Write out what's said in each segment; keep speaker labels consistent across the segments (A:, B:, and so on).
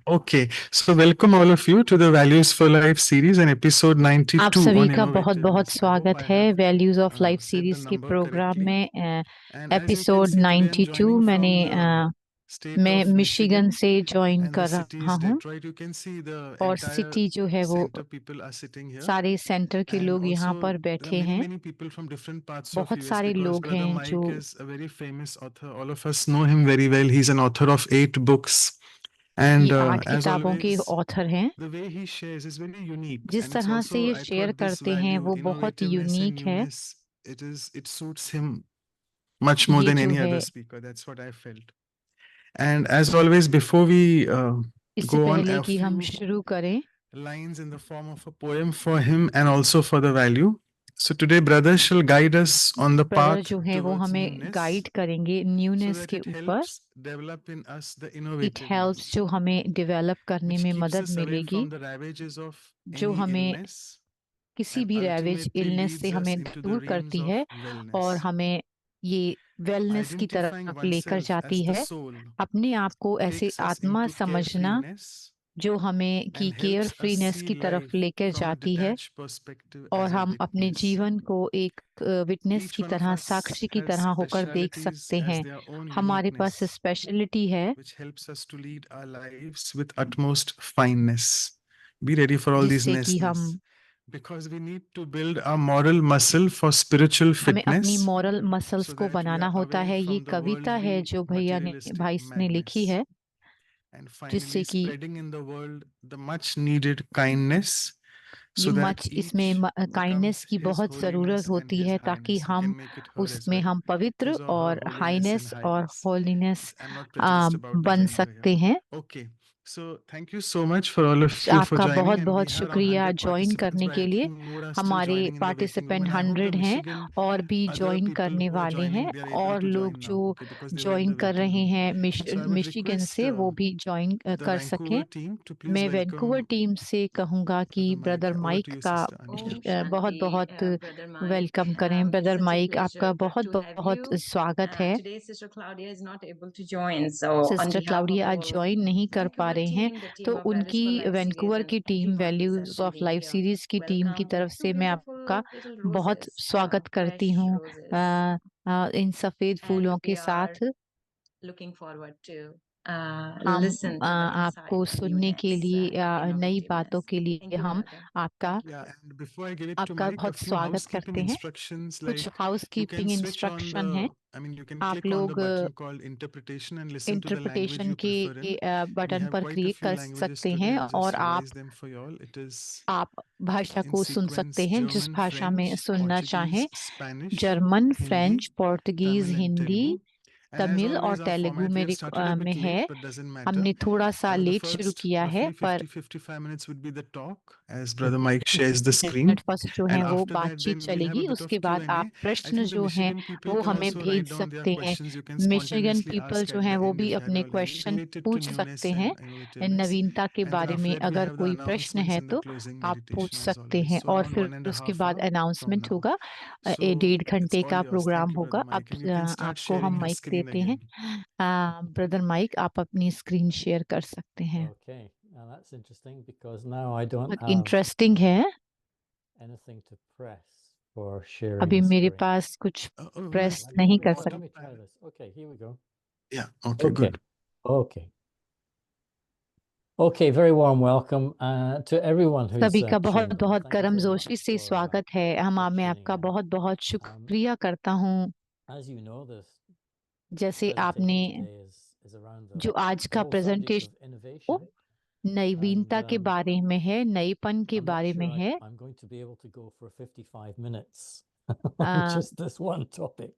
A: Okay, so welcome all of you to the Values for Life series and episode
B: आप
A: 92
B: सभी
A: on
B: का बहुत बहुत
A: innovativeness. I hope
B: स्वागत
A: I
B: है
A: have
B: values of life
A: said the
B: series के
A: number
B: programme
A: correctly.
B: में
A: And as you can
B: episode
A: see, today I'm
B: 92
A: joining
B: मैंने
A: from the state
B: मैं
A: of
B: मिशिगन
A: Michigan,
B: से ज्वाइन
A: and
B: कर
A: the city
B: रहा
A: is
B: हूँ
A: Detroit. You can see the
B: और
A: entire
B: city जो है वो
A: center people are sitting here.
B: सारे सेंटर के
A: And
B: लोग यहाँ
A: also,
B: पर
A: there are
B: बैठे
A: many,
B: हैं।
A: many people from different parts of
B: बहुत
A: US
B: सारे
A: because
B: लोग
A: Brother
B: हैं जो
A: Mike is a very famous author. All of us know him very well. He's an author of 8 books. And
B: ये 8
A: as
B: किताबों के
A: always,
B: ऑथर हैं।
A: the way he shares is very unique.
B: जिस
A: And it's
B: तरह से
A: also,
B: ये
A: I
B: share
A: thought this
B: करते हैं
A: value,
B: वो बहुत
A: innovativeness and
B: यूनिक है।
A: newness, it suits him much more
B: ये
A: than
B: जो
A: any
B: है
A: other speaker. That's what I felt. And as always, before we
B: इससे
A: go on,
B: पहले
A: a
B: कि हम
A: few
B: शुरू करें
A: lines in the form of a poem for him and also for the value. So today, brother shall guide us on the
B: brother
A: path
B: जो है वो
A: towards
B: हमें
A: newness,
B: गाइड करेंगे
A: so
B: न्यूनेस
A: that
B: के
A: it
B: ऊपर।
A: helps develop in us the
B: it
A: innovativeness,
B: helps जो हमें develop करने
A: which
B: में
A: keeps
B: मदद
A: us away
B: मिलेगी,
A: from the ravages of
B: जो
A: any
B: हमें
A: illness
B: किसी
A: and
B: भी रैवेज
A: ultimately
B: इलनेस से
A: leads us
B: हमें
A: into the
B: दूर
A: realms
B: करती
A: of
B: है और
A: wellness.
B: हमें ये वेलनेस की
A: Identifying
B: तरफ लेकर
A: oneself
B: जाती
A: as the
B: है।
A: soul
B: अपने आप को ऐसे
A: takes us
B: आत्मा
A: into
B: समझना
A: carefreeness
B: जो हमें की
A: and
B: care
A: helps us
B: freeness
A: see
B: की तरफ
A: life
B: लेकर
A: from a
B: जाती है
A: detached perspective
B: और
A: as a
B: हम अपने
A: witness.
B: जीवन को एक विटनेस
A: Each
B: की
A: one of
B: तरह,
A: us
B: साक्षी की
A: has
B: तरह होकर देख
A: specialities
B: सकते
A: as
B: हैं।
A: their own
B: हमारे पास
A: uniqueness,
B: स्पेशलिटी है
A: which helps us to lead our lives with utmost fineness. Be ready for all these
B: जिससे कि
A: ness,
B: हम
A: because we need to build our moral muscle for spiritual
B: हमें अपनी
A: fitness,
B: moral muscles
A: so
B: को
A: that we
B: banana
A: are
B: होता
A: away
B: है। ये
A: from the
B: कविता है
A: worldly
B: जो भैया ने
A: materialistic
B: भाई ने लिखी
A: madness,
B: है,
A: and finally
B: जिससे कि
A: spreading in the world the much needed kindness,
B: ये
A: so that
B: मच
A: each
B: इसमें काइंडनेस
A: becomes
B: की
A: his
B: बहुत
A: holiness
B: ज़रूरत
A: and
B: होती
A: his
B: है ताकि
A: highness. You
B: हम
A: can make it her as
B: उसमें
A: well.
B: हम पवित्र
A: His or her
B: और
A: holiness and
B: हाईनेस और
A: highness.
B: Holiness
A: I'm not prejudiced about the
B: बन
A: gender here.
B: सकते हैं।
A: Okay. So thank you so much for all of you for
B: आपका
A: joining,
B: बहुत
A: and we
B: बहुत
A: have around
B: शुक्रिया
A: 100
B: join
A: participants,
B: करने
A: but
B: के
A: I
B: लिए।
A: think more are still
B: हमारे
A: joining in the waiting room,
B: participant
A: and I hope the
B: 100 हैं
A: Michigan
B: और भी
A: other
B: ज्वाइन
A: people
B: करने
A: who are
B: वाले
A: joining,
B: हैं
A: they are able
B: और
A: to
B: लोग
A: join now,
B: जो
A: okay, because they were in
B: join
A: the
B: कर
A: waiting
B: रहे
A: room.
B: हैं
A: So I would
B: Michigan
A: request
B: से वो भी ज्वाइन
A: the
B: कर
A: Vancouver
B: सकें।
A: team to please
B: मैं वैंकूवर
A: welcome
B: टीम से कहूँगा कि
A: Brother Mike.
B: Brother
A: Over to
B: Mike
A: you,
B: का
A: Sister Anisha.
B: बहुत बहुत वेलकम करें। ब्रदर माइक आपका बहुत बहुत स्वागत है। सिस्टर क्लाउडिया आज ज्वाइन नहीं कर पा रहे हैं, तो उनकी वैंकूवर की team values of life series की टीम की तरफ से मैं आपका बहुत स्वागत करती हूँ इन सफेद फूलों के साथ। हम आपको सुनने के लिए नई बातों के लिए हम आपका
A: Yeah, and before I give it to
B: आपका
A: Mike, a
B: बहुत
A: few
B: स्वागत
A: housekeeping
B: करते हैं।
A: instructions,
B: कुछ
A: like you can
B: housekeeping
A: switch on
B: instruction है।
A: you can
B: आप
A: click on the
B: लोग
A: button called interpretation and listen to the language
B: interpretation
A: you
B: के
A: prefer in. We
B: button
A: have
B: पर
A: quite a
B: क्लिक
A: few
B: कर
A: languages
B: सकते
A: today.
B: हैं
A: I've
B: और
A: just
B: आप
A: revised them for you all. It is
B: भाषा
A: in
B: को सुन
A: sequence
B: सकते हैं जिस
A: German,
B: भाषा में
A: French,
B: सुनना चाहें।
A: Portuguese, Spanish,
B: German,
A: Hindi,
B: French, Portuguese,
A: Tamil, and
B: Hindi,
A: Telugu. And as
B: Tamil और
A: always, our
B: Telugu
A: format, we
B: में
A: have started a
B: में
A: bit
B: है।
A: late, but doesn't matter.
B: हमने थोड़ा सा
A: The
B: लेट शुरू
A: first
B: किया है,
A: roughly
B: पर
A: 50-55 minutes would be the talk as Brother Mike shares the screen.
B: First जो है
A: And
B: वो
A: after that,
B: बातचीत
A: then we'll have
B: चलेगी।
A: a bit
B: उसके
A: of
B: बाद
A: Q&A.
B: आप
A: I
B: प्रश्न
A: think the
B: जो हैं
A: Michigan people
B: वो
A: can
B: हमें
A: also
B: भेज
A: write down their
B: सकते हैं।
A: questions. You can
B: Michigan
A: spontaneously
B: people
A: ask
B: जो
A: at
B: हैं
A: the
B: वो
A: end
B: भी
A: if you have
B: अपने
A: any
B: क्वेश्चन
A: related to
B: पूछ
A: newness
B: सकते हैं
A: and innovativeness.
B: नवीनता के
A: And then
B: बारे
A: after
B: में।
A: that, we
B: अगर
A: have the
B: कोई प्रश्न
A: announcements
B: है
A: and the
B: तो
A: closing
B: आप पूछ
A: meditation as
B: सकते
A: always.
B: हैं
A: So
B: और
A: around
B: फिर
A: 1.5
B: उसके बाद
A: hour from
B: अनाउंसमेंट
A: now.
B: होगा।
A: So
B: 1.5 घंटे
A: it's
B: का
A: all yours.
B: Programme
A: Thank you,
B: होगा।
A: Brother Mike.
B: अब
A: And you can start
B: आपको हम
A: sharing your
B: माइक
A: screen
B: देते हैं।
A: again.
B: ब्रदर माइक आप अपनी स्क्रीन शेयर कर सकते हैं।
C: Okay, now that's interesting because now I don't
B: बहुत
C: have
B: इंटरेस्टिंग है।
C: anything to press for sharing
B: अभी
C: the
B: मेरे
C: screen.
B: पास कुछ प्रेस
C: Let me-
B: नहीं कर
C: let
B: सकते।
C: me try this. Okay, here we go.
A: Yeah. Okay, good.
C: Okay. Okay, very warm welcome to everyone who's
B: सभी का बहुत
C: tuned in.
B: बहुत
C: Thank you
B: गर्म
C: very
B: जोशी
C: much
B: से
C: for,
B: स्वागत है। मैं
C: tuning
B: आपका
C: in.
B: बहुत बहुत शुक्रिया करता हूँ।
C: As you know, this
B: जैसे आपने
C: presentation today is around the
B: जो आज का
C: whole subject
B: presentation
C: of innovation.
B: नवीनता के बारे में है, नईपन के
C: I'm not
B: बारे
C: sure
B: में है।
C: I'm going to be able to go for 55 minutes on just this one topic.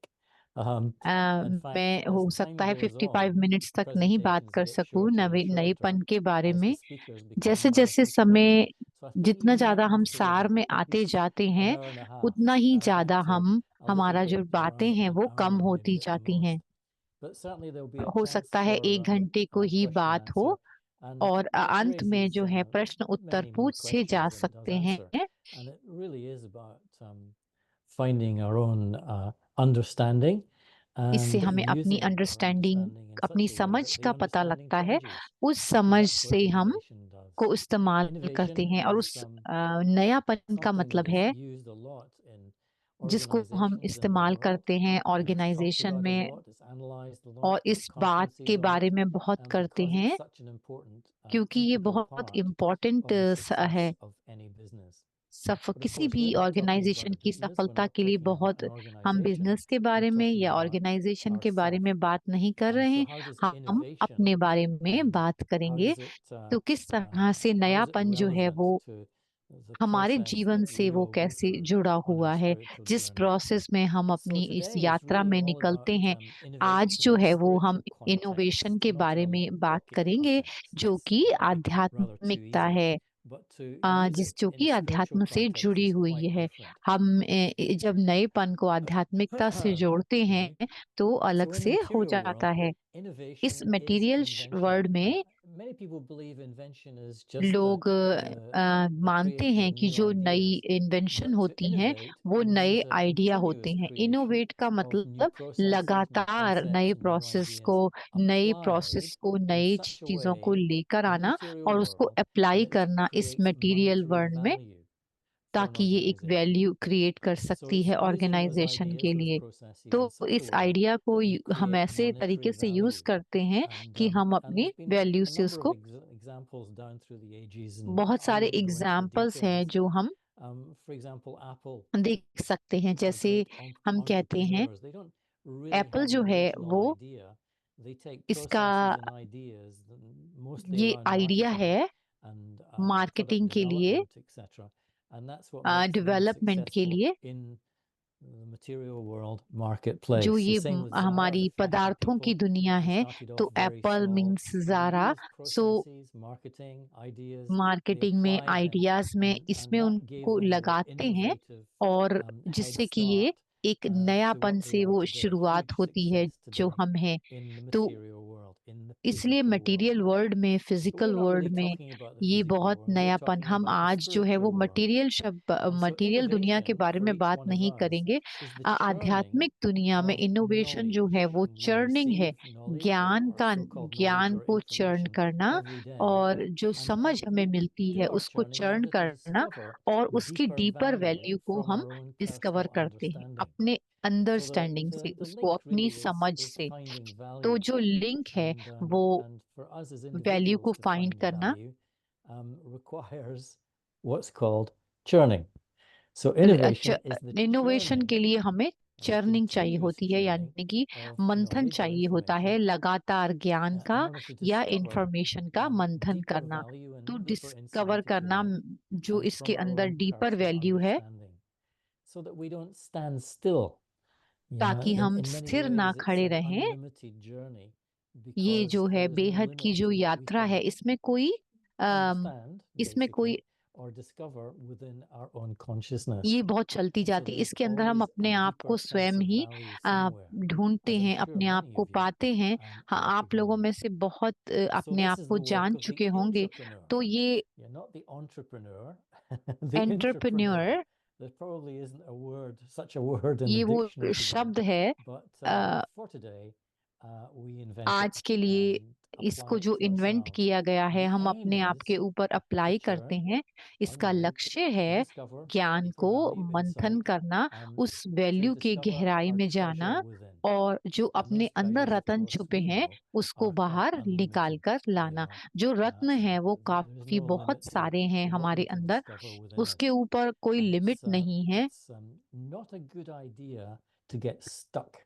C: In fact,
B: मैं
C: as
B: हो
C: time
B: सकता है
C: goes
B: 55
C: on,
B: मिनट्स तक नहीं बात
C: presentations
B: कर
C: get
B: सकूं
C: shorter and
B: नईपन
C: shorter
B: के बारे
C: as the
B: में।
C: speakers become
B: जैसे
C: more
B: जैसे
C: detailed.
B: समय
C: So I thought
B: जितना
C: even
B: ज्यादा हम
C: after
B: सार में
C: at
B: आते
C: least
B: जाते
C: an
B: हैं
C: hour and a half,
B: उतना ही
C: I
B: ज्यादा
C: want to
B: हम
C: a little
B: हमारा जो
C: bit
B: बातें
C: around
B: हैं
C: an
B: वो
C: hour,
B: कम होती
C: maybe at the
B: जाती हैं।
C: most. But certainly there'll be a
B: हो
C: chance
B: सकता है
C: for
B: 1 घंटे को ही
C: question and
B: बात हो
C: answer. And
B: और
C: it
B: अंत में
C: raises
B: जो है प्रश्न उत्तर
C: many more
B: पूछे जा
C: questions than it does
B: सकते
C: answer.
B: हैं।
C: And it really is about finding our own understanding
B: इससे
C: and
B: हमें अपनी
C: using it or
B: understanding,
C: understanding in
B: अपनी
C: such a way
B: समझ
C: that the
B: का पता
C: understanding
B: लगता है।
C: changes.
B: उस
C: And
B: समझ
C: that's what
B: से हम
C: innovation does.
B: को इस्तेमाल करते
C: Innovation
B: हैं और
C: is
B: उस नयापन का
C: something
B: मतलब
C: that is
B: है
C: used a lot in
B: जिसको हम
C: organizations in the
B: इस्तेमाल
C: world,
B: करते हैं
C: and it's talked
B: organisation
C: about a
B: में,
C: lot, it's analyzed a lot,
B: और
C: there's
B: इस बात
C: conferences
B: के
C: on
B: बारे
C: it,
B: में बहुत करते
C: because
B: हैं
C: it's such an important
B: क्योंकि ये
C: integral
B: बहुत
C: part
B: important
C: of the success
B: है
C: of any business. But of
B: किसी
C: course,
B: भी
C: we're not talking
B: organisation
C: about a
B: की
C: business, we're
B: सफलता
C: not
B: के लिए
C: talking about
B: बहुत,
C: an
B: हम
C: organization,
B: बिजनेस के
C: we're
B: बारे में
C: talking
B: या
C: about
B: ऑर्गेनाइजेशन के बारे
C: ourself.
B: में बात नहीं कर रहे
C: So
B: हैं,
C: how does
B: हम
C: innovation,
B: अपने बारे में बात
C: how
B: करेंगे।
C: does it,
B: तो किस तरह से
C: how is it
B: नयापन जो है
C: relevant
B: वो
C: to the
B: हमारे
C: process
B: जीवन
C: that
B: से
C: we
B: वो
C: all go
B: कैसे
C: through
B: जुड़ा
C: on our
B: हुआ है,
C: spiritual
B: जिस
C: journey?
B: प्रोसेस में हम
C: So
B: अपनी इस
C: today is
B: यात्रा
C: really
B: में
C: all
B: निकलते
C: about
B: हैं। आज
C: innovation
B: जो
C: in a
B: है वो हम
C: spiritual
B: इनोवेशन
C: context,
B: के
C: not
B: बारे
C: in a
B: में बात
C: rocket
B: करेंगे,
C: context.
B: जो
C: That's
B: कि
C: rather too
B: आध्यात्मिकता
C: easy.
B: है,
C: But to use
B: जिस
C: it
B: जो
C: in
B: कि
C: a
B: अध्यात्म
C: spiritual
B: से
C: context
B: जुड़ी
C: is
B: हुई
C: quite
B: है।
C: different.
B: हम जब नएपन को आध्यात्मिकता से जोड़ते
C: Excuse
B: हैं
C: me.
B: तो
C: So
B: अलग
C: in the
B: से हो
C: material
B: जाता
C: world,
B: है।
C: innovation
B: इस
C: is
B: मटेरियल
C: invention.
B: वर्ल्ड में
C: Many people believe invention is just
B: लोग
C: the
B: मानते
C: creation
B: हैं
C: of
B: कि
C: new
B: जो
C: ideas.
B: नई इन्वेंशन
C: But to
B: होती हैं
C: innovate
B: वो नए
C: means a
B: आइडिया
C: continuous
B: होते हैं।
C: creation
B: इनोवेट का
C: of new
B: मतलब
C: processes, new
B: लगातार
C: concepts,
B: नए
C: and new
B: प्रोसेस
C: ideas
B: को, नई
C: applied
B: प्रोसेस को,
C: in
B: नई
C: such a
B: चीजों को
C: way
B: लेकर
C: in the
B: आना
C: material
B: और उसको
C: world
B: अप्लाई
C: that it
B: करना इस
C: creates
B: मटेरियल
C: monetary
B: वर्ल्ड में,
C: value for an
B: ताकि ये एक
C: organization.
B: वैल्यू क्रिएट कर
C: So
B: सकती
C: it's
B: है
C: using those
B: ऑर्गेनाइजेशन
C: ideas,
B: के
C: those
B: लिए।
C: processes
B: तो
C: in such a
B: इस
C: way
B: आइडिया को
C: that we
B: हम
C: create
B: ऐसे
C: monetary
B: तरीके से यूज
C: value.
B: करते हैं कि हम
C: And
B: अपनी
C: there's been
B: वैल्यू
C: a
B: से
C: number of
B: उसको,
C: examples down through the ages, and
B: बहुत
C: I
B: सारे
C: won't go into the
B: examples हैं
C: details.
B: जो हम
C: For example, Apple,
B: देख सकते हैं। जैसे
C: great
B: हम कहते हैं
C: entrepreneurs. They don't really
B: Apple
C: have
B: जो
C: an
B: है
C: original
B: वो
C: idea. They take
B: इसका
C: processes and ideas, mostly
B: ये
C: around
B: आइडिया
C: marketing
B: है
C: and
B: मार्केटिंग
C: product
B: के लिए,
C: development, etc. And that's what makes them
B: development के
C: successful
B: लिए,
C: in the material world marketplace.
B: जो
C: The
B: ये
C: same with Zara,
B: हमारी
C: the fashion
B: पदार्थों की
C: people.
B: दुनिया
C: They
B: है।
C: started
B: तो
C: off very
B: Apple
C: small.
B: Means
C: They
B: Zara,
C: used
B: so
C: processes, marketing, ideas. They
B: marketing में,
C: applied them,
B: आइडियाज में,
C: and
B: इसमें
C: that gave
B: उनको
C: them the
B: लगाते हैं
C: innovative
B: और
C: head
B: जिससे कि ये
C: start
B: एक
C: to
B: नयापन
C: what they
B: से
C: are
B: वो
C: today.
B: शुरुआत
C: Huge
B: होती है
C: success
B: जो
C: today
B: हम हैं।
C: in the
B: तो
C: material world, in the
B: इसलिए
C: physical world.
B: मटेरियल वर्ल्ड में,
C: But we're
B: physical
C: not
B: world
C: really
B: में
C: talking about the
B: ये
C: physical
B: बहुत
C: world. We're
B: नयापन,
C: talking
B: हम
C: about the
B: आज जो है वो
C: spiritual world.
B: मटेरियल शब्द,
C: And so
B: मटेरियल दुनिया के
C: innovation
B: बारे
C: for
B: में
C: each
B: बात
C: one of
B: नहीं
C: us
B: करेंगे।
C: is the churning
B: आध्यात्मिक दुनिया में
C: of
B: इनोवेशन जो है
C: knowledge.
B: वो
C: We
B: चर्निंग है,
C: receive knowledge
B: ज्ञान
C: or
B: का,
C: so-called
B: ज्ञान
C: knowledge or
B: को चर्न
C: information
B: करना,
C: every day.
B: और जो
C: And
B: समझ हमें
C: we
B: मिलती
C: do
B: है
C: our
B: उसको
C: churning in
B: churn
C: order to
B: करना
C: discover
B: और उसकी
C: deeper
B: डीपर
C: value
B: वैल्यू को
C: from
B: हम
C: our own
B: डिस्कवर
C: personal
B: करते हैं
C: understanding.
B: अपने
C: So
B: अंडरस्टैंडिंग से,
C: the
B: उसको
C: link
B: अपनी
C: really
B: समझ
C: is
B: से।
C: finding
B: तो
C: value.
B: जो लिंक है वो
C: And for us as
B: value को
C: individuals to
B: फाइंड
C: find
B: करना
C: value requires what's called churning. So innovation is the
B: innovation
C: churning,
B: के लिए हमें
C: the
B: चर्निंग चाहिए
C: continuous
B: होती है,
C: churning
B: यानी कि
C: of
B: मंथन
C: knowledge or
B: चाहिए होता है,
C: information
B: लगातार ज्ञान
C: in
B: का
C: order to
B: या
C: discover
B: इंफॉर्मेशन का मंथन
C: deeper
B: करना।
C: value and
B: तो
C: deeper
B: discover
C: insight, if you
B: करना
C: like,
B: जो
C: from
B: इसके
C: our
B: अंदर
C: own
B: डीपर
C: personal
B: वैल्यू है,
C: understanding, so that we don't stand still.
B: ताकि हम
C: In many
B: स्थिर ना
C: ways, it's
B: खड़े
C: an
B: रहें।
C: unlimited journey
B: ये
C: because
B: जो है
C: there is no
B: बेहद की
C: limit
B: जो
C: to what we
B: यात्रा है,
C: can
B: इसमें कोई
C: understand,
B: इसमें कोई,
C: basically, or discover within our own consciousness.
B: ये बहुत चलती
C: And so
B: जाती,
C: there's
B: इसके अंदर हम
C: always a
B: अपने आप
C: deeper
B: को स्वयं
C: sense of
B: he
C: value somewhere,
B: ढूंढते
C: as I'm
B: हैं,
C: sure
B: अपने आप
C: many
B: को
C: of you
B: पाते हैं। हाँ, आप लोगों
C: recognize.
B: में से बहुत
C: So
B: अपने
C: this
B: आप
C: is
B: को
C: the
B: जान
C: work of the
B: चुके होंगे।
C: intrapreneur.
B: तो ये
C: Yeah, not the entrepreneur, the
B: entrepreneur,
C: intrapreneur. There probably isn't a word, such a word in
B: ये
C: the
B: वो
C: dictionary today.
B: शब्द है
C: But for today, we invent
B: आज
C: it
B: के लिए,
C: and apply
B: इसको
C: it
B: जो
C: to
B: इन्वेंट
C: ourselves.
B: किया गया है,
C: The
B: हम
C: aim
B: अपने आप के
C: is
B: ऊपर
C: to
B: अप्लाई करते
C: churn
B: हैं।
C: our
B: इसका
C: knowledge,
B: लक्ष्य
C: to
B: है
C: discover
B: ज्ञान
C: deeper
B: को
C: value,
B: मंथन
C: insight,
B: करना, उस
C: to
B: वैल्यू के
C: discover
B: गहराई
C: our
B: में
C: treasure
B: जाना,
C: within.
B: और जो
C: And
B: अपने
C: those
B: अंदर
C: treasures, of
B: रत्न
C: course,
B: छुपे
C: we
B: हैं
C: know,
B: उसको
C: are
B: बाहर
C: quite
B: निकाल
C: unlimited.
B: कर
C: They
B: लाना।
C: are.
B: जो रत्न है वो
C: There is
B: काफी
C: no
B: बहुत
C: limit to
B: सारे हैं
C: what
B: हमारे
C: we can
B: अंदर,
C: discover within
B: उसके
C: us.
B: ऊपर कोई
C: And
B: लिमिट नहीं है।
C: it's not a good idea to get stuck.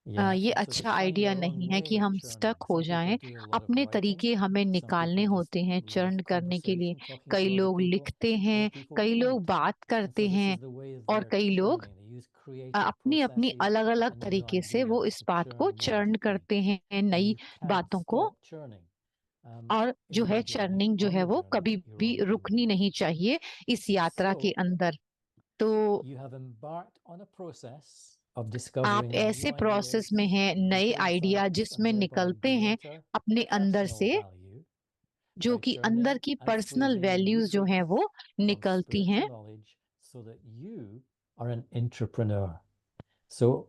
B: ये
C: And so to
B: अच्छा
C: find
B: आइडिया
C: our own
B: नहीं है
C: way
B: कि
C: of
B: हम
C: churning.
B: स्टक हो
C: Some people
B: जाएं।
C: do a lot of
B: अपने
C: writing.
B: तरीके हमें
C: Some
B: निकालने
C: people just
B: होते हैं
C: love
B: चर्न करने के लिए।
C: conversation, talking
B: कई
C: to other
B: लोग
C: people.
B: लिखते
C: Other
B: हैं,
C: people
B: कई लोग
C: write.
B: बात
C: And
B: करते
C: so this
B: हैं,
C: is the way of
B: और
C: their
B: कई लोग
C: churning. They use creative
B: अपनी अपनी
C: processes
B: अलग अलग
C: and new
B: तरीके से वो
C: ideas
B: इस
C: to
B: बात को
C: churn
B: चर्न
C: logically.
B: करते हैं,
C: And
B: नई
C: you can't
B: बातों को।
C: stop churning.
B: और जो
C: in
B: है
C: your journey,
B: चर्निंग जो
C: on
B: है
C: the
B: वो
C: journey
B: कभी
C: that you're
B: भी
C: on in
B: रुकनी
C: life.
B: नहीं चाहिए इस यात्रा के
C: So
B: अंदर। तो
C: you have embarked on a process of
B: आप
C: discovering
B: ऐसे
C: new
B: प्रोसेस
C: ideas,
B: में हैं, नए
C: deeper
B: आइडिया
C: insights,
B: जिसमें
C: and thereby
B: निकलते हैं
C: greater
B: अपने अंदर
C: personal
B: से,
C: value
B: जो
C: by
B: कि अंदर
C: churning
B: की
C: and
B: personal
C: squeezing the
B: values जो हैं
C: nutrients
B: वो
C: of
B: निकलती हैं।
C: spiritual knowledge so that you are an entrepreneur. So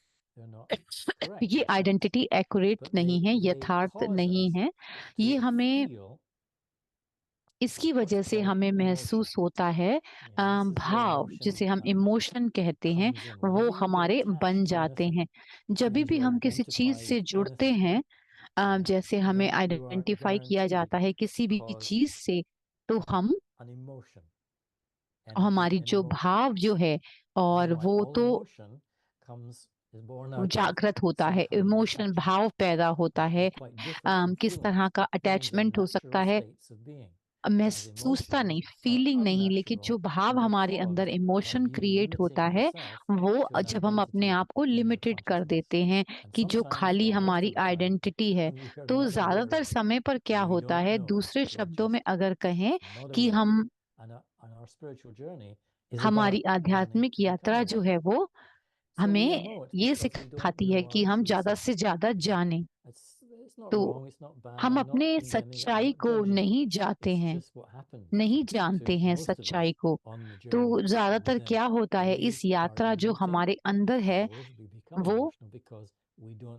C: they're not correct.
B: ये आइडेंटिटी एक्यूरेट
C: But
B: नहीं है,
C: they
B: यथार्थ
C: cause
B: नहीं
C: us
B: है। ये
C: to
B: हमें
C: feel
B: इसकी
C: what's
B: वजह से
C: called
B: हमें
C: emotion.
B: महसूस होता है
C: Yeah, this is where
B: भाव,
C: emotion
B: जिसे हम इमोशन कहते हैं,
C: comes in.
B: वो
C: Whenever you get
B: हमारे
C: attached
B: बन
C: to
B: जाते
C: anything,
B: हैं।
C: it
B: जब
C: means
B: भी
C: you
B: हम किसी चीज
C: identify
B: से
C: with
B: जुड़ते
C: anything.
B: हैं,
C: Yeah,
B: जैसे हमें
C: then you are
B: आइडेंटिफाई किया
C: guaranteed
B: जाता है किसी
C: to
B: भी
C: cause
B: चीज से, तो हम
C: an emotion, energy
B: हमारी
C: and
B: जो
C: emotion.
B: भाव जो है, और
C: Just like
B: वो
C: all
B: तो
C: emotion is born out of
B: जागृत होता
C: some
B: है,
C: kind of
B: इमोशन
C: attachment.
B: भाव पैदा होता
C: They're
B: है।
C: quite different from
B: किस
C: feelings.
B: तरह का
C: Feelings are
B: अटैचमेंट हो सकता
C: natural
B: है,
C: states of being.
B: महसूसता नहीं, फीलिंग नहीं, लेकिन जो भाव हमारे अंदर इमोशन क्रिएट होता है, वो जब हम अपने आप को लिमिटेड कर देते हैं कि जो खाली हमारी आइडेंटिटी है। तो ज्यादातर समय पर क्या होता है, दूसरे शब्दों में अगर कहें कि हम हमारी आध्यात्मिक यात्रा जो है वो हमें ये सिखाती है कि हम ज्यादा से ज्यादा जानें। तो हम अपने सच्चाई को नहीं जानते हैं, नहीं जानते हैं सच्चाई को। तो ज्यादातर क्या होता है, इस यात्रा जो हमारे अंदर है, वो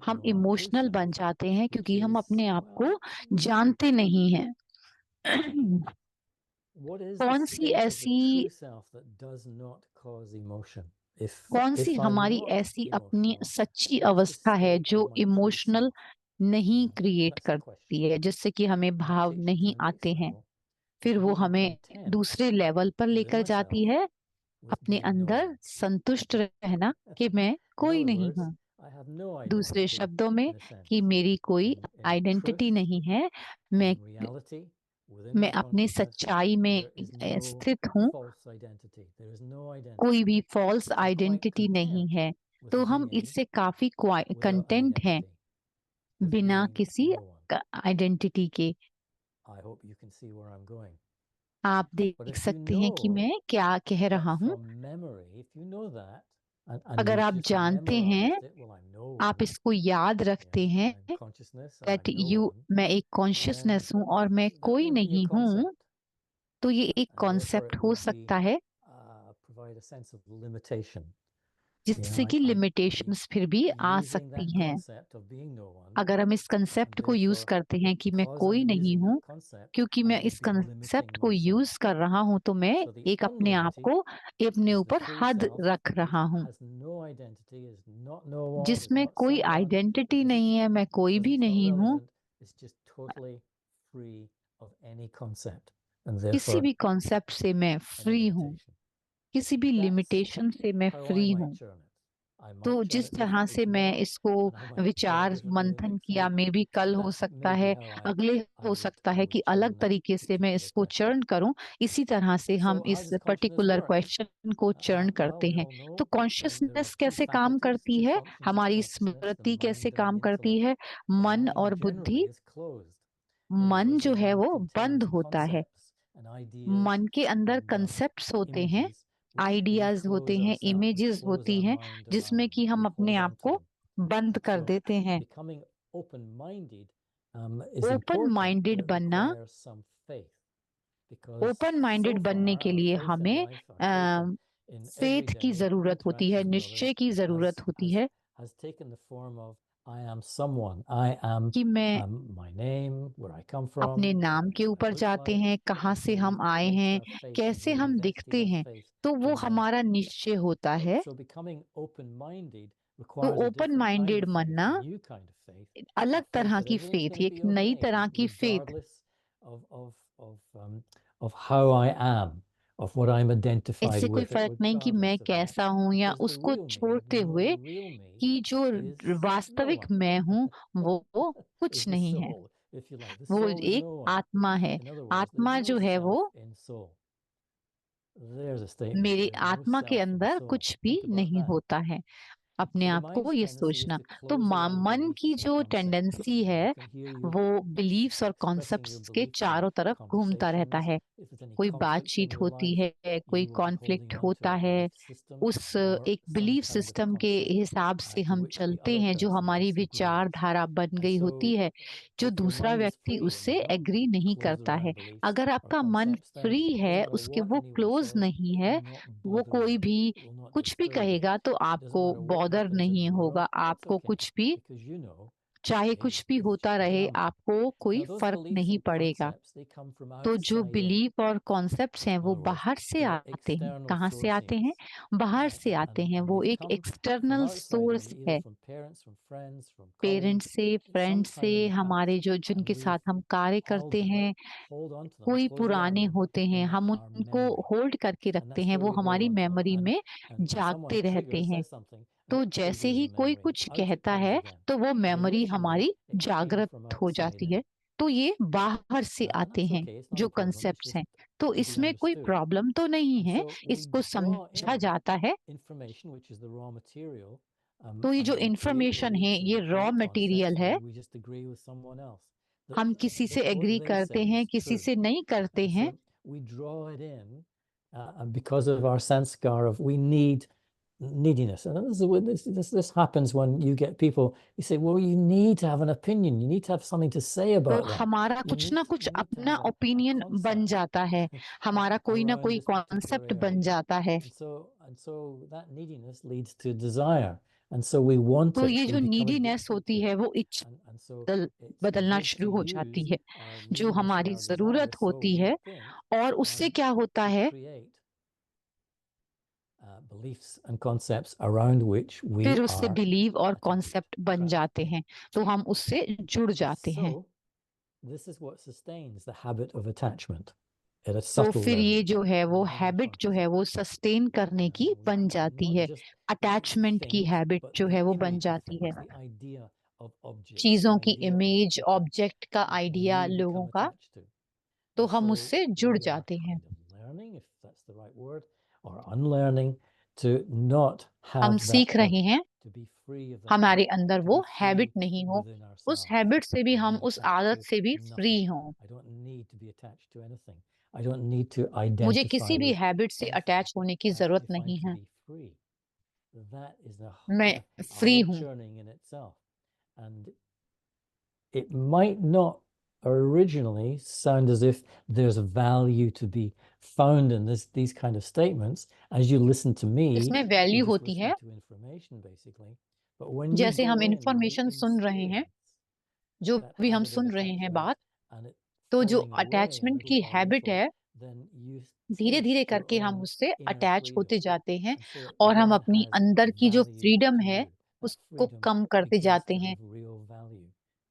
B: हम इमोशनल बन जाते हैं क्योंकि हम अपने आप को जानते नहीं हैं। कौन सी ऐसी कौन सी हमारी ऐसी अपनी सच्ची अवस्था है जो इमोशनल नहीं क्रिएट करती है, जिससे कि हमें भाव नहीं आते हैं। फिर वो हमें दूसरे लेवल पर लेकर जाती है, अपने अंदर संतुष्ट रहना कि मैं कोई नहीं हूँ। दूसरे शब्दों में कि मेरी कोई आइडेंटिटी नहीं है, मैं अपनी सच्चाई में स्थित हूँ, कोई भी फॉल्स आइडेंटिटी नहीं है। तो हम इससे काफी कंटेंट हैं बिना किसी आइडेंटिटी के। आप देख सकते हैं कि मैं क्या कह रहा हूँ। अगर आप जानते हैं, आप इसको याद रखते हैं दैट मैं एक कॉन्शियसनेस हूँ और मैं कोई नहीं हूँ, तो ये एक कॉन्सेप्ट हो सकता है जिससे कि लिमिटेशंस फिर भी आ सकती हैं। अगर हम इस कंसेप्ट को यूज करते हैं कि मैं कोई नहीं हूँ, क्योंकि मैं इस कंसेप्ट को यूज कर रहा हूँ, तो मैं एक अपने आप को अपने ऊपर हद रख रहा हूँ, जिसमें कोई आइडेंटिटी नहीं है, मैं कोई भी नहीं हूँ, किसी भी कॉन्सेप्ट से मैं फ्री हूँ, किसी भी लिमिटेशन से मैं फ्री हूँ। तो जिस तरह से मैं इसको विचार मंथन किया, मे भी कल हो सकता है, अगले हो सकता है कि अलग तरीके से मैं इसको चरण करूं, इसी तरह से हम इस पर्टिकुलर क्वेश्चन को चरण करते हैं। तो कॉन्शियसनेस कैसे काम करती है, हमारी स्मृति कैसे काम करती है, मन और बुद्धि। मन जो है वो बंद होता है, मन के अंदर कंसेप्ट्स होते हैं, आइडियाज होते हैं, इमेजेस होती हैं, जिसमें कि हम अपने आप को बंद कर देते हैं। ओपन माइंडेड बनना, ओपन माइंडेड बनने के लिए हमें फेथ की जरूरत होती है, निश्चय की जरूरत होती है कि मैं अपने नाम के ऊपर जाते हैं, कहाँ से हम आए हैं, कैसे हम दिखते हैं, तो वो हमारा निश्चय होता है। तो ओपन माइंडेड बनना अलग तरह की फेथ, एक नई तरह की फेथ, इससे कोई फर्क नहीं कि मैं कैसा हूं, या उसको छोड़ते हुए कि जो वास्तविक मैं हूं वो कुछ नहीं है, वो एक आत्मा है। आत्मा जो है वो मेरी आत्मा के अंदर कुछ भी नहीं होता है। अपने आप को ये सोचना। तो मन की जो टेंडेंसी है वो बिलीफ्स और कॉन्सेप्ट्स के चारों तरफ घूमता रहता है। कोई बातचीत होती है, कोई कॉन्फ्लिक्ट होता है, उस एक बिलीफ सिस्टम के हिसाब से हम चलते हैं, जो हमारी विचारधारा बन गई होती है, जो दूसरा व्यक्ति उससे एग्री नहीं करता है। अगर आपका मन फ्री है, उसके वो क्लोज नहीं है, वो कोई भी कुछ भी कहेगा तो आपको बॉदर बॉदर नहीं होगा, आपको कुछ भी चाहे कुछ भी होता रहे, आपको कोई फर्क नहीं पड़ेगा। तो जो बिलीफ और कॉन्सेप्ट्स हैं वो बाहर से आते हैं। कहाँ से आते हैं? बाहर से आते हैं। वो एक एक्सटर्नल सोर्स है, पेरेंट्स से, फ्रेंड्स से, हमारे जो जिनके साथ हम कार्य करते हैं, कोई पुराने होते हैं, हम उनको होल्ड करके रखते हैं, वो हमारी मेमोरी में जागते रहते हैं। तो जैसे ही कोई कुछ कहता है तो वो मेमोरी हमारी जागृत हो जाती है। तो ये बाहर से आते हैं जो कंसेप्ट्स हैं। तो इसमें कोई प्रॉब्लम तो नहीं है, इसको समझा जाता है। तो ये जो इंफॉर्मेशन है ये रॉ मटेरियल है। हम किसी से एग्री करते हैं, किसी से नहीं करते हैं।
C: Because of our sense car of we need neediness. And this happens when you get people, you say, well, you need to have an opinion. You need to have something to say
B: तो
C: about that.
B: हमारा
C: You
B: कुछ
C: need
B: ना
C: to-
B: कुछ
C: you need to
B: अपना
C: have a
B: opinion बन
C: concept
B: जाता है, हमारा कोई ना
C: around
B: कोई
C: this particular
B: कॉन्सेप्ट बन
C: area.
B: जाता है।
C: And so that neediness leads to desire. And so we want
B: तो
C: it.
B: ये
C: We
B: जो
C: become
B: नीडीनेस
C: addicted
B: होती
C: to it.
B: है वो इच्छा
C: And so it's
B: बदलना
C: good to
B: शुरू हो जाती
C: use
B: है,
C: our
B: जो
C: neediness and
B: हमारी
C: our
B: जरूरत
C: desires so
B: होती
C: we
B: है।
C: think
B: और उससे क्या होता है,
C: create beliefs and concepts around which we
B: फिर उससे
C: are
B: बिलीव और
C: attached,
B: कॉन्सेप्ट बन
C: trapped
B: जाते
C: in.
B: हैं, तो हम उससे जुड़ जाते हैं।
C: So this is what sustains the habit of attachment at a
B: तो
C: subtle
B: फिर
C: level.
B: ये जो है वो
C: in the
B: हैबिट जो है वो सस्टेन करने की
C: unconscious.
B: बन
C: Not
B: जाती है,
C: just
B: अटैचमेंट की
C: things,
B: हैबिट
C: but
B: जो
C: the
B: है वो बन
C: image of
B: जाती है।
C: things, the idea of objects,
B: चीजों
C: the
B: की
C: idea of
B: image,
C: people
B: object का
C: that
B: आइडिया
C: we
B: लोगों
C: become
B: का,
C: attached to.
B: तो
C: And
B: हम
C: so
B: उससे जुड़
C: we are
B: जाते हैं।
C: kind of learning, if that's the right word, or unlearning to not
B: हम
C: have that
B: सीख रहे
C: habit,
B: हैं
C: to be free of that
B: हमारे
C: habit,
B: अंदर
C: to
B: वो
C: be free
B: हैबिट नहीं हो,
C: within
B: उस
C: ourselves.
B: हैबिट से भी
C: I'm
B: हम
C: not
B: उस
C: attached
B: आदत
C: to
B: से भी
C: nothing.
B: फ्री हों।
C: I don't need to be attached to anything. I don't need to
B: मुझे
C: identify
B: किसी भी
C: with
B: हैबिट से
C: anything.
B: अटैच होने की
C: I
B: जरूरत
C: actually find
B: नहीं
C: to
B: है,
C: be free. That is
B: मैं
C: a
B: फ्री
C: whole
B: हूँ।
C: churning in itself. And it might not originally sound as if there's value to be found in these kind of statements. As you listen to me,
B: इसमें
C: you're
B: value
C: just
B: होती है,
C: listening to information basically. But when you
B: जैसे
C: go
B: हम
C: in and
B: information
C: you
B: सुन रहे हैं,
C: experience
B: जो
C: that
B: भी हम
C: habit of
B: सुन रहे हैं
C: attachment
B: बात,
C: and it
B: तो जो
C: falling away
B: अटैचमेंट
C: little
B: की
C: by
B: हैबिट
C: little,
B: है
C: then you
B: धीरे
C: taste
B: धीरे
C: your
B: करके हम
C: own
B: उससे
C: inner
B: अटैच
C: freedom.
B: होते जाते हैं,
C: And so it
B: और हम
C: then
B: अपनी
C: has
B: अंदर की जो
C: value
B: फ्रीडम
C: to
B: है
C: you. That
B: उसको
C: freedom
B: कम करते
C: begins
B: जाते
C: to
B: हैं।
C: have real value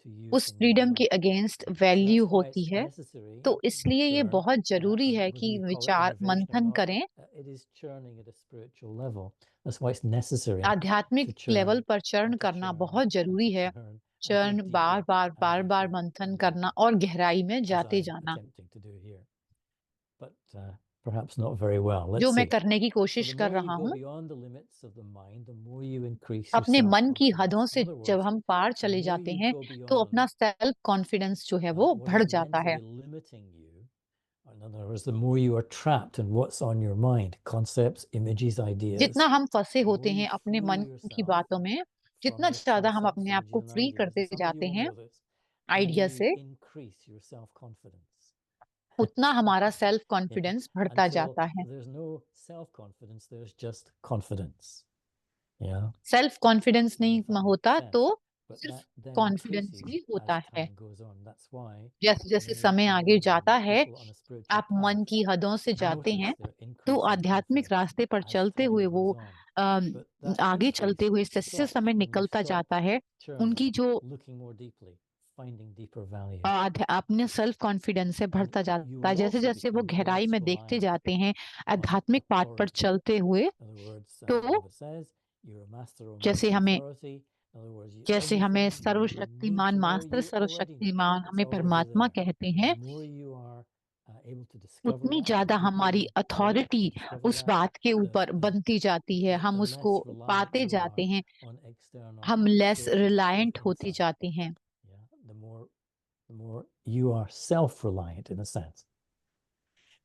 C: to you
B: उस
C: in your
B: फ्रीडम के
C: life.
B: Against
C: So
B: value
C: that's why
B: होती
C: it's
B: है।
C: necessary
B: तो
C: to
B: इसलिए ये
C: churn,
B: बहुत जरूरी है
C: whether
B: कि
C: you call it
B: विचार
C: innovation or
B: मंथन
C: not.
B: करें।
C: It is churning at a spiritual level. That's why it's necessary
B: आध्यात्मिक
C: to
B: लेवल
C: churn
B: पर चरण
C: and to
B: करना
C: churn
B: बहुत
C: and
B: जरूरी
C: to
B: है।
C: churn and go
B: चरण बार
C: deeper
B: bar
C: and
B: bar bar
C: deeper
B: मंथन
C: and
B: करना
C: deeper,
B: और गहराई में
C: as
B: जाते
C: I'm
B: जाना,
C: attempting to do here. But perhaps not very well.
B: जो
C: Let's
B: मैं
C: see.
B: करने की
C: So
B: कोशिश
C: the
B: कर
C: more you
B: रहा
C: go
B: हूँ।
C: beyond the limits of the mind, the more you increase your
B: अपने मन की हदों
C: self-confidence.
B: से
C: In other
B: जब
C: words,
B: हम पार
C: the
B: चले
C: more
B: जाते
C: you
B: हैं
C: go
B: तो
C: beyond
B: अपना सेल्फ कॉन्फिडेंस जो है वो
C: what
B: बढ़
C: is
B: जाता है।
C: mentally limiting you, in other words, the more you are trapped in what's on your mind, concepts, images, ideas,
B: जितना हम फंसे
C: the more
B: होते हैं
C: you
B: अपने
C: free
B: मन की
C: yourself
B: बातों में,
C: from
B: जितना
C: those
B: ज्यादा हम
C: concepts,
B: अपने आप
C: images,
B: को
C: and
B: फ्री
C: ideas,
B: करते
C: and some of
B: जाते
C: you will
B: हैं
C: know this, the
B: idea
C: more
B: से,
C: you increase your self-confidence.
B: उतना हमारा सेल्फ
C: Yeah.
B: कॉन्फिडेंस बढ़ता
C: Until
B: जाता है।
C: there's no self-confidence, there's just confidence. Yeah.
B: Self confidence
C: I don't know
B: नहीं
C: if that makes
B: होता
C: sense.
B: तो
C: But
B: सिर्फ
C: that then
B: कॉन्फिडेंस
C: increases
B: ही होता
C: as
B: है।
C: time goes on. That's why
B: जैसे जैसे
C: when
B: समय
C: you
B: आगे जाता है,
C: people on a spiritual
B: आप मन
C: path
B: की हदों से जाते
C: notice
B: हैं,
C: their
B: तो
C: increasing
B: आध्यात्मिक
C: confidence
B: रास्ते पर
C: as
B: चलते
C: time
B: हुए
C: goes
B: वो
C: on.
B: अम,
C: But that
B: आगे चलते
C: increase
B: हुए जैसे
C: stops
B: समय
C: when you
B: निकलता
C: stop
B: जाता है,
C: churning,
B: उनकी जो
C: looking more deeply, finding deeper value.
B: अपने सेल्फ कॉन्फिडेंस से
C: And
B: बढ़ता
C: you
B: जाता है,
C: will
B: जैसे
C: also
B: जैसे वो
C: become
B: गहराई
C: less
B: में देखते
C: reliant
B: जाते हैं
C: on
B: आध्यात्मिक पाथ पर
C: authority.
B: चलते हुए।
C: In other words,
B: तो
C: the Bible says you're a master or
B: जैसे
C: master
B: हमें
C: authority. In other words,
B: जैसे हमें
C: everything you need
B: सर्वशक्तिमान
C: to know,
B: master
C: you already know.
B: सर्वशक्तिमान
C: It's
B: हमें
C: already
B: परमात्मा
C: there.
B: कहते
C: The
B: हैं,
C: more you are able to discover
B: उतनी
C: that,
B: ज्यादा
C: the deeper
B: हमारी
C: you go
B: authority
C: to discover
B: उस
C: that,
B: बात के ऊपर बनती जाती है, हम
C: the
B: उसको
C: less reliant
B: पाते
C: you
B: जाते
C: are
B: हैं,
C: on external
B: हम लेस
C: sources of
B: रिलायंट होते
C: insight.
B: जाते हैं।
C: Yeah, the more you are self-reliant in a sense.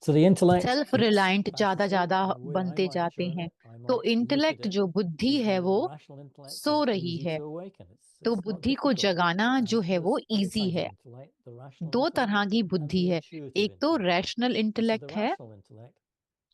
C: So the intellect,
B: self
C: it's,
B: reliant
C: I have to
B: ज्यादा
C: say,
B: ज्यादा
C: in the way I
B: बनते
C: might
B: जाते
C: churn
B: हैं,
C: it, I
B: तो
C: might look at
B: intellect
C: it,
B: जो बुद्धि
C: is
B: है
C: the
B: वो
C: rational intellect
B: सो
C: is
B: रही
C: easy
B: है,
C: to awaken.
B: तो
C: It's not
B: बुद्धि को
C: difficult.
B: जगाना जो है वो
C: There's two
B: easy
C: kinds of
B: है।
C: intellect, the rational
B: दो
C: intellect
B: तरह की
C: and
B: बुद्धि
C: the
B: है,
C: intuitive
B: एक तो
C: intellect.
B: Rational
C: And so the
B: intellect है,
C: rational intellect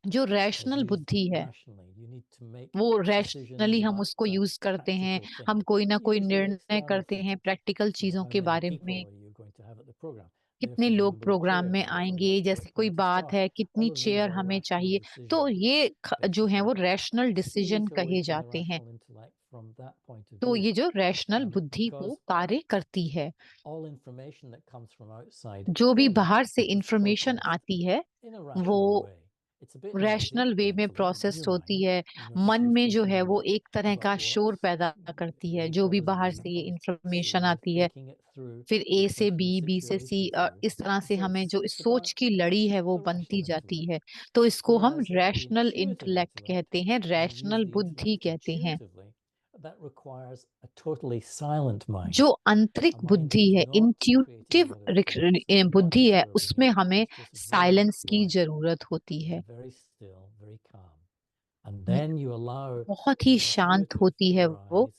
B: जो
C: As
B: रैशनल
C: used
B: बुद्धि है
C: rationally, you need to make
B: वो
C: decisions
B: रैशनली हम
C: about
B: उसको यूज करते हैं,
C: practical
B: हम
C: things.
B: कोई ना कोई
C: Usually it's
B: निर्णय करते हैं प्रैक्टिकल चीजों
C: how
B: के
C: many
B: बारे
C: people
B: में,
C: are you going to have at the program?
B: कितने
C: Therefore, the
B: लोग
C: number of
B: प्रोग्राम
C: chairs,
B: में
C: therefore
B: आएंगे,
C: what
B: जैसे कोई
C: PowerPoint to
B: बात
C: start.
B: है कितनी
C: All of these
B: chair
C: are
B: हमें
C: rational
B: चाहिए, तो
C: decisions,
B: ये जो हैं वो
C: basically.
B: रैशनल डिसीजन
C: Steers
B: कहे
C: away from the
B: जाते हैं।
C: rational intellect from that point of
B: तो
C: view.
B: ये जो रैशनल बुद्धि को
C: Because
B: कार्य करती है,
C: all information that comes from outside
B: जो भी
C: in
B: बाहर से
C: is
B: इंफॉर्मेशन
C: processed
B: आती है
C: in a
B: वो
C: rational way. It's a bit noisy
B: rational way में
C: mentally in
B: प्रोसेस
C: your
B: होती
C: mind.
B: है,
C: You notice
B: मन
C: you're
B: में जो
C: thinking
B: है
C: a
B: वो
C: lot
B: एक तरह का
C: about
B: शोर
C: what's
B: पैदा करती है,
C: A
B: जो भी
C: causes
B: बाहर
C: B,
B: से ये
C: so
B: इंफॉर्मेशन
C: you're
B: आती है,
C: thinking it through,
B: फिर ए
C: thinking
B: से
C: through
B: बी,
C: the
B: बी से सी,
C: situation through.
B: इस तरह से
C: So
B: हमें जो
C: it's
B: सोच
C: about
B: की लड़ी है वो
C: the
B: बनती
C: rational
B: जाती
C: intellect.
B: है, तो इसको हम
C: Whereas the
B: rational
C: intuitive
B: intellect
C: intellect,
B: कहते हैं,
C: when you use
B: rational
C: the
B: बुद्धि
C: intellect
B: कहते हैं।
C: intuitively, that requires a totally silent mind.
B: जो आंतरिक
C: A mind
B: बुद्धि
C: that is
B: है,
C: not creating a
B: intuitive
C: lot of thoughts, not
B: बुद्धि है,
C: disturbing
B: उसमें
C: it.
B: हमें
C: It's just very
B: साइलेंस की
C: quiet,
B: जरूरत होती
C: it's
B: है,
C: very still, very calm. And then you allow
B: बहुत ही
C: the
B: शांत
C: intuitive
B: होती
C: to
B: है वो।
C: arise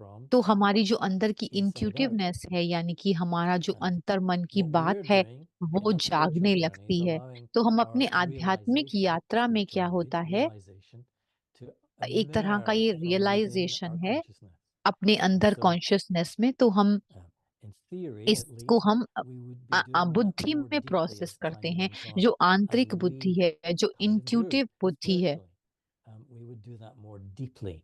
C: from
B: तो हमारी जो अंदर की
C: inside out.
B: इंट्यूटिवनेस है, यानी कि हमारा जो
C: And
B: अंतर मन की
C: what
B: बात
C: we're
B: है
C: doing
B: वो
C: in our spiritual
B: जागने
C: journey is
B: लगती है।
C: allowing
B: तो हम
C: our
B: अपने आध्यात्मिक
C: realization,
B: यात्रा में क्या
C: spiritual
B: होता है,
C: realization to
B: एक तरह का ये
C: emerge from within
B: realisation
C: our
B: है
C: consciousness.
B: अपने
C: And
B: अंदर
C: so,
B: कॉन्शियसनेस में, तो हम
C: in theory, at
B: इसको
C: least,
B: हम
C: we would be doing that
B: बुद्धि
C: more
B: में
C: deeply
B: प्रोसेस
C: as
B: करते
C: time
B: हैं,
C: went on.
B: जो
C: As
B: आंतरिक बुद्धि
C: we
B: है, जो
C: have improved
B: इंट्यूटिव बुद्धि है,
C: spiritually, we would do that more deeply.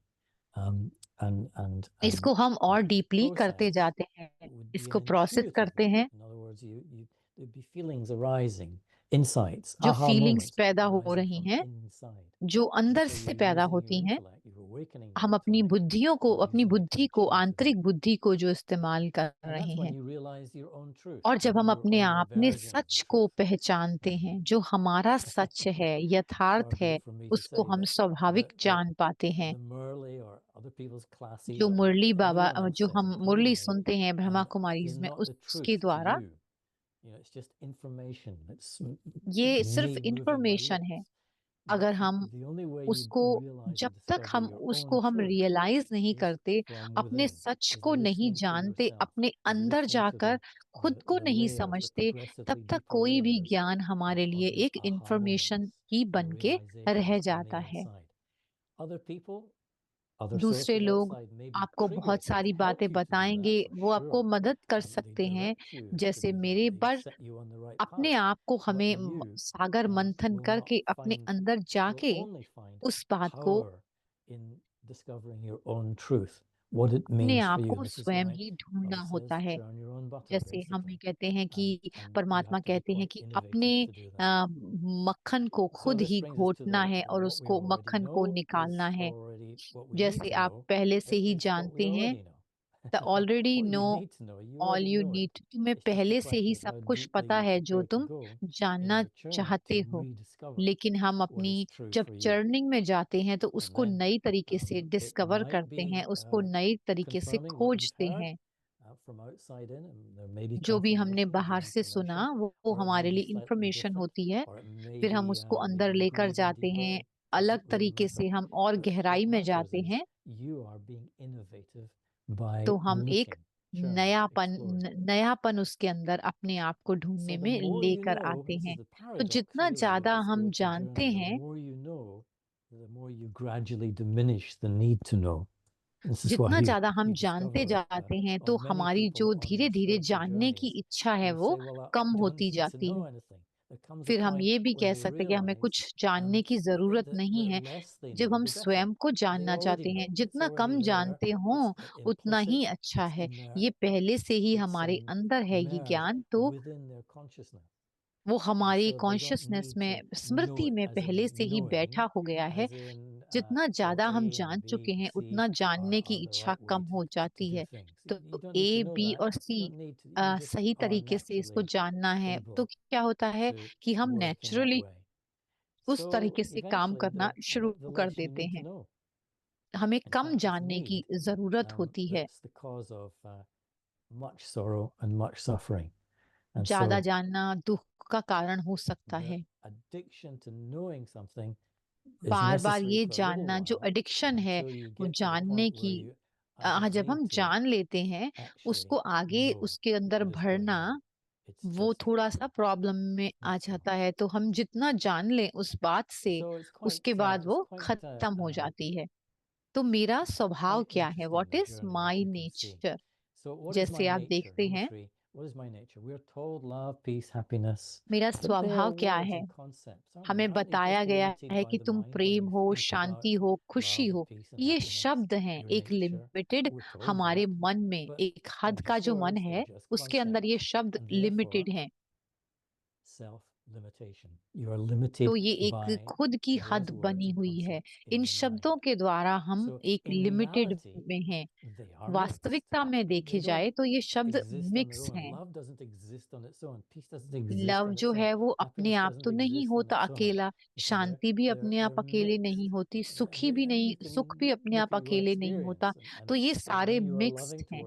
C: And
B: इसको हम और
C: the
B: डीपली करते
C: process
B: जाते हैं,
C: would be
B: इसको
C: an
B: प्रोसेस
C: intuitive
B: करते
C: one.
B: हैं,
C: In other words, there'd be feelings arising, insights,
B: जो
C: aha
B: फीलिंग्स
C: moments
B: पैदा हो
C: arising
B: रही
C: from
B: हैं,
C: inside.
B: जो
C: And
B: अंदर
C: so
B: से
C: you're
B: पैदा
C: using your
B: होती हैं।
C: intellect, you're awakening your
B: हम अपनी
C: intellect,
B: बुद्धियों को,
C: you're
B: अपनी
C: using it
B: बुद्धि को,
C: intuitively.
B: आंतरिक बुद्धि को जो इस्तेमाल कर
C: And
B: रहे
C: that's when
B: हैं,
C: you realize your own truth,
B: और जब हम
C: your
B: अपने
C: own
B: आप में
C: version of the
B: सच को
C: truth.
B: पहचानते हैं, जो हमारा सच है, यथार्थ
C: Far be
B: है,
C: it from me to
B: उसको
C: say
B: हम स्वाभाविक जान पाते हैं।
C: the Murli or other people's classes
B: जो
C: or
B: Murali Baba,
C: anyone else
B: जो
C: says,
B: हम
C: including
B: मुरली
C: me,
B: सुनते हैं ब्रह्मा
C: they're
B: कुमारीज में,
C: not the
B: उसके
C: truth to
B: द्वारा
C: you. You know, it's just information. It's
B: ये
C: me
B: सिर्फ
C: moving my
B: इंफॉर्मेशन है।
C: lips.
B: अगर
C: But
B: हम
C: the only way you
B: उसको,
C: realize
B: जब
C: and
B: तक
C: discover
B: हम
C: your
B: उसको
C: own
B: हम
C: truth
B: रियलाइज नहीं
C: is
B: करते,
C: from
B: अपने
C: within,
B: सच
C: is
B: को नहीं
C: listening to
B: जानते,
C: yourself,
B: अपने
C: is
B: अंदर
C: listening to
B: जाकर खुद को
C: the
B: नहीं
C: layers, the
B: समझते, तब
C: progressively
B: तक
C: deeper
B: कोई भी
C: layers
B: ज्ञान हमारे लिए
C: of these
B: एक
C: aha
B: information
C: moments,
B: he
C: the
B: बन के रह
C: realizations on the
B: जाता है।
C: inside. Other people, other
B: दूसरे
C: sources
B: लोग
C: outside may be
B: आपको
C: triggered
B: बहुत सारी
C: to help
B: बातें
C: you to do
B: बताएंगे,
C: that for
B: वो आपको
C: sure.
B: मदद कर
C: They
B: सकते हैं,
C: direct you to
B: जैसे
C: do that.
B: मेरे
C: They
B: पर
C: set you on the right
B: अपने
C: path.
B: आप को
C: But
B: हमें
C: you
B: सागर मंथन
C: will not
B: करके अपने
C: find,
B: अंदर
C: will
B: जाके
C: only find
B: उस बात को,
C: power in discovering your own truth, what it
B: अपने
C: means for
B: आप
C: you.
B: को
C: This is
B: स्वयं
C: why
B: ही ढूंढना
C: Baba
B: होता
C: says,
B: है।
C: churn your own butter,
B: जैसे हमें
C: basically.
B: कहते हैं कि
C: And you
B: परमात्मा
C: have to be
B: कहते हैं
C: quite
B: कि अपने
C: innovative to do that.
B: मक्खन को
C: So
B: खुद
C: this
B: he
C: brings us to
B: घोटना है और
C: what we
B: उसको
C: already
B: मक्खन को
C: know
B: निकालना
C: is
B: है।
C: already what we need
B: जैसे
C: to
B: आप
C: know.
B: पहले से ही
C: It's what we
B: जानते हैं,
C: already know.
B: The already
C: What you
B: know
C: need to know, you
B: all
C: already
B: you
C: know it.
B: Need, तुम्हें
C: It's just a
B: पहले से ही
C: question of
B: सब
C: how
B: कुछ
C: deeply
B: पता
C: you
B: है जो
C: prepare to
B: तुम
C: go in
B: जानना
C: your journey
B: चाहते
C: to
B: हो।
C: rediscover
B: लेकिन हम
C: what
B: अपनी
C: is true
B: जब
C: for you.
B: चर्निंग में जाते हैं तो
C: And
B: उसको
C: then
B: नई तरीके से
C: it
B: डिस्कवर
C: might
B: करते हैं,
C: be
B: उसको नई तरीके से
C: confirming what you've
B: खोजते
C: heard
B: हैं।
C: from outside in, and there may be
B: जो भी हमने
C: confirmations
B: बाहर
C: and
B: से सुना
C: information,
B: वो
C: or it may
B: हमारे
C: be
B: लिए
C: slightly
B: इंफॉर्मेशन
C: different,
B: होती है,
C: or it may
B: फिर हम
C: be
B: उसको
C: maybe
B: अंदर लेकर
C: degrees
B: जाते
C: deeper.
B: हैं,
C: Doesn't
B: अलग
C: really
B: तरीके
C: matter.
B: से हम और
C: But
B: गहराई
C: what
B: में
C: matters
B: जाते
C: is
B: हैं,
C: you are being innovative by
B: तो हम एक
C: looking, churning, exploring.
B: नयापन उसके अंदर अपने आप को ढूंढने
C: So the
B: में
C: more you
B: लेकर
C: know,
B: आते
C: this
B: हैं।
C: is the
B: तो
C: paradox
B: जितना
C: really
B: ज्यादा
C: of the
B: हम
C: spiritual
B: जानते
C: journey. The
B: हैं,
C: more you know, the more you gradually diminish the need to know. This is why
B: जितना ज्यादा हम
C: you
B: जानते
C: discover
B: जाते हैं,
C: of
B: तो
C: many
B: हमारी
C: people
B: जो
C: on
B: धीरे
C: their
B: धीरे
C: spiritual
B: जानने की
C: journeys
B: इच्छा है
C: who
B: वो
C: say, well, I
B: come
C: don't
B: होती
C: need to
B: जाती
C: know
B: है।
C: anything. There comes a
B: फिर हम
C: point
B: ये भी
C: when
B: कह
C: they
B: सकते हैं कि हमें
C: realize
B: कुछ जानने की जरूरत नहीं
C: the
B: है।
C: less they
B: जब
C: know,
B: हम
C: the better.
B: स्वयं को
C: They
B: जानना
C: already
B: चाहते हैं,
C: know. It's
B: जितना
C: already
B: कम
C: there.
B: जानते हों
C: It's
B: उतना ही
C: implicit.
B: अच्छा
C: It's
B: है।
C: in their,
B: ये पहले से ही
C: it's
B: हमारे अंदर है ये
C: immersed
B: ज्ञान, तो
C: within their consciousness.
B: वो
C: And
B: हमारी
C: so they don't
B: consciousness
C: need
B: में,
C: to know
B: स्मृति
C: it
B: में
C: as in
B: पहले से ही
C: knowing,
B: बैठा हो गया है।
C: as in
B: जितना
C: well,
B: ज्यादा
C: A
B: हम
C: and
B: जान
C: B
B: चुके
C: and
B: हैं
C: C
B: उतना जानने की
C: are the
B: इच्छा
C: right way
B: कम हो
C: to
B: जाती
C: do
B: है।
C: things.
B: तो
C: You don't need to
B: A,
C: know
B: B
C: that.
B: और
C: You
B: C
C: don't need to, you just
B: सही
C: are
B: तरीके से इसको
C: naturally
B: जानना है, तो
C: able
B: क्या होता है
C: to
B: कि हम
C: work in that
B: naturally
C: way.
B: उस
C: So
B: तरीके से काम
C: eventually,
B: करना शुरू
C: the
B: कर
C: less you
B: देते
C: need to
B: हैं।
C: know.
B: हमें
C: In
B: कम
C: fact, it's
B: जानने की
C: need
B: जरूरत होती है।
C: that's the cause of much sorrow and much suffering. And
B: ज्यादा
C: so
B: जानना दुख का कारण हो सकता
C: the
B: है।
C: addiction to knowing something is
B: bar bar
C: necessary
B: ये
C: for a little
B: जानना जो
C: while
B: एडिक्शन है,
C: until you
B: वो
C: get to the
B: जानने
C: point
B: की,
C: where you, I don't
B: जब
C: need
B: हम
C: to
B: जान लेते हैं
C: actually
B: उसको आगे
C: know
B: उसके अंदर
C: what is going
B: भरना,
C: on.
B: वो थोड़ा सा प्रॉब्लम में आ जाता है। तो हम जितना जान लें उस बात से, उसके बाद वो खत्म हो जाती है। तो मेरा स्वभाव क्या है? What is my nature? जैसे आप देखते हैं, मेरा स्वभाव क्या है? हमें बताया गया है कि तुम प्रेम हो, शांति हो, खुशी हो। ये शब्द हैं एक लिमिटेड हमारे मन में, एक हद का जो मन है उसके अंदर ये शब्द लिमिटेड हैं। तो ये एक खुद की हद बनी हुई है। इन शब्दों के द्वारा हम एक लिमिटेड में हैं। वास्तविकता में देखे जाए तो ये शब्द मिक्स हैं। लव जो है वो अपने आप तो नहीं होता अकेला, शांति भी अपने आप अकेले नहीं होती, सुखी भी नहीं, सुख भी अपने आप अकेले नहीं होता। तो ये सारे मिक्स्ड हैं।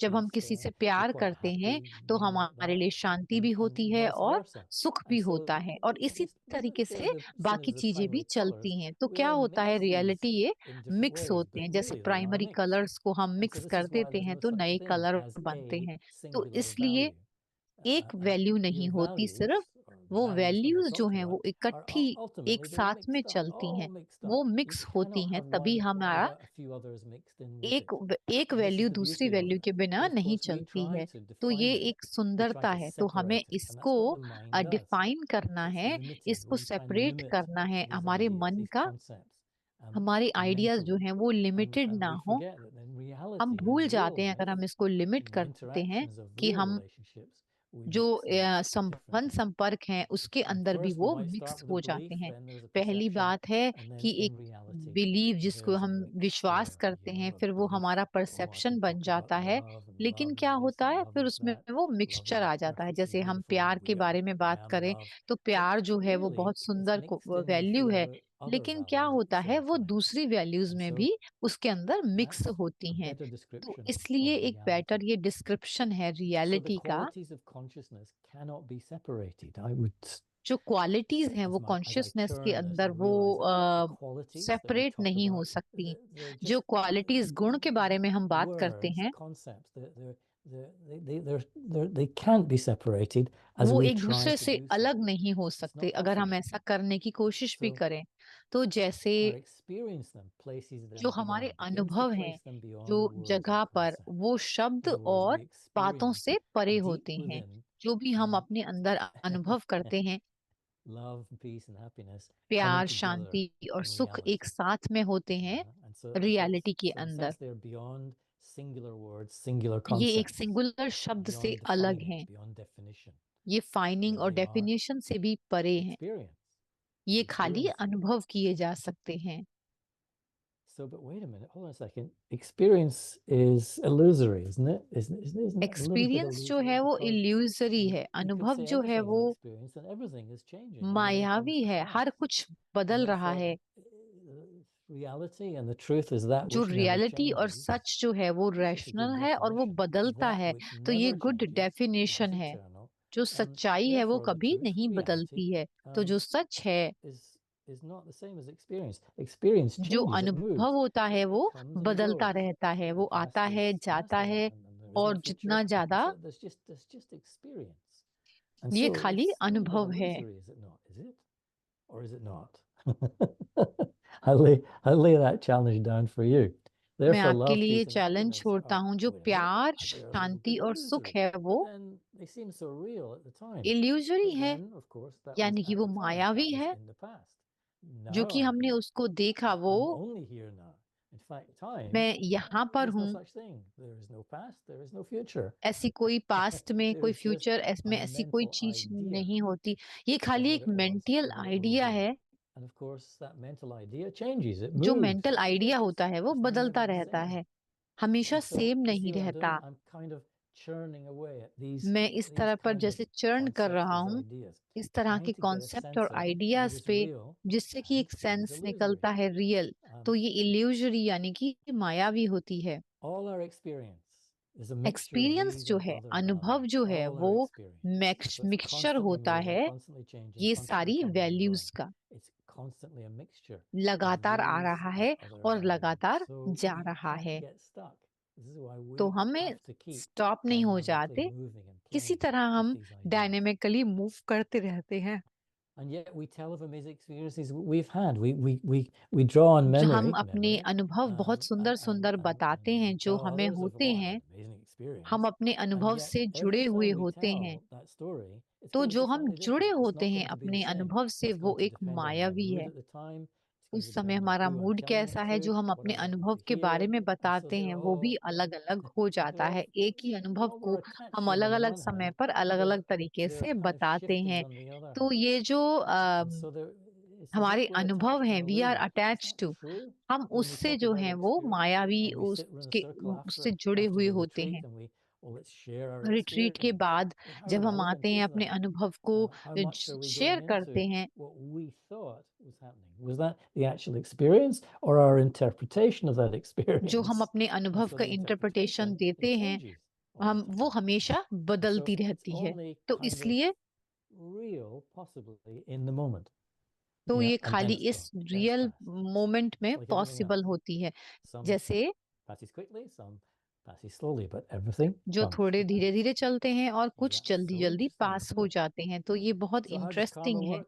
B: जब हम किसी से प्यार करते हैं तो हमारे लिए शांति भी होती है और सुख भी होता है, और इसी तरीके से बाकी चीजें भी चलती हैं। तो क्या होता है, रियलिटी ये मिक्स होते हैं। जैसे प्राइमरी कलर्स को हम मिक्स कर देते हैं तो नए कलर बनते हैं। तो इसलिए एक वैल्यू नहीं होती सिर्फ, वो वैल्यूज जो हैं वो इकट्ठी एक साथ में चलती हैं, वो मिक्स होती हैं, तभी हमारा एक वैल्यू दूसरी वैल्यू के बिना नहीं चलती है। तो ये एक सुंदरता है। तो हमें इसको डिफाइन करना है, इसको सेपरेट करना है। हमारे मन का, हमारे आइडियाज जो हैं वो लिमिटेड ना हो। हम भूल जाते हैं अगर हम इसको लिमिट करते हैं कि हम जो संबंध संपर्क हैं उसके अंदर भी वो मिक्स हो जाते हैं। पहली बात है कि एक बिलीव जिसको हम विश्वास करते हैं, फिर वो हमारा परसेप्शन बन जाता है। लेकिन क्या होता है, फिर उसमें वो मिक्सचर आ जाता है। जैसे हम प्यार के बारे में बात करें तो प्यार जो है वो बहुत सुंदर वैल्यू है, लेकिन क्या होता है वो दूसरी वैल्यूज में भी उसके अंदर मिक्स होती हैं। तो इसलिए एक बेटर ये डिस्क्रिप्शन है रियलिटी का। जो क्वालिटीज हैं वो कॉन्शियसनेस के अंदर वो सेपरेट नहीं हो सकती। जो क्वालिटीज, गुण के बारे में हम बात करते हैं, वो एक दूसरे से अलग नहीं हो सकते अगर हम ऐसा करने की कोशिश भी करें। तो जैसे जो हमारे अनुभव हैं, जो जगह पर, वो शब्द और बातों से परे होते हैं। जो भी हम अपने अंदर अनुभव करते हैं, प्यार, शांति और सुख एक साथ में होते हैं रियलिटी के अंदर। ये एक सिंगुलर शब्द से अलग हैं। ये फाइनिंग और डेफिनेशन से भी परे हैं। ये खाली अनुभव किए जा सकते हैं।
C: But wait a minute, hold on a second. Experience is illusory, isn't it? Isn't it a little bit
B: experience जो है वो
C: illusory?
B: इल्यूजरी है,
C: You could
B: अनुभव
C: say
B: जो है
C: anything
B: वो
C: in experience and everything is changing. You know, when it
B: मायावी
C: comes to
B: है, हर
C: past.
B: कुछ बदल
C: And
B: रहा
C: therefore,
B: है।
C: reality and the truth is that
B: जो
C: which never
B: रियलिटी और
C: changes.
B: सच जो है वो
C: This is a good
B: rational है और वो
C: definition.
B: बदलता
C: That
B: है।
C: which
B: तो ये
C: never
B: good
C: changes
B: definition
C: is
B: है।
C: eternal.
B: जो
C: And
B: सच्चाई है वो
C: therefore, the
B: कभी
C: truth,
B: नहीं
C: reality,
B: बदलती है। तो जो सच है,
C: is not the same as experience. Experience
B: जो
C: changes, it
B: अनुभव
C: moves.
B: होता है वो
C: It comes and
B: बदलता
C: goes.
B: रहता है, वो
C: The
B: आता
C: past
B: है,
C: is
B: जाता
C: past
B: है,
C: and there is
B: और
C: no future.
B: जितना ज्यादा
C: So there's just experience. And
B: ये
C: so
B: खाली
C: it's a little bit
B: अनुभव है।
C: illusory, is it not? Is it? Or is it not? I lay that challenge down for you.
B: मैं
C: Therefore,
B: आपके
C: love,
B: लिए
C: peace, and
B: challenge
C: happiness
B: छोड़ता
C: are,
B: हूँ। जो
C: wait a minute,
B: प्यार,
C: they're a little
B: Shanti
C: bit
B: और सुख
C: illusory.
B: है वो
C: But then they seem so real at the time.
B: Illusory
C: But
B: है,
C: then, of course, that was
B: यानी कि
C: at
B: वो
C: the time.
B: मायावी
C: That was
B: है।
C: in the past.
B: जो
C: Now
B: कि
C: I'm
B: हमने
C: here.
B: उसको देखा वो
C: I'm only here now. In fact, time,
B: मैं यहाँ पर
C: there's no
B: हूँ।
C: such thing. There is no past, there is no future.
B: ऐसी कोई पास्ट में, कोई
C: There's just
B: फ्यूचर
C: a
B: में ऐसी कोई
C: mental
B: चीज
C: idea
B: नहीं होती। ये
C: of
B: खाली
C: what
B: एक
C: it was
B: mental
C: or what it will
B: idea
C: be.
B: है।
C: And of course, that mental idea changes, it
B: जो
C: moves.
B: मेंटल आइडिया होता है वो
C: It's
B: बदलता
C: never the
B: रहता
C: same.
B: है, हमेशा
C: And so,
B: सेम
C: you
B: नहीं
C: see what I'm doing?
B: रहता।
C: I'm kind of churning away at
B: मैं इस तरह पर
C: kind of
B: जैसे चर्न कर
C: concepts,
B: रहा
C: these
B: हूँ,
C: ideas,
B: इस तरह
C: trying
B: के
C: to get a
B: concept
C: sense
B: और
C: of what
B: आइडियाज
C: is
B: पे,
C: real
B: जिससे कि
C: and
B: एक
C: what is
B: सेंस
C: illusory.
B: निकलता है रियल। तो ये इल्यूजरी यानी कि मायावी होती है।
C: All our experience is a mixture of
B: experience
C: these
B: जो
C: and
B: है,
C: other
B: अनुभव जो
C: values.
B: है,
C: All our
B: वो
C: experience. So it's
B: mixture
C: constantly
B: होता
C: moving,
B: है
C: constantly changing,
B: ये
C: constantly
B: सारी
C: coming and
B: वैल्यूज
C: going.
B: का।
C: It's constantly a mixture of
B: लगातार आ
C: these
B: रहा
C: and
B: है
C: other
B: और
C: values.
B: लगातार
C: So
B: जा
C: we
B: रहा
C: can't
B: है।
C: get stuck. This is why
B: तो
C: we
B: हमें
C: have to keep
B: स्टॉप नहीं हो
C: dynamically
B: जाते,
C: moving and
B: किसी
C: playing
B: तरह
C: with
B: हम
C: these ideas.
B: डायनेमिकली मूव करते रहते हैं।
C: And yet we tell of amazing experiences we've had. We draw on
B: हम
C: memory,
B: अपने अनुभव बहुत सुंदर सुंदर बताते हैं
C: and
B: जो
C: tell
B: हमें
C: others of,
B: होते
C: oh, I
B: हैं,
C: had an amazing experience.
B: हम अपने
C: And
B: अनुभव
C: yet
B: से जुड़े
C: every
B: हुए
C: time we
B: होते हैं।
C: tell that story, it's
B: तो
C: going to
B: जो
C: be
B: हम
C: slightly
B: जुड़े
C: different. It's
B: होते
C: not
B: हैं
C: going to be
B: अपने
C: the same.
B: अनुभव से
C: It's
B: वो
C: going to
B: एक
C: depend on my
B: मायावी
C: mood
B: है।
C: at the time. It's going
B: उस
C: to
B: समय
C: depend on
B: हमारा
C: who I'm
B: मूड
C: telling
B: कैसा
C: it
B: है
C: to,
B: जो हम
C: what
B: अपने
C: I want them
B: अनुभव
C: to
B: के बारे
C: hear.
B: में
C: And so
B: बताते
C: they
B: हैं वो भी
C: all
B: अलग अलग हो जाता है। एक ही अनुभव
C: all
B: को
C: were attached
B: हम
C: to them
B: अलग
C: on the
B: अलग
C: one
B: समय
C: hand,
B: पर अलग
C: but
B: अलग तरीके
C: they're
B: से
C: kind of
B: बताते
C: shifting
B: हैं।
C: on the other
B: तो
C: hand.
B: ये जो
C: And so it's as
B: हमारे
C: if we're
B: अनुभव
C: attached
B: हैं,
C: and
B: we are
C: believing it. Is
B: attached
C: that
B: टू,
C: true?
B: हम
C: When we
B: उससे
C: talk
B: जो
C: about
B: हैं
C: our
B: वो
C: experience
B: मायावी
C: and we sit in a
B: उसके
C: circle
B: उससे जुड़े
C: after
B: हुए
C: the
B: होते
C: retreat
B: हैं।
C: and let's share our
B: retreat के
C: experience.
B: बाद
C: How
B: जब हम
C: relevant
B: आते हैं
C: is
B: अपने
C: that?
B: अनुभव को
C: How much are we
B: share
C: going
B: करते
C: into
B: हैं,
C: what we thought was happening? Was that the actual experience or our interpretation of that experience?
B: जो हम अपने
C: And
B: अनुभव
C: so
B: का
C: the
B: इंटरप्रिटेशन
C: interpretation, it
B: देते हैं,
C: changes all
B: हम
C: the
B: वो
C: time.
B: हमेशा
C: And so
B: बदलती
C: it's
B: रहती है।
C: only
B: तो
C: kind of
B: इसलिए
C: real, possibly in the moment.
B: तो
C: Yeah,
B: ये
C: and then
B: खाली
C: it's
B: इस
C: gone. Then it's
B: real
C: past.
B: Moment में
C: Like everything
B: पॉसिबल
C: else.
B: होती है।
C: Some
B: जैसे
C: passes quickly, some passes slowly, but everything
B: जो
C: comes
B: थोड़े
C: to
B: धीरे
C: pass.
B: धीरे चलते हैं और कुछ
C: That's
B: जल्दी
C: so
B: जल्दी
C: interesting,
B: पास
C: isn't
B: हो
C: it?
B: जाते हैं। तो ये बहुत
C: So how does karma
B: interesting है।
C: work?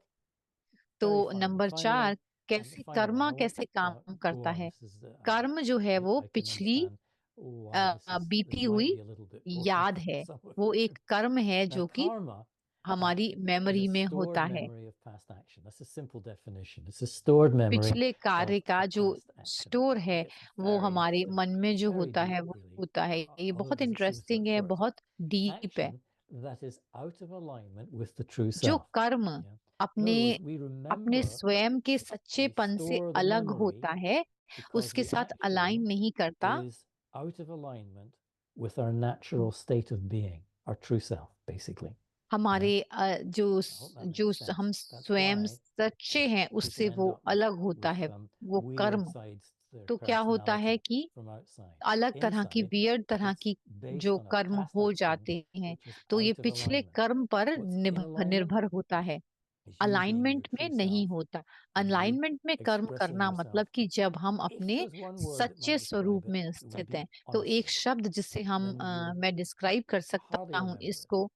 B: तो
C: Very final.
B: नंबर 4,
C: And
B: कैसे
C: finally,
B: कर्मा
C: I won't
B: कैसे काम
C: go
B: करता
C: on.
B: है।
C: This is
B: कर्म जो है वो
C: I can
B: पिछली
C: understand why this
B: बीती
C: might
B: हुई
C: be a little bit boring
B: याद
C: for
B: है।
C: some of
B: वो
C: you.
B: एक कर्म है
C: Now,
B: जो कि
C: karma
B: हमारी
C: is
B: मेमोरी
C: a
B: में
C: stored
B: होता है।
C: memory of past action. That's a simple definition. It's a stored memory
B: पिछले कार्य
C: of
B: का जो
C: past action.
B: स्टोर है
C: It gets
B: वो
C: very
B: हमारे
C: deep,
B: मन में जो
C: very
B: होता
C: deep,
B: है वो
C: really.
B: होता है। ये
C: Although
B: बहुत
C: it doesn't seem so
B: interesting
C: at
B: है,
C: first.
B: बहुत डीप है।
C: Action that is out of alignment with the true
B: जो
C: self.
B: कर्म
C: Yeah. In
B: अपने
C: other words, we
B: अपने
C: remember,
B: स्वयं के
C: we
B: सच्चेपन से
C: store the
B: अलग
C: memory
B: होता है,
C: because
B: उसके
C: the
B: साथ अलाइन
C: action
B: नहीं करता।
C: is out of alignment with our natural state of being, our true self, basically.
B: हमारे जो
C: I hope that
B: जो
C: makes sense.
B: हम
C: That's
B: स्वयं
C: why
B: सच्चे हैं
C: we
B: उससे
C: can end
B: वो
C: up with,
B: अलग होता है, वो
C: weird
B: कर्म।
C: sides to their
B: तो क्या होता है
C: personality
B: कि
C: from outside.
B: अलग तरह की
C: Inside,
B: वियर्ड तरह
C: it's
B: की
C: based
B: जो
C: on a
B: कर्म
C: past
B: हो
C: action
B: जाते हैं।
C: which is
B: तो ये
C: out of
B: पिछले
C: alignment.
B: कर्म पर
C: What's in alignment
B: निर्भर होता है,
C: is you being your
B: alignment में
C: true
B: नहीं
C: self
B: होता।
C: and you
B: अलाइनमेंट में कर्म
C: expressing
B: करना
C: yourself.
B: मतलब कि जब हम
C: If
B: अपने
C: there's one word that
B: सच्चे
C: might describe
B: स्वरूप
C: it,
B: में
C: it would
B: स्थित
C: be
B: हैं। तो एक
C: honesty.
B: शब्द जिससे हम
C: Then you
B: मैं डिस्क्राइब कर सकता
C: hardly
B: हूँ
C: remember it.
B: इसको,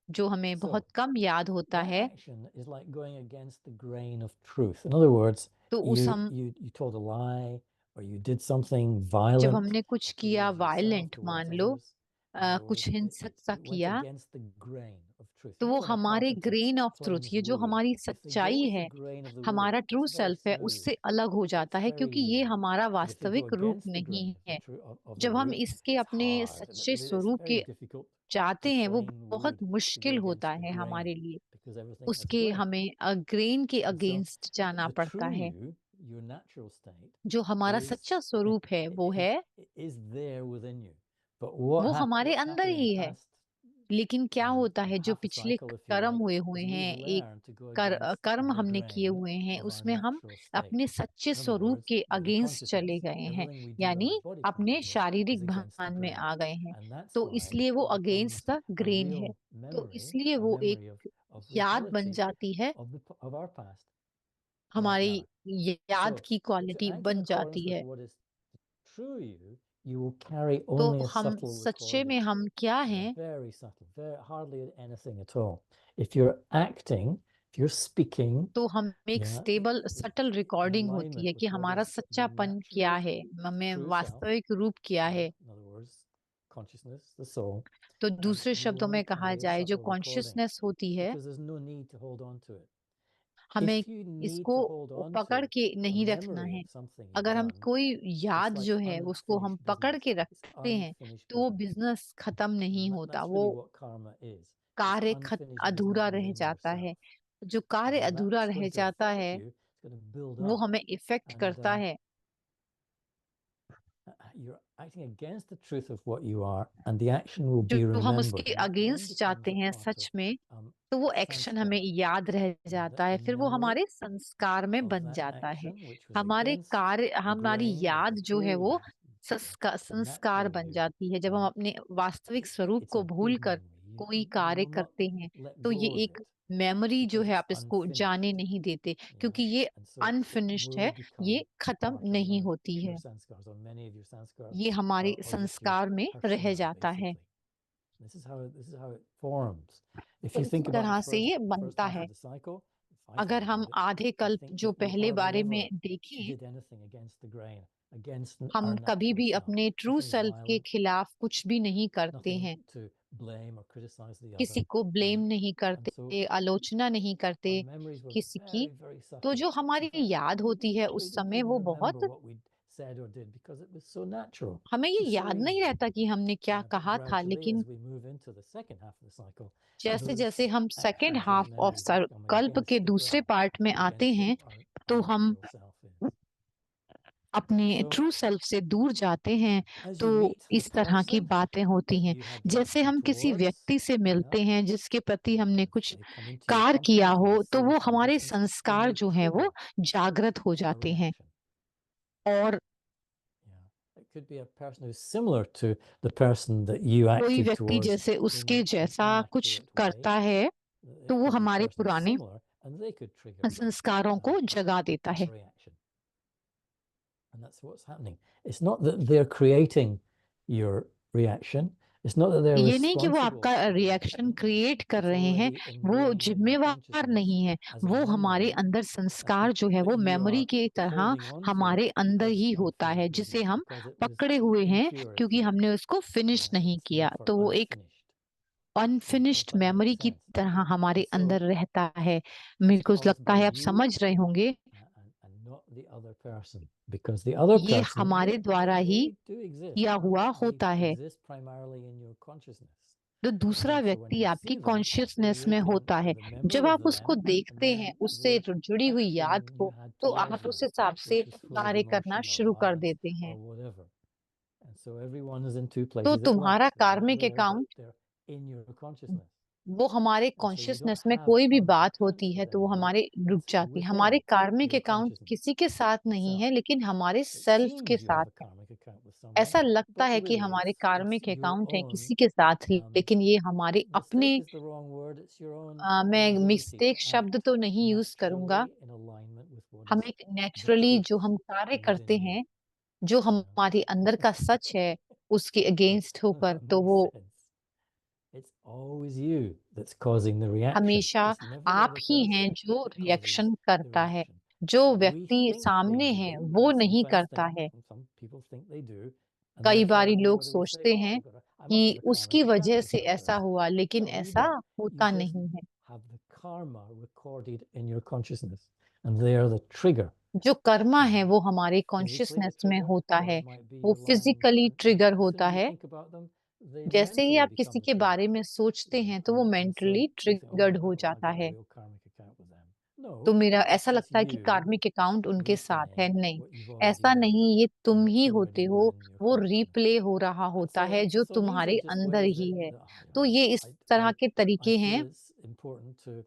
B: जो हमें बहुत
C: So
B: कम याद होता
C: that
B: है।
C: action is like going against the grain of truth. In other words,
B: तो उस
C: you
B: हम
C: you you told a lie or you did something
B: जब
C: violent
B: हमने कुछ किया
C: towards yourself,
B: वायलेंट
C: towards
B: मान लो,
C: others. In other
B: कुछ
C: words,
B: हिंसक सा
C: it went
B: किया,
C: against the grain of truth.
B: तो
C: You
B: वो
C: know, when a
B: हमारे
C: carpenter
B: grain of truth,
C: planes
B: ये जो
C: wood,
B: हमारी
C: if they go
B: सच्चाई
C: with the
B: है,
C: grain of the wood,
B: हमारा ट्रू
C: it's very
B: सेल्फ है,
C: smooth.
B: उससे अलग हो जाता
C: It's
B: है,
C: very
B: क्योंकि ये
C: easy.
B: हमारा
C: But if you go
B: वास्तविक रूप
C: against the
B: नहीं
C: grain
B: है।
C: of the
B: जब हम
C: wood,
B: इसके
C: it's
B: अपने
C: hard and
B: सच्चे
C: it's
B: स्वरूप
C: very
B: के
C: difficult
B: जाते
C: to
B: हैं, वो
C: plane
B: बहुत
C: wood to
B: मुश्किल
C: go
B: होता
C: against the
B: है
C: grain
B: हमारे लिए।
C: because everything has
B: उसके
C: grain.
B: हमें ग्रेन के
C: And so
B: अगेंस्ट जाना
C: the
B: पड़ता
C: true
B: है।
C: you, your natural state,
B: जो हमारा
C: is
B: सच्चा स्वरूप है वो है,
C: is there within you. But what
B: वो हमारे
C: what's
B: अंदर
C: happened in
B: ही
C: the
B: है।
C: past
B: लेकिन क्या होता है, जो
C: half a
B: पिछले
C: cycle, if you
B: कर्म
C: like,
B: हुए
C: is we've
B: हैं, एक
C: learned to go against
B: कर्म
C: the
B: हमने किए
C: grain
B: हुए हैं,
C: of our
B: उसमें हम
C: natural state.
B: अपने सच्चे
C: In other
B: स्वरूप
C: words,
B: के
C: with the
B: अगेंस्ट चले
C: consciousनess,
B: गए हैं,
C: everything we do
B: यानी
C: as body
B: अपने
C: consciousness is
B: शारीरिक
C: against the
B: भान में
C: grain.
B: आ गए हैं।
C: And that's
B: तो
C: why
B: इसलिए वो
C: it becomes
B: against the
C: a
B: grain है।
C: real
B: तो
C: memory,
B: इसलिए
C: a
B: वो
C: memory
B: एक
C: of
B: याद बन
C: reality
B: जाती है,
C: of our past right
B: हमारी
C: now.
B: याद
C: So
B: की
C: to
B: क्वालिटी
C: act in
B: बन
C: accordance
B: जाती
C: with
B: है।
C: what is true you will carry
B: तो
C: only a
B: हम
C: subtle
B: सच्चे में
C: recording.
B: हम क्या
C: Yeah,
B: हैं,
C: very subtle, very hardly anything at all. If you're acting, if you're speaking,
B: तो हम एक
C: yeah,
B: stable
C: in
B: subtle recording होती
C: alignment
B: है
C: with
B: कि
C: what
B: हमारा
C: is your
B: सच्चापन क्या
C: natural
B: है, हमें
C: true self.
B: वास्तविक रूप क्या
C: Yeah,
B: है।
C: in other words, consciousness, the soul.
B: तो
C: And
B: दूसरे
C: you will
B: शब्दों
C: only
B: में कहा
C: carry a
B: जाए, जो
C: subtle recording
B: कॉन्शियसनेस होती है,
C: because there's no need to hold on to it.
B: हमें
C: If you need
B: इसको
C: to hold on
B: पकड़
C: to
B: के
C: a
B: नहीं रखना
C: memory
B: है।
C: of something you've
B: अगर हम
C: done,
B: कोई
C: it's
B: याद
C: like
B: जो है उसको हम
C: unfinished
B: पकड़
C: business.
B: के
C: It's
B: रखते हैं,
C: unfinished
B: तो वो
C: business.
B: बिजनेस खत्म नहीं
C: And
B: होता,
C: that's
B: वो
C: really what karma is. It's
B: कार्य
C: unfinished
B: अधूरा
C: business
B: रह
C: within
B: जाता
C: yourself.
B: है। जो कार्य
C: And
B: अधूरा
C: that's
B: रह
C: going to
B: जाता
C: affect
B: है,
C: you. It's going to build
B: वो
C: up.
B: हमें इफेक्ट
C: And
B: करता है।
C: you're acting against the truth of what you are, and the action will be
B: जो हम
C: remembered.
B: उसके
C: And it then
B: अगेंस्ट जाते
C: becomes a
B: हैं
C: part
B: सच
C: of
B: में, तो वो एक्शन हमें
C: sanskar.
B: याद रह
C: And
B: जाता है,
C: the
B: फिर वो
C: memory
B: हमारे संस्कार में
C: of
B: बन
C: that
B: जाता है।
C: action, which was
B: हमारे
C: against
B: कार्य,
C: the
B: हमारी
C: grain of
B: याद
C: the
B: जो है
C: true,
B: वो
C: the
B: संस्कार
C: natural
B: बन
C: you.
B: जाती है। जब हम अपने वास्तविक स्वरूप
C: It's
B: को
C: a
B: भूल
C: big
B: कर
C: memory.
B: कोई
C: You
B: कार्य
C: will not
B: करते हैं,
C: let
B: तो ये
C: go of
B: एक
C: it
B: मेमोरी जो
C: because
B: है,
C: it's
B: आप इसको जाने
C: unfinished.
B: नहीं देते,
C: Yeah.
B: क्योंकि ये
C: And so it
B: अनफिनिश्ड है,
C: will become
B: ये खत्म
C: part of
B: नहीं
C: one
B: होती
C: of your
B: है,
C: sanskars, or many of your sanskars,
B: ये हमारे
C: or just your
B: संस्कार में रह
C: persona,
B: जाता है।
C: basically. This is how it forms. If
B: तो
C: you
B: इसी
C: think about the
B: तरह से ये
C: first
B: बनता
C: half
B: है।
C: of the cycle, if I
B: अगर
C: think
B: हम
C: about it,
B: आधे
C: I
B: कल्प
C: think
B: जो
C: that we
B: पहले
C: hardly
B: बारे
C: ever
B: में देखें,
C: did anything against the grain, against
B: हम
C: our
B: कभी
C: natural
B: भी
C: self.
B: अपने ट्रू
C: Nothing
B: सेल्फ के
C: violent,
B: खिलाफ कुछ भी नहीं करते
C: nothing
B: हैं,
C: to blame or criticize the
B: किसी
C: other.
B: को ब्लेम नहीं
C: And
B: करते,
C: so
B: आलोचना नहीं करते
C: our memories were
B: किसी की।
C: very, very
B: तो
C: subtle.
B: जो
C: In
B: हमारी
C: fact,
B: याद
C: we
B: होती है
C: literally
B: उस
C: didn't
B: समय
C: even
B: वो
C: remember
B: बहुत,
C: what we'd said or did because it was so natural.
B: हमें ये
C: It was so
B: याद नहीं
C: easy.
B: रहता कि हमने क्या
C: But
B: कहा था,
C: gradually,
B: लेकिन
C: as we move into the second half of the cycle,
B: जैसे
C: those
B: जैसे हम second
C: actions, those
B: half of
C: memories become
B: कल्प के
C: against the
B: दूसरे
C: grain,
B: पार्ट में आते
C: against
B: हैं,
C: what our
B: तो हम
C: natural self is.
B: अपने
C: So
B: ट्रू सेल्फ से दूर जाते हैं।
C: as
B: तो
C: you meet the
B: इस तरह की
C: person
B: बातें होती
C: that
B: हैं।
C: you had the
B: जैसे
C: action
B: हम किसी
C: towards,
B: व्यक्ति से मिलते
C: yeah,
B: हैं जिसके प्रति हमने
C: if
B: कुछ
C: they come into your
B: कार्य किया
C: consciousness
B: हो,
C: with the
B: तो
C: same
B: वो हमारे
C: conditions, then
B: संस्कार
C: they
B: जो हैं वो
C: trigger
B: जागृत हो
C: a
B: जाते हैं।
C: reaction.
B: और
C: Yeah. It could be a person who's similar to the person that you
B: कोई
C: acted
B: व्यक्ति
C: towards
B: जैसे
C: in
B: उसके
C: an
B: जैसा कुछ
C: inaccurate way.
B: करता है,
C: It
B: तो वो
C: could be a
B: हमारे
C: person who's
B: पुराने
C: similar, and they could trigger
B: संस्कारों को जगा देता
C: a
B: है।
C: reaction. And that's what's happening. It's not that they're creating your reaction. It's not that they're
B: ये नहीं कि वो
C: responsible
B: आपका
C: for the
B: reaction
C: reaction.
B: Create कर
C: It's
B: रहे हैं,
C: already
B: वो
C: ingrained in your
B: जिम्मेवार
C: consciousness
B: नहीं है,
C: as a
B: वो हमारे
C: memory,
B: अंदर संस्कार जो है वो
C: that you
B: मेमोरी
C: are
B: की तरह
C: holding on to
B: हमारे अंदर
C: because
B: ही
C: of
B: होता है,
C: unfinished
B: जिसे
C: business,
B: हम
C: because it was
B: पकड़े हुए हैं
C: impurity.
B: क्योंकि हमने उसको फिनिश
C: Yeah,
B: नहीं
C: it's
B: किया।
C: therefore
B: तो वो एक
C: unfinished.
B: Unfinished
C: Does that make
B: memory की
C: sense?
B: तरह हमारे
C: And so
B: अंदर रहता है। मेरे को
C: caused
B: लगता
C: by
B: है आप
C: you
B: समझ रहे होंगे,
C: and not the other person, because the other
B: ये
C: person,
B: हमारे द्वारा ही
C: they do exist.
B: किया हुआ
C: They
B: होता है।
C: exist primarily in your consciousness.
B: तो दूसरा
C: And so when
B: व्यक्ति
C: you
B: आपकी
C: see them, you're
B: कॉन्शियसनेस में
C: relating
B: होता है।
C: the memory
B: जब
C: of
B: आप उसको
C: them
B: देखते
C: and
B: हैं,
C: then
B: उससे
C: the
B: जुड़ी हुई याद
C: action
B: को,
C: you had
B: तो
C: towards
B: आप
C: them,
B: उस हिसाब से
C: which was full of
B: कार्य करना
C: emotion or
B: शुरू कर
C: violence
B: देते हैं।
C: or whatever. And so everyone is in two
B: तो
C: places at
B: तुम्हारा
C: once. They're not
B: कार्मिक
C: there, but
B: account,
C: they're in your consciousness.
B: वो हमारे
C: And so you don't
B: consciousness में
C: have
B: कोई भी
C: karmic
B: बात
C: accounts
B: होती
C: with
B: है तो वो
C: anyone.
B: हमारे रुक
C: It's
B: जाती है। हमारे
C: within
B: कार्मिक
C: your
B: अकाउंट
C: consciousness
B: किसी के साथ नहीं
C: itself.
B: है, लेकिन हमारे
C: It
B: सेल्फ के
C: seems you
B: साथ
C: have a
B: है।
C: karmic account with someone,
B: ऐसा लगता
C: but
B: है कि
C: really
B: हमारे
C: it's
B: कार्मिक
C: your
B: अकाउंट है
C: own
B: किसी के साथ, लेकिन ये हमारे अपने,
C: mistake is the wrong word. It's your own
B: मैं
C: inability
B: मिस्टेक
C: to
B: शब्द
C: act
B: तो नहीं यूज करूंगा,
C: naturally in alignment with what
B: हम
C: is
B: एक
C: the
B: नेचुरली जो
C: truth
B: हम कार्य करते
C: within you.
B: हैं, जो
C: You know?
B: हमारे अंदर का सच है, उसके अगेंस्ट होकर,
C: That
B: तो
C: makes
B: वो
C: sense. It's always you that's causing the reaction.
B: हमेशा
C: It's never the
B: आप
C: other
B: ही
C: person
B: हैं जो
C: that causes
B: रिएक्शन
C: the
B: करता है।
C: reaction.
B: जो
C: We
B: व्यक्ति
C: think
B: सामने
C: they
B: है
C: do.
B: वो
C: We
B: नहीं
C: sometimes
B: करता
C: think,
B: है।
C: and some people think they do. And
B: कई
C: therefore,
B: बारी लोग
C: what do we say?
B: सोचते
C: Oh,
B: हैं
C: I
B: कि
C: must have a
B: उसकी
C: karmic account
B: वजह
C: with
B: से
C: that
B: ऐसा
C: person.
B: हुआ, लेकिन
C: No, you
B: ऐसा
C: don't. You
B: होता
C: just
B: नहीं है।
C: have the karma recorded in your consciousness, and they are the trigger.
B: जो कर्मा है
C: Yeah.
B: वो हमारे
C: Physically, the
B: कॉन्शियसनेस में
C: trigger,
B: होता
C: or
B: है,
C: it might be
B: वो
C: aligned.
B: Physically
C: And
B: trigger
C: as soon
B: होता
C: as you
B: है।
C: think about them, they
B: जैसे ही
C: mentally
B: आप
C: become
B: किसी
C: the
B: के
C: trigger.
B: बारे में सोचते
C: Yeah,
B: हैं तो वो
C: and so
B: mentally
C: you think, oh,
B: triggered हो
C: I
B: जाता
C: got a
B: है।
C: real karmic account with them. No,
B: तो मेरा
C: it's
B: ऐसा
C: just
B: लगता है कि
C: you
B: कार्मिक अकाउंट उनके साथ है।
C: replaying
B: नहीं,
C: what you've already
B: ऐसा
C: done,
B: नहीं, ये तुम
C: what's
B: ही
C: already
B: होते हो,
C: within your
B: वो
C: consciousness.
B: रीप्ले हो रहा
C: And
B: होता है जो
C: so these
B: तुम्हारे
C: are just
B: अंदर
C: ways
B: ही
C: that
B: है।
C: you
B: तो
C: know,
B: ये इस तरह के
C: I
B: तरीके
C: feel
B: हैं।
C: it's important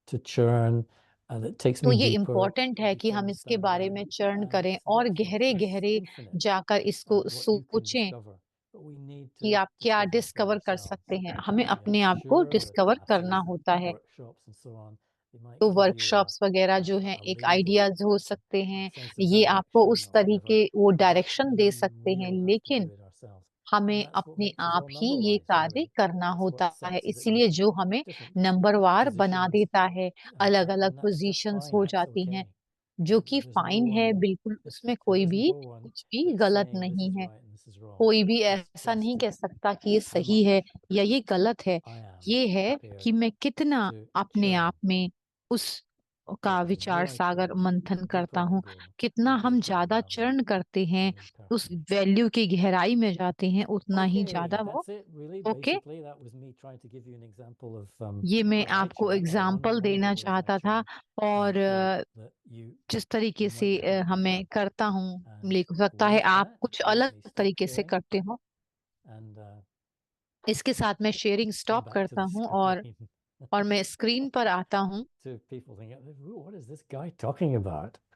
C: to churn, and it takes
B: तो
C: me
B: ये
C: deeper
B: इम्पोर्टेंट है कि
C: to
B: हम इसके
C: understand
B: बारे
C: them,
B: में चर्न
C: and
B: करें
C: it's
B: और
C: vastness,
B: गहरे
C: it's
B: गहरे
C: infinite
B: जाकर इसको
C: what you can
B: सोचें
C: discover, but we need
B: कि
C: to
B: आप क्या
C: discover it for
B: डिस्कवर कर
C: ourselves.
B: सकते हैं। हमें
C: Yeah,
B: अपने आप को
C: sure, the
B: डिस्कवर करना
C: classes and
B: होता है।
C: workshops and so on, they might
B: तो
C: give you
B: वर्कशॉप्स वगैरह जो हैं
C: a
B: एक
C: lead,
B: आइडियाज हो
C: a
B: सकते हैं,
C: sense of
B: ये आपको
C: direction
B: उस
C: or whatever,
B: तरीके वो
C: but
B: डायरेक्शन दे
C: we
B: सकते हैं,
C: will have to do
B: लेकिन
C: it ourselves. And
B: हमें
C: that's what
B: अपने
C: makes us
B: आप
C: all
B: ही
C: number
B: ये
C: wise,
B: कार्य
C: really.
B: करना
C: That's
B: होता
C: what
B: है,
C: sets us at
B: इसलिए जो हमें
C: different
B: नंबरवार बना
C: positions,
B: देता है, अलग अलग
C: and that's
B: पोजीशंस
C: fine,
B: हो
C: that's
B: जाती हैं,
C: okay.
B: जो कि
C: There's no
B: फाइन है,
C: one,
B: बिल्कुल उसमें
C: there
B: कोई
C: is
B: भी
C: no one
B: कुछ भी
C: that's
B: गलत
C: saying this
B: नहीं
C: is
B: है।
C: right and this is wrong.
B: कोई भी
C: It's
B: ऐसा
C: just
B: नहीं कह सकता कि ये
C: how
B: सही
C: much
B: है या ये गलत है।
C: I am
B: ये है
C: prepared
B: कि मैं कितना
C: to
B: अपने
C: churn.
B: आप में उस का
C: Because the
B: विचार
C: more I
B: सागर
C: churn,
B: मंथन
C: the
B: करता
C: deeper I
B: हूँ,
C: go,
B: कितना
C: the
B: हम
C: greater the
B: ज्यादा
C: value
B: चरण करते हैं,
C: is
B: उस
C: impersonal.
B: वैल्यू की गहराई में जाते हैं, उतना ही
C: Okay,
B: ज्यादा वो।
C: that's it, really.
B: Okay,
C: Basically, that was me trying to give you an example of
B: ये मैं
C: how I
B: आपको
C: churn, or
B: example
C: one of
B: देना
C: the ways I
B: चाहता था,
C: churn,
B: और
C: and feel that
B: जिस तरीके
C: you
B: से
C: might benefit
B: हमें
C: from.
B: करता हूँ,
C: And
B: ले सकता है
C: with
B: आप
C: that,
B: कुछ
C: let
B: अलग
C: me stop
B: तरीके से
C: sharing
B: करते हो।
C: and
B: इसके साथ मैं sharing
C: come
B: stop
C: back to
B: करता
C: the
B: हूँ
C: screen.
B: और मैं स्क्रीन पर आता हूँ।
C: To people thinking, "Ooh, what is this guy talking about?"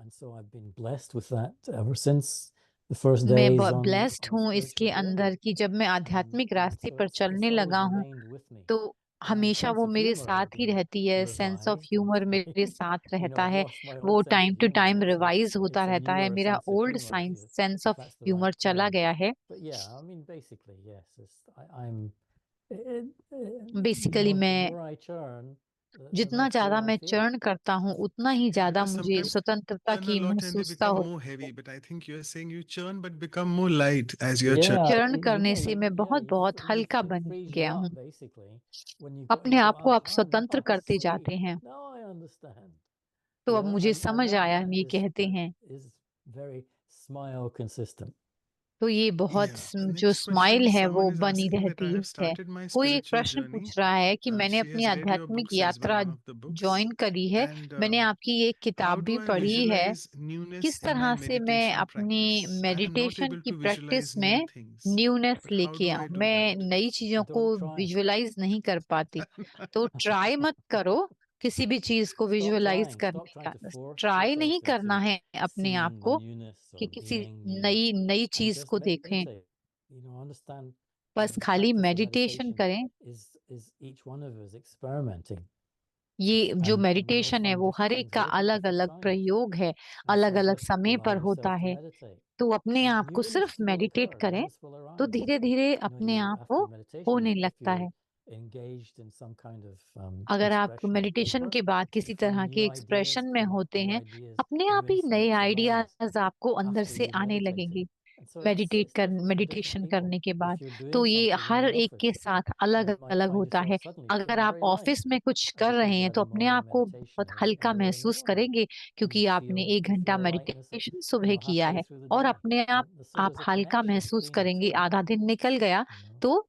C: And so I've been blessed with that ever since the first
B: मैं
C: days on
B: ब्लेस्ड हूँ
C: spiritual
B: इसके
C: journey.
B: अंदर कि जब मैं आध्यात्मिक रास्ते
C: So
B: पर
C: it's
B: चलने
C: always
B: लगा हूँ
C: remained with me.
B: तो
C: My
B: हमेशा
C: sense
B: वो
C: of
B: मेरे
C: humor has
B: साथ ही
C: been
B: रहती है। Sense of
C: revised and
B: humour मेरे साथ
C: you know,
B: रहता
C: I've
B: है,
C: lost my
B: वो
C: old sense
B: time
C: of
B: to
C: humor,
B: time
C: so
B: revise होता
C: it's a
B: रहता है।
C: newer
B: मेरा
C: sense of
B: old
C: humor
B: sense
C: if
B: of
C: that's the
B: humour
C: right
B: चला
C: term.
B: गया है।
C: But yeah, I mean, basically, yes, I'm
B: basically
C: the
B: मैं
C: more I churn, the
B: जितना
C: more free
B: ज्यादा
C: I
B: मैं
C: feel.
B: चर्ण करता हूँ उतना ही
A: Yeah,
B: ज्यादा
A: because
B: मुझे
A: sometimes
B: स्वतंत्रता
A: churn a
B: की
A: lot and they
B: महसूसता
A: become
B: हो।
A: more heavy. But I think you're saying you churn but become more light as you're churning.
C: Yeah,
B: चरण
C: you
B: करने
C: know,
B: से मैं
C: yeah,
B: बहुत बहुत हल्का
C: it
B: बन
C: frees you
B: गया हूँ।
C: up basically when you go and
B: अपने
C: you go,
B: आप को आप
C: aha,
B: स्वतंत्र
C: now I
B: करते
C: see,
B: जाते हैं।
C: now I understand.
B: तो अब
C: Yeah,
B: मुझे
C: and
B: समझ आया, हम ये कहते
C: that
B: हैं।
C: is very smile consistent.
B: तो ये बहुत
A: Yeah, the
B: जो
A: next
B: स्माइल
A: question
B: है वो
A: someone is
B: बनी
A: asking that I
B: रहती
A: have
B: है।
A: started my
B: कोई एक
A: spiritual
B: प्रश्न
A: journey.
B: पूछ रहा है कि मैंने
A: She
B: अपनी
A: has read your
B: आध्यात्मिक
A: books as well,
B: यात्रा
A: one of the books.
B: Join करी है,
A: And
B: मैंने आपकी एक
A: how
B: किताब
A: do
B: भी
A: I
B: पढ़ी है।
A: visualize newness
B: किस
A: in my
B: तरह से मैं
A: meditation
B: अपनी
A: practice? I am not
B: meditation
A: able
B: की
A: to
B: प्रैक्टिस
A: visualize new
B: में
A: things.
B: न्यूनेस
A: But how
B: लेके
A: do I
B: आऊं?
A: do
B: मैं
A: that?
B: नई चीजों को
C: Don't try.
B: विजुअलाइज नहीं कर पाती। तो ट्राई मत करो किसी भी चीज को
C: Stop
B: विजुअलाइज
C: trying.
B: करने
C: Stop trying
B: का।
C: to force
B: ट्राई नहीं
C: yourself
B: करना
C: into
B: है अपने आप
C: seeing the
B: को
C: newness
B: कि
C: or
B: किसी
C: being new.
B: नई
C: And
B: चीज
C: just
B: को देखें।
C: meditate. You know, understand
B: बस
C: the
B: खाली
C: practice of
B: मेडिटेशन
C: meditation
B: करें।
C: is each one of us experimenting.
B: ये जो
C: And we all
B: मेडिटेशन है
C: find
B: वो
C: different
B: हर एक
C: things
B: का
C: work at
B: अलग
C: different
B: अलग
C: times.
B: प्रयोग है,
C: And
B: अलग
C: so
B: अलग
C: just
B: समय
C: allow
B: पर
C: yourself
B: होता
C: to
B: है।
C: meditate.
B: तो अपने
C: And
B: आप को सिर्फ
C: newness will
B: मेडिटेट
C: occur,
B: करें
C: newness will
B: तो
C: arise.
B: धीरे धीरे
C: You know,
B: अपने
C: you
B: आप
C: after
B: को
C: meditation,
B: होने
C: if
B: लगता
C: you're
B: है।
C: engaged in some kind of
B: अगर आप
C: expression of
B: मेडिटेशन
C: paper,
B: के बाद
C: you
B: किसी
C: find
B: तरह
C: new
B: के
C: ideas
B: एक्सप्रेशन में
C: come up,
B: होते
C: new
B: हैं,
C: ideas,
B: अपने
C: new
B: आप ही नए
C: insights arise
B: आइडियाज आपको अंदर
C: after
B: से
C: you've
B: आने
C: meditated.
B: लगेंगे
C: And so it's different for different
B: meditation
C: people.
B: करने के बाद।
C: If you're doing
B: तो ये
C: something in
B: हर
C: an
B: एक के
C: office,
B: साथ अलग
C: you might
B: अलग
C: find
B: होता है।
C: yourself suddenly
B: अगर
C: feeling
B: आप
C: very light
B: ऑफिस में कुछ कर
C: because
B: रहे
C: you
B: हैं
C: had
B: तो
C: a
B: अपने
C: morning
B: आप को
C: meditation
B: बहुत हल्का
C: early in the
B: महसूस
C: morning.
B: करेंगे
C: And
B: क्योंकि
C: you
B: आपने
C: feel
B: 1 घंटा
C: lightness,
B: मेडिटेशन
C: you
B: सुबह
C: know,
B: किया
C: halfway
B: है
C: through the
B: और
C: day.
B: अपने आप
C: So
B: आप
C: there's a
B: हल्का
C: connection
B: महसूस
C: between the
B: करेंगे।
C: two.
B: आधा दिन निकल गया
C: You know,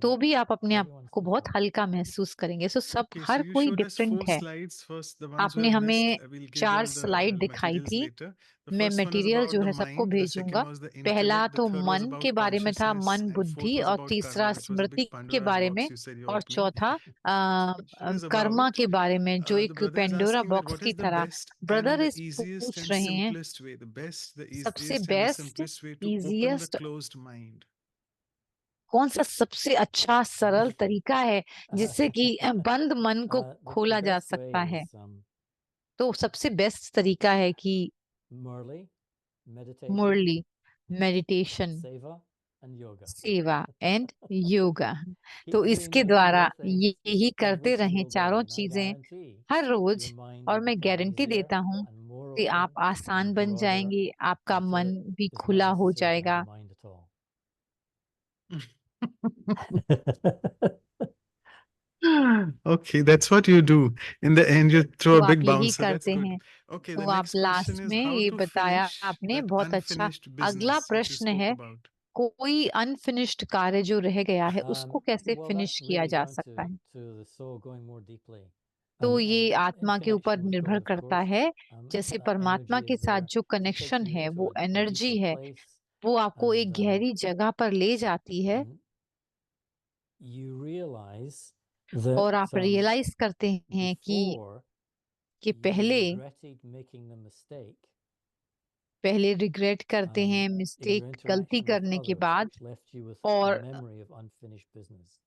B: तो
C: it's
B: भी आप अपने आप
C: everyone's
B: को बहुत
C: different.
B: हल्का महसूस करेंगे। सो सब
A: Okay, so
B: हर
A: you
B: कोई
A: showed us
B: डिफरेंट
A: 4
B: है।
A: slides. First, the ones who
B: आपने
A: have
B: हमें
A: missed, we'll give
B: 4
A: them
B: slide
A: the
B: दिखाई
A: materials
B: थी।
A: later. The
B: मैं
A: first one is
B: material
A: about
B: जो
A: the
B: है सबको
A: mind. The second
B: भेजूंगा।
A: was the
B: पहला
A: intellect. The
B: तो
A: third was
B: मन के
A: about
B: बारे में था,
A: consciousness,
B: मन
A: and
B: बुद्धि,
A: fourth was
B: और
A: about
B: तीसरा
A: karma, which was a
B: Smriti
A: big
B: के
A: Pandora's
B: बारे
A: box
B: में,
A: you said you're
B: और
A: opening.
B: चौथा
A: Question is
B: कर्मा
A: about
B: के बारे में जो
A: the
B: एक
A: brother is
B: Pandora
A: asking that
B: box
A: what
B: की
A: is the
B: तरह।
A: best
B: ब्रदर
A: and the
B: इस
A: easiest
B: पूछ
A: and
B: रहे हैं
A: simplest way, the best, the
B: सबसे
A: easiest and the
B: best,
A: simplest way to open the
B: easiest
A: closed mind.
B: कौन सा सबसे अच्छा सरल तरीका है जिससे कि बंद मन को
C: The
B: खोला जा
C: best way
B: सकता है।
C: is
B: तो सबसे बेस्ट तरीका है कि
C: Murli, meditation,
B: Murli, meditation,
C: seva, and yoga.
B: Seva and yoga.
C: Keep
B: तो
C: doing
B: इसके
C: those
B: द्वारा
C: four things
B: यही करते
C: every
B: रहें
C: single day,
B: चारों
C: and I
B: चीजें
C: guarantee
B: हर रोज।
C: your mind
B: और
C: will
B: मैं
C: become
B: गारंटी
C: easier
B: देता हूँ
C: and more
B: कि
C: open
B: आप आसान
C: and
B: बन
C: broader
B: जाएंगे, आपका
C: until
B: मन
C: it
B: भी
C: is not
B: खुला हो
C: necessary to have a
B: जाएगा।
C: mind at all.
A: Okay, that's what you do. In the end, you throw
B: तो
A: a
B: आप
A: big
B: यही
A: bouncer. That's
B: करते
A: good.
B: हैं।
A: Okay, the
B: तो आप
A: next question
B: लास्ट
A: is
B: में
A: how
B: ये
A: to
B: बताया
A: finish
B: आपने,
A: that
B: बहुत अच्छा।
A: unfinished
B: अगला
A: business which you
B: प्रश्न
A: spoke
B: है,
A: about.
B: कोई अनफिनिश्ड कार्य जो रह गया है उसको कैसे
C: Well,
B: फिनिश
C: that's
B: किया
C: really
B: जा
C: down
B: सकता है?
C: to the soul going more deeply.
B: तो
C: And
B: ये
C: in
B: आत्मा के ऊपर
C: connection with
B: निर्भर
C: God, of
B: करता
C: course,
B: है। जैसे
C: that
B: परमात्मा
C: energy
B: के
C: is
B: साथ
C: there
B: जो
C: to take
B: कनेक्शन
C: you
B: है,
C: into
B: वो
C: a
B: एनर्जी
C: deeper
B: है,
C: place,
B: वो आपको एक
C: and
B: गहरी जगह पर ले जाती है।
C: and you realize that
B: और आप रियलाइज करते हैं कि
C: before you
B: पहले
C: regretted making the mistake
B: regret करते हैं
C: in your
B: मिस्टेक, गलती
C: interaction with
B: करने के
C: others,
B: बाद,
C: which left you with a
B: और
C: memory of unfinished business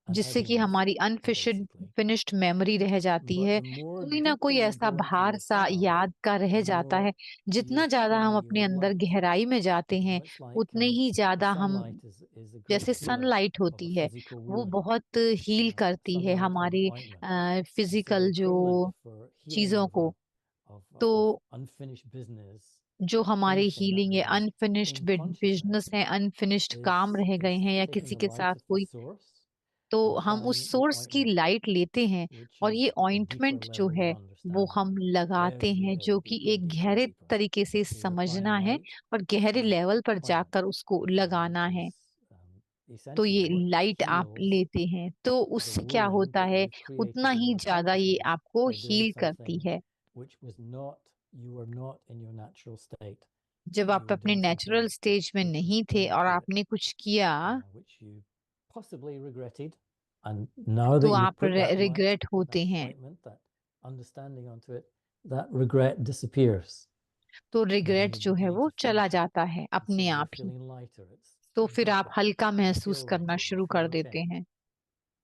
C: and
B: जिससे कि
C: heaviness,
B: हमारी अनफिनिश्ड
C: basically.
B: फिनिश्ड मेमोरी रह जाती
C: But
B: है।
C: the more
B: कोई ना कोई
C: deeply you
B: ऐसा
C: go into
B: भार सा
C: yourself,
B: याद का रह
C: the
B: जाता
C: more
B: है। जितना
C: you
B: ज्यादा हम
C: shine
B: अपने
C: your
B: अंदर
C: light.
B: गहराई में जाते
C: You know,
B: हैं
C: it's like
B: उतने ही
C: the
B: ज्यादा हम,
C: sunlight is a great
B: जैसे
C: healer
B: सनलाइट
C: of a
B: होती है
C: physical
B: वो
C: wound.
B: बहुत हील करती है
C: Sunlight like
B: हमारी
C: ointment. And so the
B: physical जो
C: equivalent for healing
B: चीजों को। तो
C: of unfinished business,
B: जो हमारी
C: finishing that
B: हीलिंग है,
C: business
B: unfinished
C: in
B: business
C: consciousness
B: है, अनफिनिश्ड काम रह गए
C: is
B: हैं या
C: taking
B: किसी
C: the
B: के
C: light
B: साथ
C: of the
B: कोई,
C: source
B: तो
C: and
B: हम उस
C: applying the
B: सोर्स की
C: ointment,
B: लाइट लेते हैं
C: which
B: और
C: is
B: ये
C: a deeper
B: ऑइंटमेंट जो
C: level of
B: है वो
C: understanding.
B: हम लगाते
C: Every
B: हैं,
C: day
B: जो कि
C: going
B: एक
C: deeper and
B: गहरे
C: deeper.
B: तरीके से
C: So you're applying
B: समझना है
C: light
B: और गहरे
C: and
B: लेवल पर
C: ointment,
B: जाकर उसको लगाना
C: which
B: है।
C: is
B: तो ये
C: essentially what
B: लाइट आप
C: heals
B: लेते हैं तो
C: the
B: उससे क्या
C: wound
B: होता
C: that
B: है,
C: you've
B: उतना
C: created in
B: ही
C: your
B: ज्यादा ये
C: consciousness
B: आपको
C: by doing
B: हील करती
C: something
B: है।
C: which was not, you were not in your natural state.
B: जब
C: You
B: आप
C: were
B: अपने
C: doing
B: नेचुरल
C: something
B: स्टेज में
C: which was
B: नहीं थे और
C: inaccurate,
B: आपने कुछ किया,
C: which you possibly regretted. And now
B: तो
C: that you've
B: आप
C: put that light,
B: रिग्रेट होते
C: that
B: हैं।
C: ointment, that understanding onto it, that regret disappears.
B: तो
C: and then
B: रिग्रेट
C: you're
B: जो है
C: beginning
B: वो
C: to feel
B: चला
C: better.
B: जाता है
C: And
B: अपने
C: suddenly you're
B: आप ही।
C: feeling lighter. It's
B: तो फिर आप
C: better.
B: हल्का
C: You
B: महसूस
C: feel
B: करना
C: lighter. You
B: शुरू
C: feel
B: कर
C: okay.
B: देते हैं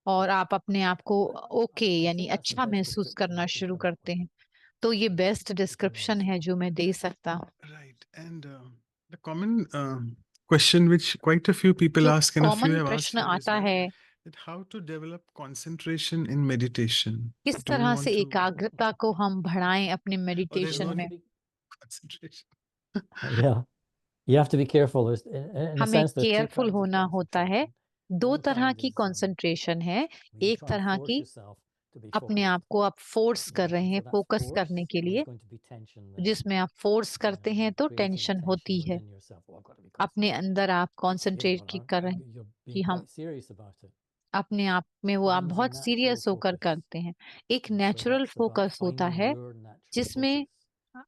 B: और आप अपने आप को ओके
C: I
B: यानी
C: think that's the
B: अच्छा
C: best
B: महसूस
C: description
B: करना
C: I can
B: शुरू
C: come up
B: करते
C: with.
B: हैं। तो ये बेस्ट
C: Depending on
B: डिस्क्रिप्शन है
C: yourself.
B: जो मैं दे सकता हूँ।
A: Right. And the common question which quite a few people
B: जो
A: ask, and a few
B: common
A: have asked
B: प्रश्न
A: here as
B: आता
A: well,
B: है,
A: that how to develop concentration in meditation.
B: किस
A: Do you
B: तरह
A: want
B: से
A: to?
B: एकाग्रता को हम बढ़ाएं अपने
A: Or there's
B: मेडिटेशन
A: no
B: में।
A: concentration.
C: Yeah. You have to be careful. There's, in a
B: हमें
C: sense, there are two
B: careful
C: kinds of
B: होना होता है।
C: concentration.
B: दो
C: One
B: तरह
C: kind
B: की
C: is
B: कंसंट्रेशन है।
C: where you
B: एक
C: try and
B: तरह
C: force
B: की
C: yourself to be
B: अपने
C: focused.
B: आप को आप फोर्स कर रहे
C: And
B: हैं
C: so that
B: फोकस
C: force,
B: करने के
C: there's
B: लिए,
C: going to be tension there.
B: जिसमें आप फोर्स करते हैं तो
C: Creating
B: टेंशन
C: tension
B: होती है।
C: within yourself. Oh, I've got to be
B: अपने
C: concentrated.
B: अंदर आप
C: Here,
B: कंसंट्रेट
C: well,
B: कर रहे हैं
C: you're
B: कि
C: being
B: हम
C: quite serious about it.
B: अपने आप में वो
C: One
B: आप
C: is a
B: बहुत
C: natural
B: सीरियस होकर
C: focus.
B: करते हैं। एक
C: And so
B: natural
C: that's about
B: focus होता
C: finding
B: है
C: your natural
B: जिसमें
C: focus.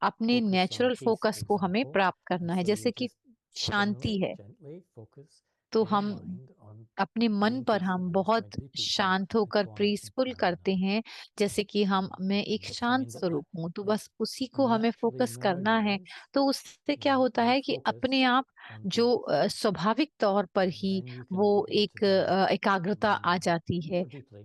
B: अपने
C: Focus on
B: natural
C: peace,
B: focus
C: for
B: को हमें
C: example.
B: प्राप्त
C: And
B: करना है,
C: so
B: जैसे
C: you
B: कि
C: just
B: शांति है।
C: gently focus
B: तो
C: your
B: हम
C: mind on
B: अपने मन
C: being
B: पर
C: peaceful.
B: हम
C: And it's
B: बहुत
C: going to be peaceful
B: शांत
C: and
B: होकर
C: quiet and
B: पीसफुल
C: calm
B: करते
C: now.
B: हैं, जैसे कि हम मैं
C: And
B: एक
C: you'll
B: शांत
C: find that
B: स्वरूप हूँ, तो
C: that
B: बस उसी को हमें
C: naturally
B: फोकस करना है।
C: nowadays
B: तो उससे क्या होता
C: you
B: है कि
C: focus
B: अपने आप
C: on
B: जो
C: peace.
B: स्वाभाविक तौर पर
C: And
B: he
C: then you can
B: वो
C: begin
B: एक
C: to go
B: एकाग्रता आ जाती है
C: more deeply,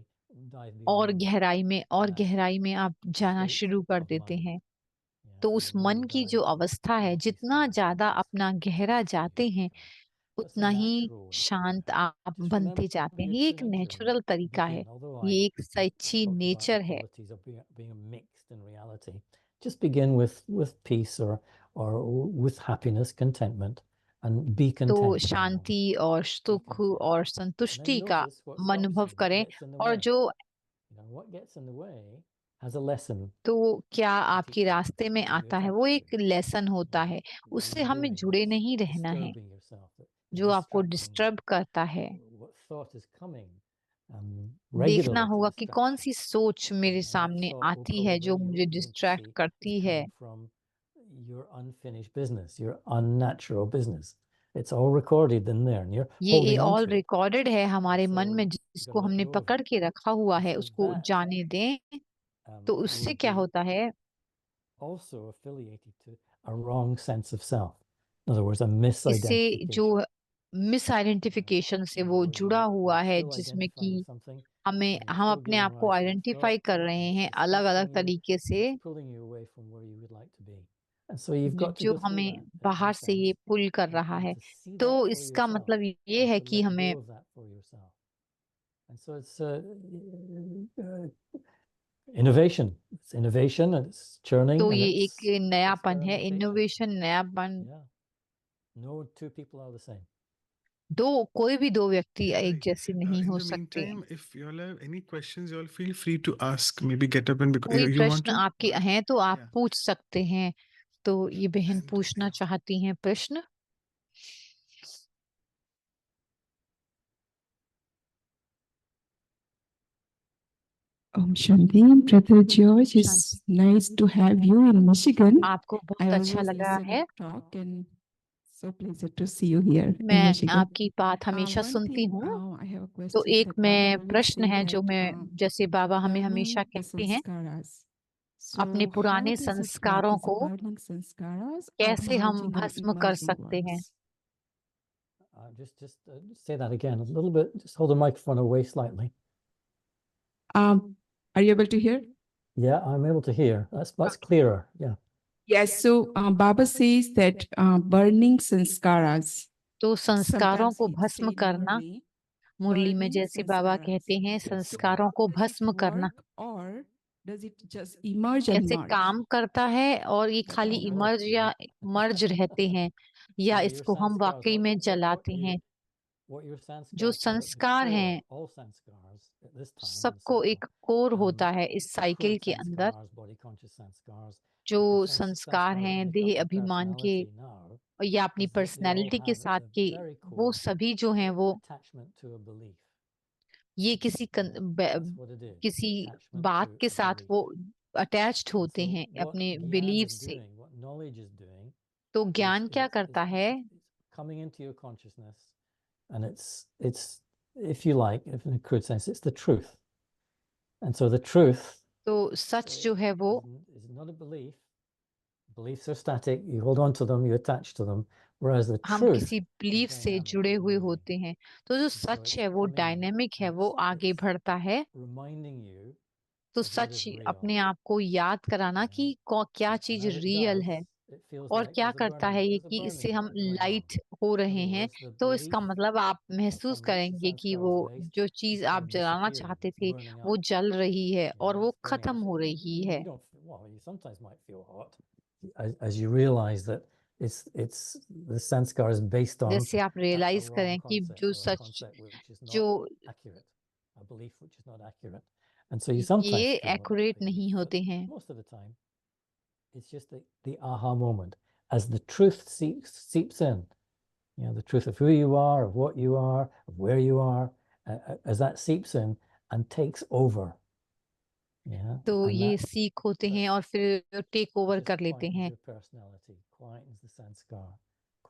C: dive
B: और
C: beyond that
B: गहराई में आप जाना
C: state
B: शुरू कर
C: of
B: देते
C: mind.
B: हैं।
C: Yeah,
B: तो
C: and
B: उस
C: the more
B: मन
C: you
B: की जो
C: dive,
B: अवस्था
C: the
B: है,
C: more
B: जितना
C: peaceful
B: ज्यादा
C: and
B: अपना गहरा
C: steady
B: जाते
C: you
B: हैं,
C: become. That's a
B: उतना ही
C: natural way.
B: शांत आप
C: Just
B: बनते
C: remember
B: जाते हैं।
C: your
B: ये एक
C: true nature
B: नेचुरल
C: to
B: तरीका है,
C: begin. Although I
B: ये एक सच्ची
C: talked about the
B: नेचर है।
C: qualities of being mixed in reality, just begin with peace or with happiness, contentment, and be
B: तो
C: content for a moment.
B: शांति और सुख
C: content.
B: और
C: And then
B: संतुष्टि का
C: notice what stops
B: अनुभव
C: you, what
B: करें।
C: gets in the
B: और
C: way.
B: जो
C: What gets in the way has a lesson
B: तो क्या
C: to
B: आपके
C: teach you,
B: रास्ते में
C: to be
B: आता है, वो
C: attached
B: एक
C: to.
B: लेसन होता है,
C: What are
B: उससे
C: you
B: हमें
C: doing
B: जुड़े
C: that's
B: नहीं रहना है,
C: disturbing yourself, that is
B: जो आपको
C: distracting you?
B: डिस्टर्ब करता है।
C: What thought is coming
B: देखना
C: regularly to
B: होगा कि
C: distract
B: कौन
C: you?
B: सी सोच मेरे
C: And that
B: सामने
C: thought will
B: आती है जो
C: probably,
B: मुझे
C: you're going to
B: distract
C: see, is
B: करती है।
C: coming from your unfinished business, your unnatural business. It's all recorded in there, and you're
B: ये
C: holding on
B: all
C: to it.
B: Recorded है हमारे मन
C: So
B: में,
C: you got
B: जिसको
C: to let
B: हमने
C: go of
B: पकड़
C: it.
B: के रखा हुआ
C: And
B: है,
C: so
B: उसको
C: that
B: जाने दें। तो उससे
C: would
B: क्या
C: be
B: होता है,
C: also affiliated to a wrong sense of self. In other words, a
B: इससे जो
C: misidentification.
B: मिस आइडेंटिफिकेशन से
C: In other
B: वो
C: words,
B: जुड़ा हुआ
C: you're
B: है,
C: still
B: जिसमें
C: identifying
B: कि
C: with something,
B: हम
C: and you're
B: अपने
C: still
B: आप
C: giving
B: को
C: rise to a
B: identify
C: thought,
B: कर रहे
C: and
B: हैं
C: it's
B: अलग अलग
C: distracting you,
B: तरीके
C: and
B: से,
C: it's pulling you away from where you would like to be. And so you've got to
B: जो
C: go through
B: हमें
C: that, in
B: बाहर
C: a
B: से ये
C: sense,
B: पुल कर रहा
C: and
B: है।
C: to see
B: तो
C: that for
B: इसका
C: yourself,
B: मतलब ये
C: and
B: है
C: to
B: कि
C: let
B: हमें
C: go of that for yourself. And so it's innovation. It's innovation, and it's churning,
B: तो
C: and
B: ये
C: it's
B: एक नयापन है,
C: experimentation.
B: इनोवेशन, नयापन।
C: Yeah. No two people are the same.
B: कोई भी दो व्यक्ति एक
A: Right.
B: जैसे नहीं
A: In
B: हो
A: the
B: सकते।
A: meantime, if you all have any questions, you all feel free to ask. Maybe get up and
B: कोई
A: you want
B: प्रश्न
A: to?
B: आपके हैं तो आप
A: Yeah.
B: पूछ सकते हैं। तो ये बहन
A: And,
B: पूछना
A: yeah.
B: चाहती हैं प्रश्न।
D: Shanti, Brother George, it's nice to have you in Michigan.
B: आपको बहुत अच्छा लग रहा है।
D: Talk and so pleasure to see you here in
B: मैं
D: Michigan.
B: आपकी बात हमेशा
D: One
B: सुनती
D: thing,
B: हूँ।
D: I have a
B: तो
D: question
B: एक
D: that Baba
B: मैं
D: always
B: प्रश्न
D: say
B: है
D: that,
B: जो मैं, जैसे बाबा हमें हमेशा
D: burning the
B: कहते हैं,
D: sanskaras.
B: अपने
D: So
B: पुराने
D: how does it
B: संस्कारों
D: practice
B: को
D: burning sanskaras or
B: कैसे हम
D: merging and
B: भस्म कर
D: emerging
B: सकते हैं।
D: ones?
C: Just say that again a little bit. Just hold the microphone away slightly.
D: Are you able to hear?
C: Yeah, I'm able to hear. That's clearer. Yeah.
D: Yes, so Baba says that burning sanskaras.
B: तो संस्कारों
D: Sometimes
B: को
D: he
B: भस्म
D: say in
B: करना,
D: Murli,
B: मुरली में
D: burning
B: जैसे बाबा
D: sanskaras.
B: कहते हैं
D: So
B: संस्कारों को
D: does it
B: भस्म करना,
D: work or does it just emerge and
B: कैसे
D: merge?
B: काम करता है, और ये खाली
C: all
B: इमर्ज
C: works,
B: या मर्ज रहते हैं, या
C: So your
B: इसको हम
C: sanskars,
B: वाकई में जलाते हैं।
C: what your
B: जो
C: sanskars are, the
B: संस्कार
C: core,
B: हैं,
C: all sanskars at this time in the
B: सबको
C: cycle,
B: एक कोर होता है इस साइकिल
C: Krut
B: के अंदर।
C: sanskars, body conscious sanskars,
B: जो
C: the
B: संस्कार
C: sanskars that
B: हैं
C: make up
B: देह
C: your
B: अभिमान के
C: personality now,
B: या अपनी
C: is that they all
B: personality के
C: have at
B: साथ
C: the
B: के,
C: very
B: वो
C: core
B: सभी जो हैं वो
C: attachment to a belief.
B: ये किसी
C: That's what it is.
B: किसी
C: Attachment
B: बात
C: to
B: के
C: a
B: साथ
C: belief.
B: वो अटैच्ड
C: And
B: होते
C: so
B: हैं
C: what
B: अपने
C: Gyan
B: बिलीफ
C: is
B: से।
C: doing, what knowledge is doing,
B: तो
C: is
B: ज्ञान क्या करता है,
C: it's coming into your consciousness, and it's if you like, if in a crude sense, it's the truth. And so the truth
B: तो सच जो है वो
C: is not a belief. Beliefs are static, you hold on to them, you attach to them, whereas the
B: हम
C: truth
B: किसी
C: is
B: belief से
C: dynamic,
B: जुड़े
C: it's
B: हुए
C: moving.
B: होते हैं, तो जो
C: So
B: सच
C: it's
B: है वो
C: coming
B: डायनेमिक है,
C: and
B: वो आगे
C: it's
B: बढ़ता है।
C: reminding you
B: तो
C: of what
B: such
C: is real.
B: अपने आप को याद कराना
C: Yeah.
B: कि क्या
C: And
B: चीज
C: as it
B: रियल
C: does,
B: है,
C: it feels
B: और
C: like
B: क्या
C: there's a
B: करता है
C: burning,
B: ये
C: there's a
B: कि इससे
C: burning
B: हम
C: going on.
B: लाइट हो
C: In
B: रहे
C: other
B: हैं,
C: words, the
B: तो इसका
C: belief
B: मतलब आप महसूस
C: upon which the
B: करेंगे कि
C: sanskar
B: वो
C: is based
B: जो
C: is
B: चीज
C: kind
B: आप
C: of
B: जलाना
C: disappearing,
B: चाहते
C: it's
B: थे
C: burning
B: वो
C: up.
B: जल रही है और
C: Yeah,
B: वो
C: it's burning up.
B: खत्म
C: So
B: हो रही है।
C: you don't feel, well, you sometimes might feel hot as you realize that it's the sanskar is based on
B: जैसे आप
C: a
B: रियलाइज
C: wrong
B: करें कि
C: concept
B: जो
C: or a
B: such
C: concept which is
B: जो
C: not accurate, a belief which is not accurate. And so you
B: ये
C: sometimes feel
B: accurate
C: like
B: नहीं
C: this, but
B: होते हैं।
C: most of the time it's just the aha moment as the truth seeps in. You know, the truth of who you are, of what you are, of where you are, as that seeps in and takes over. Yeah,
B: तो
C: and
B: ये
C: that
B: सीख होते हैं और फिर take over
C: just
B: कर लेते
C: quietens
B: हैं।
C: your personality, quietens the sanskar,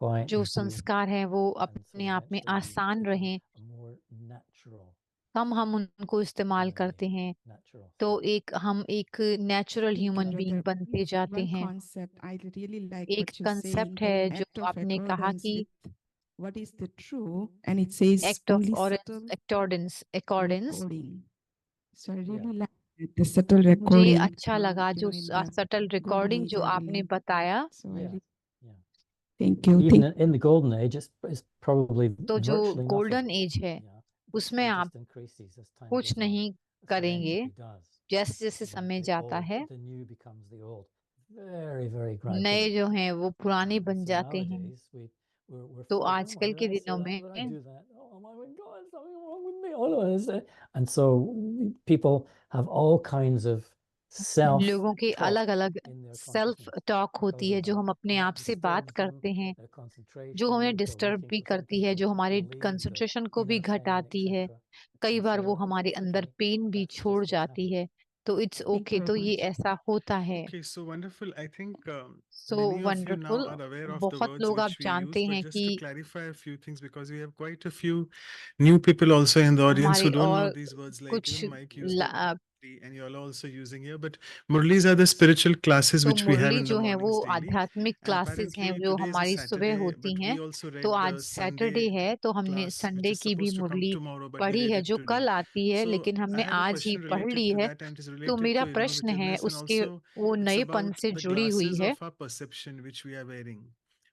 C: quietens
B: जो
C: the,
B: संस्कार हैं वो
C: and so
B: अपने आप में
C: eventually you
B: आसान
C: become
B: रहें,
C: a more natural
B: कम हम उनको इस्तेमाल
C: human
B: करते
C: being,
B: हैं,
C: natural
B: तो
C: thing.
B: हम एक natural
D: Thank you,
B: human being
D: brother.
B: बनते जाते
D: One
B: हैं।
D: concept I really like
B: एक
D: what you're saying,
B: concept
D: that
B: है जो
D: act of
B: आपने कहा
D: accordance
B: कि
D: with what is the true, and it says
B: act of
D: only
B: और
D: subtle
B: accordance
D: recording. So I
C: Yeah.
D: really like it, the subtle
B: मुझे
D: recording.
B: अच्छा लगा जो
D: in the
B: subtle
D: golden
B: recording
D: age,
B: जो
D: I
B: आपने
D: believe.
B: बताया।
D: So I
C: Yeah,
D: really
C: yeah.
D: thank you.
C: Even in the golden age, it's probably
B: तो जो
C: virtually nothing.
B: Golden age है
C: Yeah,
B: उसमें
C: it
B: आप
C: just increases as time
B: कुछ
C: goes on.
B: नहीं
C: So it
B: करेंगे,
C: eventually does.
B: जैसे जैसे समय जाता है
C: The new becomes the old, very, very
B: नए
C: gradually.
B: जो हैं वो पुराने
C: And
B: बन
C: so
B: जाते हैं।
C: nowadays we're
B: तो
C: full of, oh,
B: आजकल
C: did
B: के
C: I say
B: दिनों
C: that?
B: में
C: Did I do that? Oh my God, is something wrong with me? Oh, no, and so people have all kinds of self
B: लोगों के
C: talk
B: अलग अलग
C: in their
B: self
C: consciousness
B: talk
C: because
B: होती है
C: of
B: जो
C: that.
B: हम अपने
C: And
B: आप
C: that
B: से बात
C: disturbs them,
B: करते हैं,
C: their
B: जो
C: concentration.
B: हमें
C: They're
B: डिस्टर्ब
C: looking
B: भी
C: for
B: करती
C: something
B: है,
C: to
B: जो हमारे
C: relieve the
B: कंसंट्रेशन को भी
C: inner pain,
B: घटाती है।
C: etc.
B: कई
C: And
B: बार
C: so
B: वो हमारे
C: it's
B: अंदर
C: okay.
B: पेन भी
C: That's
B: छोड़
C: just what's
B: जाती
C: happening.
B: है, तो इट्स
D: Thank
B: ओके
D: you
B: तो
D: very
B: ये
D: much.
B: ऐसा होता है।
A: Okay, so wonderful. I think
B: so
A: many of you now
B: wonderful,
A: are aware of the
B: बहुत
A: words
B: लोग आप
A: which we
B: जानते
A: use, but
B: हैं
A: just
B: कि
A: to clarify a few things, because we have quite a few new people also in the audience who
B: हमारे
A: don't know
B: और
A: these words, like
B: कुछ
A: even Mike used it,
B: La-
A: and you all are also using here. But Murlis are the spiritual classes
B: तो
A: which we have
B: Murali
A: in the
B: जो है वो
A: mornings daily.
B: आध्यात्मिक
A: And
B: classes हैं
A: apparently
B: जो
A: today is a
B: हमारी सुबह
A: Saturday,
B: होती
A: but
B: हैं।
A: we also
B: तो
A: read
B: आज
A: the
B: सैटरडे
A: Sunday
B: है तो हमने
A: class, which
B: संडे
A: is
B: की भी
A: supposed to come
B: Murali
A: tomorrow, but we
B: पढ़ी
A: read
B: है
A: it
B: जो
A: today.
B: कल आती है,
A: So
B: लेकिन
A: I
B: हमने
A: have a
B: आज ही
A: question
B: पढ़
A: related
B: ली
A: to
B: है।
A: that, and it is
B: तो
A: related
B: मेरा
A: to
B: प्रश्न है
A: innovativeness, and
B: उसके
A: also
B: वो
A: it's
B: नएपन
A: about
B: से
A: the
B: जुड़ी हुई
A: glasses
B: है।
A: of our perception which we are wearing.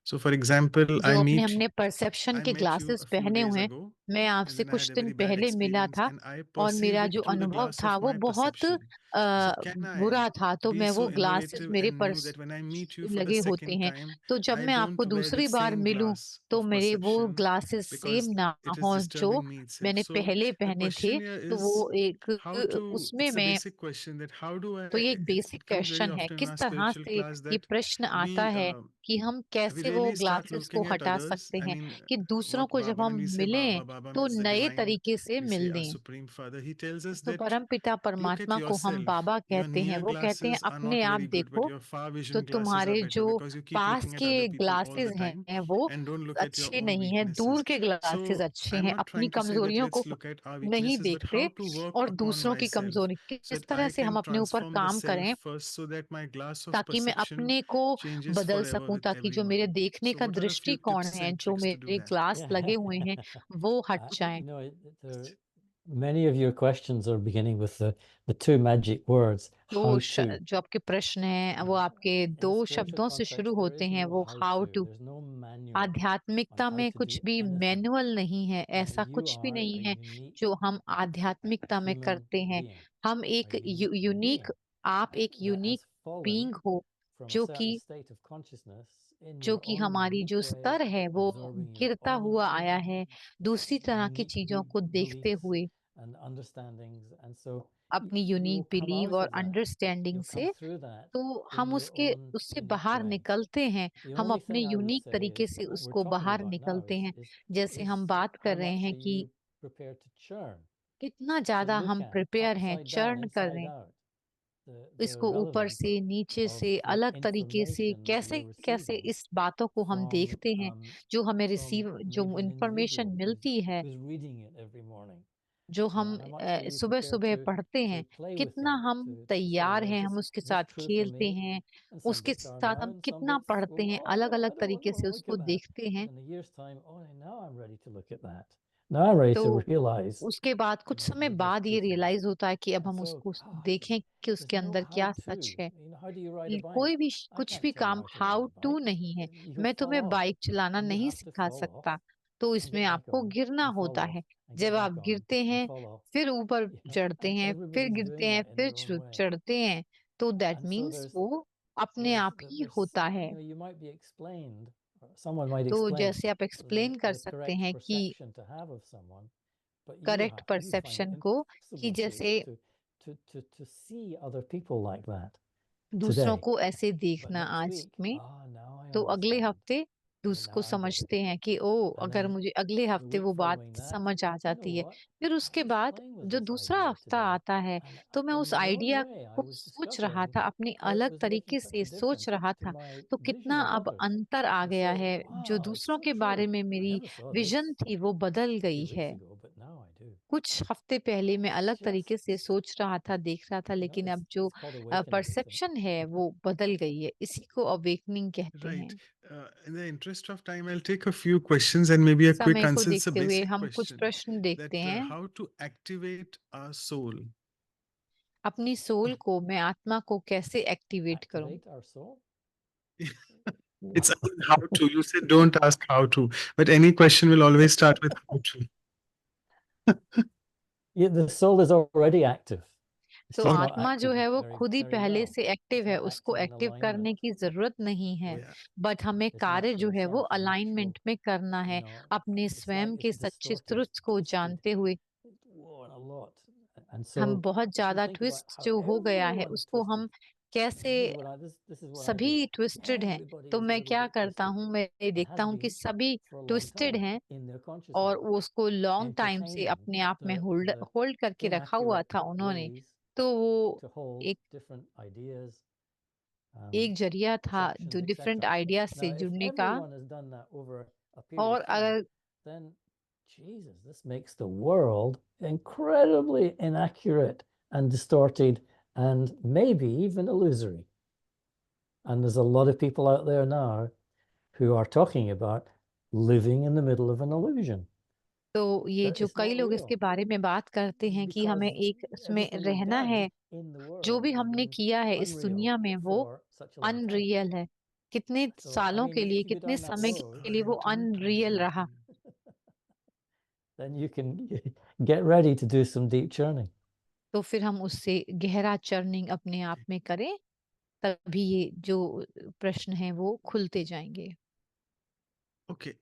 A: So, for example,
B: जो अपने हमने परसेप्शन
A: I
B: के
A: met you
B: glasses
A: a few
B: पहने
A: days
B: हुए हैं।
A: ago,
B: मैं
A: and
B: आपसे
A: then I
B: कुछ
A: had a
B: दिन
A: very bad
B: पहले मिला
A: experience,
B: था
A: and I
B: और
A: perceived
B: मेरा
A: it
B: जो
A: through the
B: अनुभव
A: glass
B: था
A: of
B: वो
A: my
B: बहुत
A: perception. So, can I
B: बुरा था, तो
A: be
B: मैं
A: so
B: वो ग्लासेस
A: innovative
B: मेरे
A: and
B: पर
A: know that when I meet you for the
B: लगे होते
A: second
B: हैं,
A: time,
B: तो जब
A: I
B: मैं आपको
A: don't wear the
B: दूसरी बार
A: same
B: मिलूं
A: glass
B: तो
A: of
B: मेरे वो
A: perception
B: ग्लासेस
A: because
B: सेम ना
A: it is
B: हो जो
A: disturbing me itself.
B: मैंने
A: So,
B: पहले
A: the
B: पहने थे।
A: question here
B: तो वो
A: is
B: एक
A: how to,
B: उसमें
A: it's a
B: मैं
A: basic question that how do I,
B: तो ये एक
A: it
B: basic
A: comes very
B: question है,
A: often in
B: किस
A: our
B: तरह
A: spiritual
B: से
A: class
B: ये
A: that
B: प्रश्न आता
A: we
B: है कि हम
A: we
B: कैसे वो
A: really start
B: ग्लासेस को
A: looking at
B: हटा
A: others.
B: सकते
A: I
B: हैं
A: mean,
B: कि दूसरों
A: what
B: को जब
A: Baba,
B: हम
A: when we say
B: मिलें
A: Baba, Baba
B: तो
A: means the
B: नए
A: divine,
B: तरीके से
A: we say
B: मिल
A: our
B: दें।
A: Supreme Father. He tells us
B: तो
A: that
B: परमपिता
A: look at
B: परमात्मा को हम
A: yourself.
B: बाबा
A: Your
B: कहते हैं।
A: near
B: वो कहते हैं
A: glasses are
B: अपने
A: not
B: आप
A: very good, but
B: देखो,
A: your far
B: तो
A: vision glasses are
B: तुम्हारे
A: better
B: जो
A: because you keep
B: pass
A: looking at
B: के
A: other people all
B: glasses
A: the time
B: हैं वो
A: and don't look at your
B: अच्छे
A: own
B: नहीं है, दूर
A: weaknesses.
B: के ग्लासेस
A: So
B: अच्छे
A: I'm
B: हैं।
A: not
B: अपनी
A: trying to say that
B: कमजोरियों को
A: let's look at our
B: नहीं
A: weaknesses, but
B: देखते
A: how to work
B: और
A: upon
B: दूसरों की
A: myself
B: कमजोरी
A: so
B: किस
A: that
B: तरह
A: I
B: से हम
A: can
B: अपने ऊपर
A: transform the
B: काम करें
A: self first so that my glass of
B: ताकि मैं
A: perception
B: अपने को
A: changes
B: बदल
A: forever
B: सकूं,
A: with
B: ताकि जो मेरे
A: everyone.
B: देखने
A: So
B: का
A: what are a few
B: दृष्टिकोण
A: tips
B: है,
A: and
B: जो
A: tricks to do
B: मेरे
A: that?
B: ग्लास लगे हुए हैं वो हट जाएं।
C: You know, there, many of your questions are beginning with the two magic words,
B: तो
C: how to.
B: जो आपके प्रश्न हैं वो आपके
C: In a
B: दो
C: spiritual
B: शब्दों से
C: context,
B: शुरू
C: there
B: होते
C: is
B: हैं,
C: no
B: वो
C: how
B: how
C: to.
B: To.
C: There's no manual on
B: आध्यात्मिकता
C: how
B: में
C: to
B: कुछ
C: do
B: भी
C: anything.
B: मैनुअल नहीं है, ऐसा
C: You
B: कुछ भी
C: are
B: नहीं
C: a
B: है
C: unique
B: जो हम आध्यात्मिकता में
C: human
B: करते हैं।
C: being,
B: हम
C: a
B: एक
C: unique
B: यूनिक,
C: being
B: आप एक
C: that has
B: unique
C: fallen
B: being हो,
C: from a
B: जो
C: certain
B: कि
C: state of consciousness in
B: जो
C: your
B: कि
C: own
B: हमारी
C: unique
B: जो
C: way,
B: स्तर है वो
C: observing your
B: गिरता
C: own
B: हुआ आया है, दूसरी तरह की
C: unique
B: चीजों को देखते
C: beliefs
B: हुए,
C: and understandings, and so
B: अपनी
C: you
B: unique
C: will come
B: believe
C: out
B: और
C: of that.
B: Understanding
C: You'll come
B: से,
C: through that
B: तो
C: in
B: हम
C: your
B: उसके
C: own
B: उससे
C: unique
B: बाहर
C: way.
B: निकलते हैं।
C: The
B: हम
C: only
B: अपने
C: thing I would
B: unique
C: say
B: तरीके
C: is
B: से
C: what we're
B: उसको
C: talking
B: बाहर
C: about now
B: निकलते हैं।
C: is
B: जैसे हम बात
C: how
B: कर रहे
C: much
B: हैं
C: are
B: कि
C: you prepared to churn,
B: कितना
C: to
B: ज्यादा
C: look
B: हम
C: at
B: प्रिपेयर हैं,
C: upside down,
B: चर्न कर रहे
C: inside
B: हैं
C: out, the
B: इसको ऊपर
C: relevance
B: से, नीचे
C: of
B: से,
C: the
B: अलग तरीके से,
C: information that
B: कैसे
C: you're
B: कैसे
C: receiving
B: इस बातों को हम
C: from
B: देखते हैं, जो हमें
C: from
B: रिसीव, जो
C: maybe an
B: इंफॉर्मेशन
C: individual
B: मिलती है,
C: who's reading it every morning.
B: जो हम
C: and how much are you
B: सुबह
C: prepared
B: सुबह
C: to
B: पढ़ते हैं,
C: play with
B: कितना
C: that,
B: हम
C: to say,
B: तैयार
C: well,
B: हैं, हम उसके
C: is this
B: साथ
C: true for
B: खेलते
C: me?
B: हैं,
C: And some
B: उसके
C: bits are
B: साथ
C: now,
B: हम
C: and some
B: कितना
C: bits
B: पढ़ते
C: go,
B: हैं,
C: oh
B: अलग
C: no,
B: अलग
C: I don't want
B: तरीके
C: to
B: से
C: look
B: उसको
C: at that.
B: देखते हैं.
C: In a year's time, oh, now I'm ready to look at that. Now I'm ready to
B: तो
C: realize,
B: उसके बाद कुछ समय
C: what was
B: बाद ये
C: true for me.
B: रियलाइज होता है कि अब
C: And
B: हम
C: so,
B: उसको
C: ah,
B: देखें कि
C: there's
B: उसके
C: no
B: अंदर
C: how
B: क्या
C: to.
B: सच है.
C: How do you ride a bike?
B: कोई भी
C: I
B: कुछ
C: can't
B: भी
C: tell you
B: काम
C: how to ride
B: how
C: a
B: to
C: bike.
B: नहीं है.
C: You'll
B: मैं
C: fall
B: तुम्हें
C: off,
B: बाइक चलाना
C: and you
B: नहीं
C: have to
B: सिखा
C: fall
B: सकता.
C: off
B: तो
C: and
B: इसमें
C: get back
B: आपको
C: on
B: गिरना
C: and fall
B: होता
C: off
B: है.
C: and
B: जब
C: get
B: आप
C: back on
B: गिरते
C: and
B: हैं,
C: fall off.
B: फिर ऊपर
C: You know,
B: चढ़ते
C: and
B: हैं, फिर
C: everybody's
B: गिरते
C: doing
B: हैं,
C: that in
B: फिर
C: their own way.
B: चढ़ते हैं. तो दैट
C: And so
B: मीन्स वो अपने आप ही
C: there's
B: होता है.
C: you might be explained, or someone might
B: तो
C: explain
B: जैसे आप एक्सप्लेन कर
C: the
B: सकते
C: correct
B: हैं कि
C: perception to have of someone, but
B: correct
C: you find it
B: perception को, कि
C: impossible
B: जैसे
C: to see other people like that
B: दूसरों
C: today.
B: को ऐसे
C: But
B: देखना
C: next
B: आज
C: week,
B: में,
C: now I
B: तो अगले
C: understand.
B: हफ्ते
C: Okay,
B: उसको
C: now I get it.
B: समझते हैं कि ओ,
C: And
B: अगर
C: then
B: मुझे अगले
C: the
B: हफ्ते
C: week
B: वो बात
C: following that,
B: समझ आ
C: you know
B: जाती है.
C: what?
B: फिर
C: I
B: उसके
C: was
B: बाद
C: playing with
B: जो
C: this
B: दूसरा
C: idea
B: हफ्ता
C: today,
B: आता है,
C: and
B: तो मैं
C: in
B: उस
C: my own
B: idea
C: way, I
B: को
C: was
B: सोच रहा
C: discovering
B: था, अपनी
C: how it
B: अलग
C: was
B: तरीके
C: making such
B: से
C: a
B: सोच
C: difference
B: रहा
C: to
B: था.
C: my
B: तो
C: vision
B: कितना
C: of
B: अब
C: others.
B: अंतर आ
C: And
B: गया
C: so,
B: है. जो
C: wow, it's
B: दूसरों
C: so
B: के बारे
C: true.
B: में
C: I
B: मेरी
C: never saw
B: विजन
C: this
B: थी, वो बदल
C: a
B: गई
C: few weeks
B: है.
C: ago, but now I do.
B: कुछ हफ्ते पहले मैं
C: It's
B: अलग तरीके से
C: just,
B: सोच रहा था, देख रहा था,
C: you know,
B: लेकिन अब
C: it's
B: जो
C: called awakening, I think.
B: Perception है वो बदल गई है. इसी को अवेकनिंग कहते
A: Right.
B: हैं.
A: In the interest of time, I'll take a few questions and maybe a quick
B: समय को
A: answer. It's a
B: देखते हुए
A: basic
B: हम कुछ
A: question
B: प्रश्न देखते
A: that
B: हैं.
A: how to activate our soul.
B: अपनी सोल को, मैं आत्मा को कैसे एक्टिवेट करूं?
C: Activate our soul.
A: It's how to. You said don't ask how to, but any question will always start with how to.
C: Yeah, the soul is already active. It's
B: तो
C: just not
B: आत्मा जो
C: active
B: है वो
C: very,
B: खुद ही
C: very
B: पहले
C: well.
B: से active
C: It's
B: है,
C: not
B: उसको
C: active in
B: एक्टिव करने
C: alignment
B: की जरूरत नहीं है.
C: with
B: बट हमें
C: its
B: कार्य जो
C: natural
B: है वो
C: self, its natural,
B: अलाइनमेंट में करना
C: you
B: है,
C: know,
B: अपने
C: it's
B: स्वयं
C: like
B: के
C: it's
B: सच्चे
C: distorted,
B: स्रोत को
C: twisted,
B: जानते हुए.
C: whoa, a lot. And
B: हम
C: so
B: बहुत
C: if you
B: ज्यादा
C: think about
B: ट्विस्ट
C: how
B: जो हो गया है,
C: everyone's
B: उसको
C: twisted,
B: हम कैसे,
C: this is what I
B: सभी
C: do.
B: ट्विस्टेड हैं.
C: Everybody
B: तो
C: is a
B: मैं
C: little
B: क्या
C: bit
B: करता
C: twisted
B: हूँ, मैं ये
C: and
B: देखता
C: has
B: हूँ कि
C: been
B: सभी
C: for a long
B: twisted
C: time
B: हैं,
C: in their
B: और
C: consciousness,
B: वो उसको लॉन्ग टाइम से
C: entertaining
B: अपने आप में होल्ड
C: the
B: होल्ड करके रखा हुआ
C: inaccurate
B: था उन्होंने.
C: ways
B: तो वो
C: to hold
B: एक
C: different ideas,
B: एक जरिया था जो
C: perceptions,
B: different
C: etc.
B: Ideas
C: Now,
B: से
C: if
B: जुड़ने का.
C: everyone has done that over a period
B: और
C: of time,
B: अगर
C: then Jesus, this makes the world incredibly inaccurate and distorted and maybe even illusory. And there's a lot of people out there now who are talking about living in the middle of an illusion.
B: तो ये
C: That
B: जो
C: it's
B: कई
C: not
B: लोग
C: real
B: इसके बारे में बात करते हैं कि हमें
C: because
B: एक इसमें
C: everything we've
B: रहना
C: done
B: है,
C: in the
B: जो
C: world
B: भी
C: has
B: हमने
C: been
B: किया है इस
C: unreal
B: दुनिया में वो
C: for such a long time.
B: Unreal है. कितने
C: So, I
B: सालों
C: mean,
B: के
C: if
B: लिए,
C: you go
B: कितने
C: down that
B: समय
C: road,
B: के लिए वो अनरियल रहा.
C: then you can get ready to do some deep churning.
B: तो फिर हम उससे गहरा चर्निंग अपने आप में करें, तभी ये जो प्रश्न है वो खुलते जाएंगे.
A: Okay.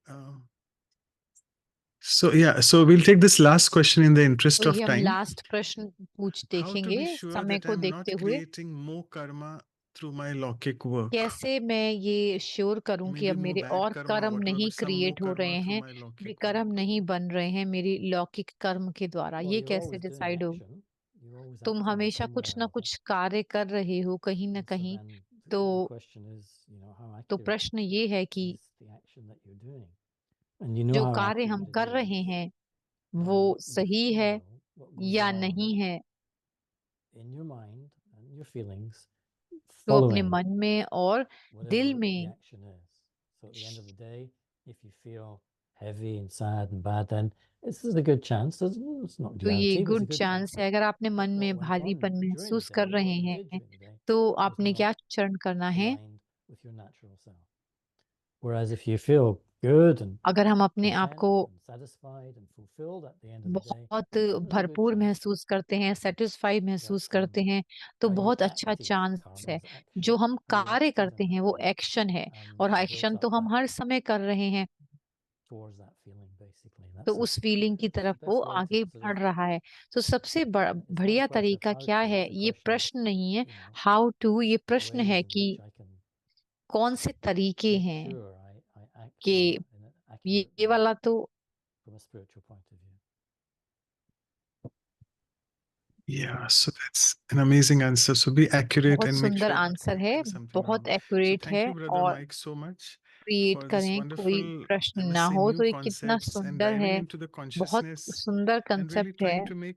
A: So yeah, so we'll take this last question in the interest
B: तो
A: of
B: ये हम
A: time.
B: लास्ट प्रश्न
A: How
B: पूछ
A: to
B: देखेंगे
A: be sure
B: समय
A: that
B: को
A: I'm
B: देखते
A: not
B: हुए.
A: creating more karma through my Lockic work?
B: कैसे मैं ये श्योर करूं कि
A: Maybe
B: अब
A: more
B: मेरे
A: bad
B: और
A: karma,
B: कर्म
A: whatever,
B: नहीं
A: but some more
B: क्रिएट हो
A: karma
B: रहे
A: through
B: हैं,
A: my Lockic work.
B: विकर्म नहीं बन रहे हैं मेरी लौकिक कर्म के द्वारा.
C: Well,
B: ये
C: you're
B: कैसे
C: always doing
B: डिसाइड हो?
C: action. You're always
B: तुम
C: acting in
B: हमेशा
C: some way
B: कुछ
C: or
B: ना
C: other.
B: कुछ कार्य कर रहे हो कहीं ना
C: And so
B: कहीं.
C: then
B: तो
C: the question is, how
B: तो
C: accurate
B: प्रश्न ये है कि
C: is the action that you're doing? And you know
B: जो
C: how
B: कार्य
C: accurate
B: हम
C: it
B: कर
C: is
B: रहे हैं
C: by
B: वो
C: what you
B: सही है
C: feel, what goes
B: या
C: on
B: नहीं है.
C: in your mind and your feelings
B: तो अपने
C: following
B: मन में और
C: whatever
B: दिल
C: the
B: में.
C: action is. So at the end of the day, if you feel heavy and sad and bad, then this is a good chance. It's not
B: तो ये
C: guaranteed, but it's a
B: good
C: good
B: chance
C: chance
B: है. अगर आपने
C: that
B: मन
C: what
B: में
C: went on
B: भारीपन
C: during the
B: महसूस
C: day,
B: कर
C: what
B: रहे
C: you
B: हैं,
C: did during the day,
B: तो
C: was
B: आपने
C: not
B: क्या चरण करना है.
C: aligned with your natural self. Whereas if you feel good and
B: अगर हम अपने आप
C: content
B: को
C: and satisfied and fulfilled at the end of the day,
B: बहुत
C: then there's a good
B: भरपूर
C: chance
B: महसूस करते हैं, सेटिस्फाइड महसूस
C: that
B: करते हैं, तो
C: how you
B: बहुत
C: act
B: अच्छा
C: is
B: चांस
C: karma,
B: है.
C: is action.
B: जो हम
C: How your
B: कार्य
C: actions
B: करते
C: are
B: हैं वो
C: action,
B: एक्शन है,
C: and
B: और
C: built
B: एक्शन
C: up
B: तो हम
C: that
B: हर समय कर रहे हैं.
C: towards that feeling, basically.
B: तो
C: That's
B: उस फीलिंग की
C: that's the
B: तरफ वो
C: best way
B: आगे
C: to sort
B: बढ़
C: of.
B: रहा है. तो सबसे
C: It's not a
B: बढ़िया
C: question of
B: तरीका
C: how
B: क्या
C: to,
B: है,
C: it's a
B: ये
C: question of,
B: प्रश्न नहीं है हाउ टू, ये प्रश्न
C: ways
B: है
C: in
B: कि
C: which I can
B: कौन से तरीके
C: make
B: हैं.
C: sure I act
B: कि
C: in an accurate
B: ये
C: way
B: वाला तो
C: from a spiritual point of view.
A: Yeah, so that's an amazing answer. So be accurate
B: बहुत
A: and make
B: सुंदर
A: sure you're not
B: आंसर है,
A: creating something
B: बहुत
A: wrong. So
B: accurate
A: thank
B: है.
A: you, brother
B: और
A: Mike, so much.
B: Create
A: for this
B: करें, कोई
A: wonderful, I
B: प्रश्न
A: must
B: ना
A: say,
B: हो,
A: new
B: तो ये कितना
A: concepts and
B: सुंदर
A: diving
B: है,
A: into the
B: बहुत
A: consciousness
B: सुंदर
A: and really
B: कंसेप्ट है।
A: trying to make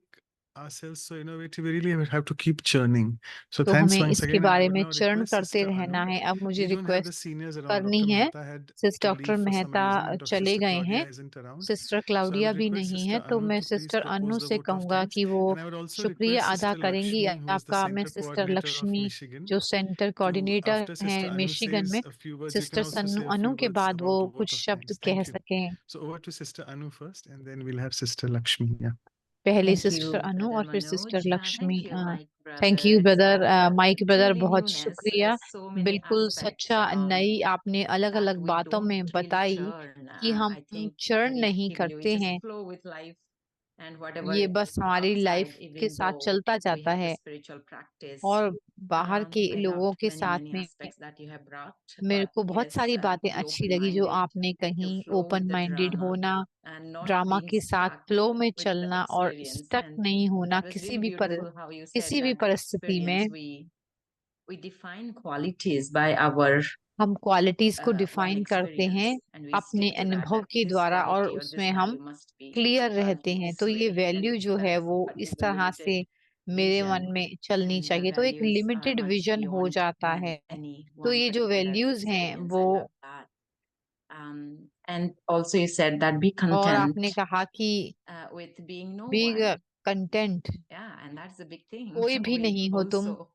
A: ourselves so innovative. We really have to keep churning. So
B: तो
A: thanks
B: हमें
A: once
B: इसके
A: again. I
B: बारे
A: would
B: में
A: now
B: चरण
A: request
B: करते
A: Sister
B: रहना
A: Anu.
B: है। अब मुझे
A: We don't have the
B: request
A: seniors around.
B: करनी
A: Dr.
B: है,
A: Mehta had
B: सिस
A: to
B: doctor
A: leave for some
B: Mehta
A: reason, and Dr.
B: चले
A: Sister
B: गए
A: Claudia
B: हैं,
A: isn't around.
B: Sister
A: So I
B: Claudia
A: would
B: भी
A: request
B: नहीं है,
A: Sister
B: तो
A: Anu
B: मैं
A: to please
B: sister Anu
A: propose the
B: से
A: vote of
B: कहूंगा
A: thanks.
B: कि वो
A: And I would also
B: शुक्रिया
A: request
B: अदा
A: Sister
B: करेंगी
A: Lakshmi, who is the
B: आपका। मैं
A: center
B: sister
A: coordinator of
B: Lakshmi
A: Michigan,
B: जो सेंटर
A: to,
B: कोऑर्डिनेटर
A: after
B: हैं
A: Sister Anu
B: मिशिगन
A: says
B: में,
A: a few words, you can
B: sister
A: also say a
B: Anu
A: few
B: के
A: words
B: बाद वो
A: about the
B: कुछ
A: vote of
B: शब्द
A: thanks.
B: कह
A: Thank you.
B: सकें।
A: So over to Sister Anu first, and then we'll have Sister Lakshmi. Yeah.
B: पहले
E: Thank
B: sister
E: you,
B: Anu
E: Brother
B: और फिर sister
E: Manoj.
B: Lakshmi.
E: Thank you, Mike
B: thank you
E: brothers.
B: Brother, Mike brother,
E: Truly
B: बहुत
E: newness,
B: शुक्रिया।
E: so many
B: बिल्कुल
E: aspects
B: सच्चा नई आपने अलग
E: that
B: अलग
E: we
B: बातों में
E: don't really
B: बताई
E: churn.
B: कि हम
E: I think
B: चरण
E: we
B: नहीं
E: actively, we
B: करते
E: just
B: हैं,
E: flow with life and whatever
B: ये
E: is
B: बस हमारी लाइफ
E: outside,
B: के
E: even
B: साथ
E: though
B: चलता
E: we
B: जाता
E: have the
B: है।
E: spiritual practice.
B: और बाहर के
E: I
B: लोगों
E: loved
B: के
E: many,
B: साथ
E: many
B: में
E: aspects that you have brought.
B: मेरे
E: But
B: को बहुत
E: yes,
B: सारी बातें
E: be
B: अच्छी लगी जो
E: open-minded
B: आपने
E: to
B: कही।
E: flow
B: open
E: with the
B: minded
E: drama
B: होना,
E: and not
B: ड्रामा
E: being
B: के साथ
E: stuck
B: फ्लो में
E: with the
B: चलना और
E: experience.
B: स्टक
E: And
B: नहीं होना
E: it was
B: किसी
E: really
B: भी
E: beautiful how you said
B: किसी भी
E: that the
B: परिस्थिति में।
E: experience we define qualities by our
B: हम क्वालिटीज को
E: one
B: डिफाइन करते हैं
E: experience and we
B: अपने
E: stick to that,
B: अनुभव
E: that
B: के
E: this
B: द्वारा, और
E: quality or this
B: उसमें हम
E: value must be
B: clear
E: earned
B: रहते
E: in
B: हैं।
E: this
B: तो ये
E: way.
B: वैल्यू
E: And
B: जो है
E: that's
B: वो
E: what
B: इस
E: is a
B: तरह से
E: limited
B: मेरे मन
E: vision.
B: में चलनी
E: And the
B: चाहिए, तो एक
E: values are
B: limited
E: much
B: vision हो
E: beyond
B: जाता
E: than
B: है।
E: any
B: तो
E: one
B: ये जो
E: particular
B: वैल्यूज हैं
E: experience.
B: वो,
E: I love that. And also you said that be
B: और
E: content
B: आपने कहा कि
E: with being no
B: be
E: one.
B: Content,
E: Yeah, and that's the big thing.
B: कोई भी
E: We
B: नहीं हो तुम,
E: also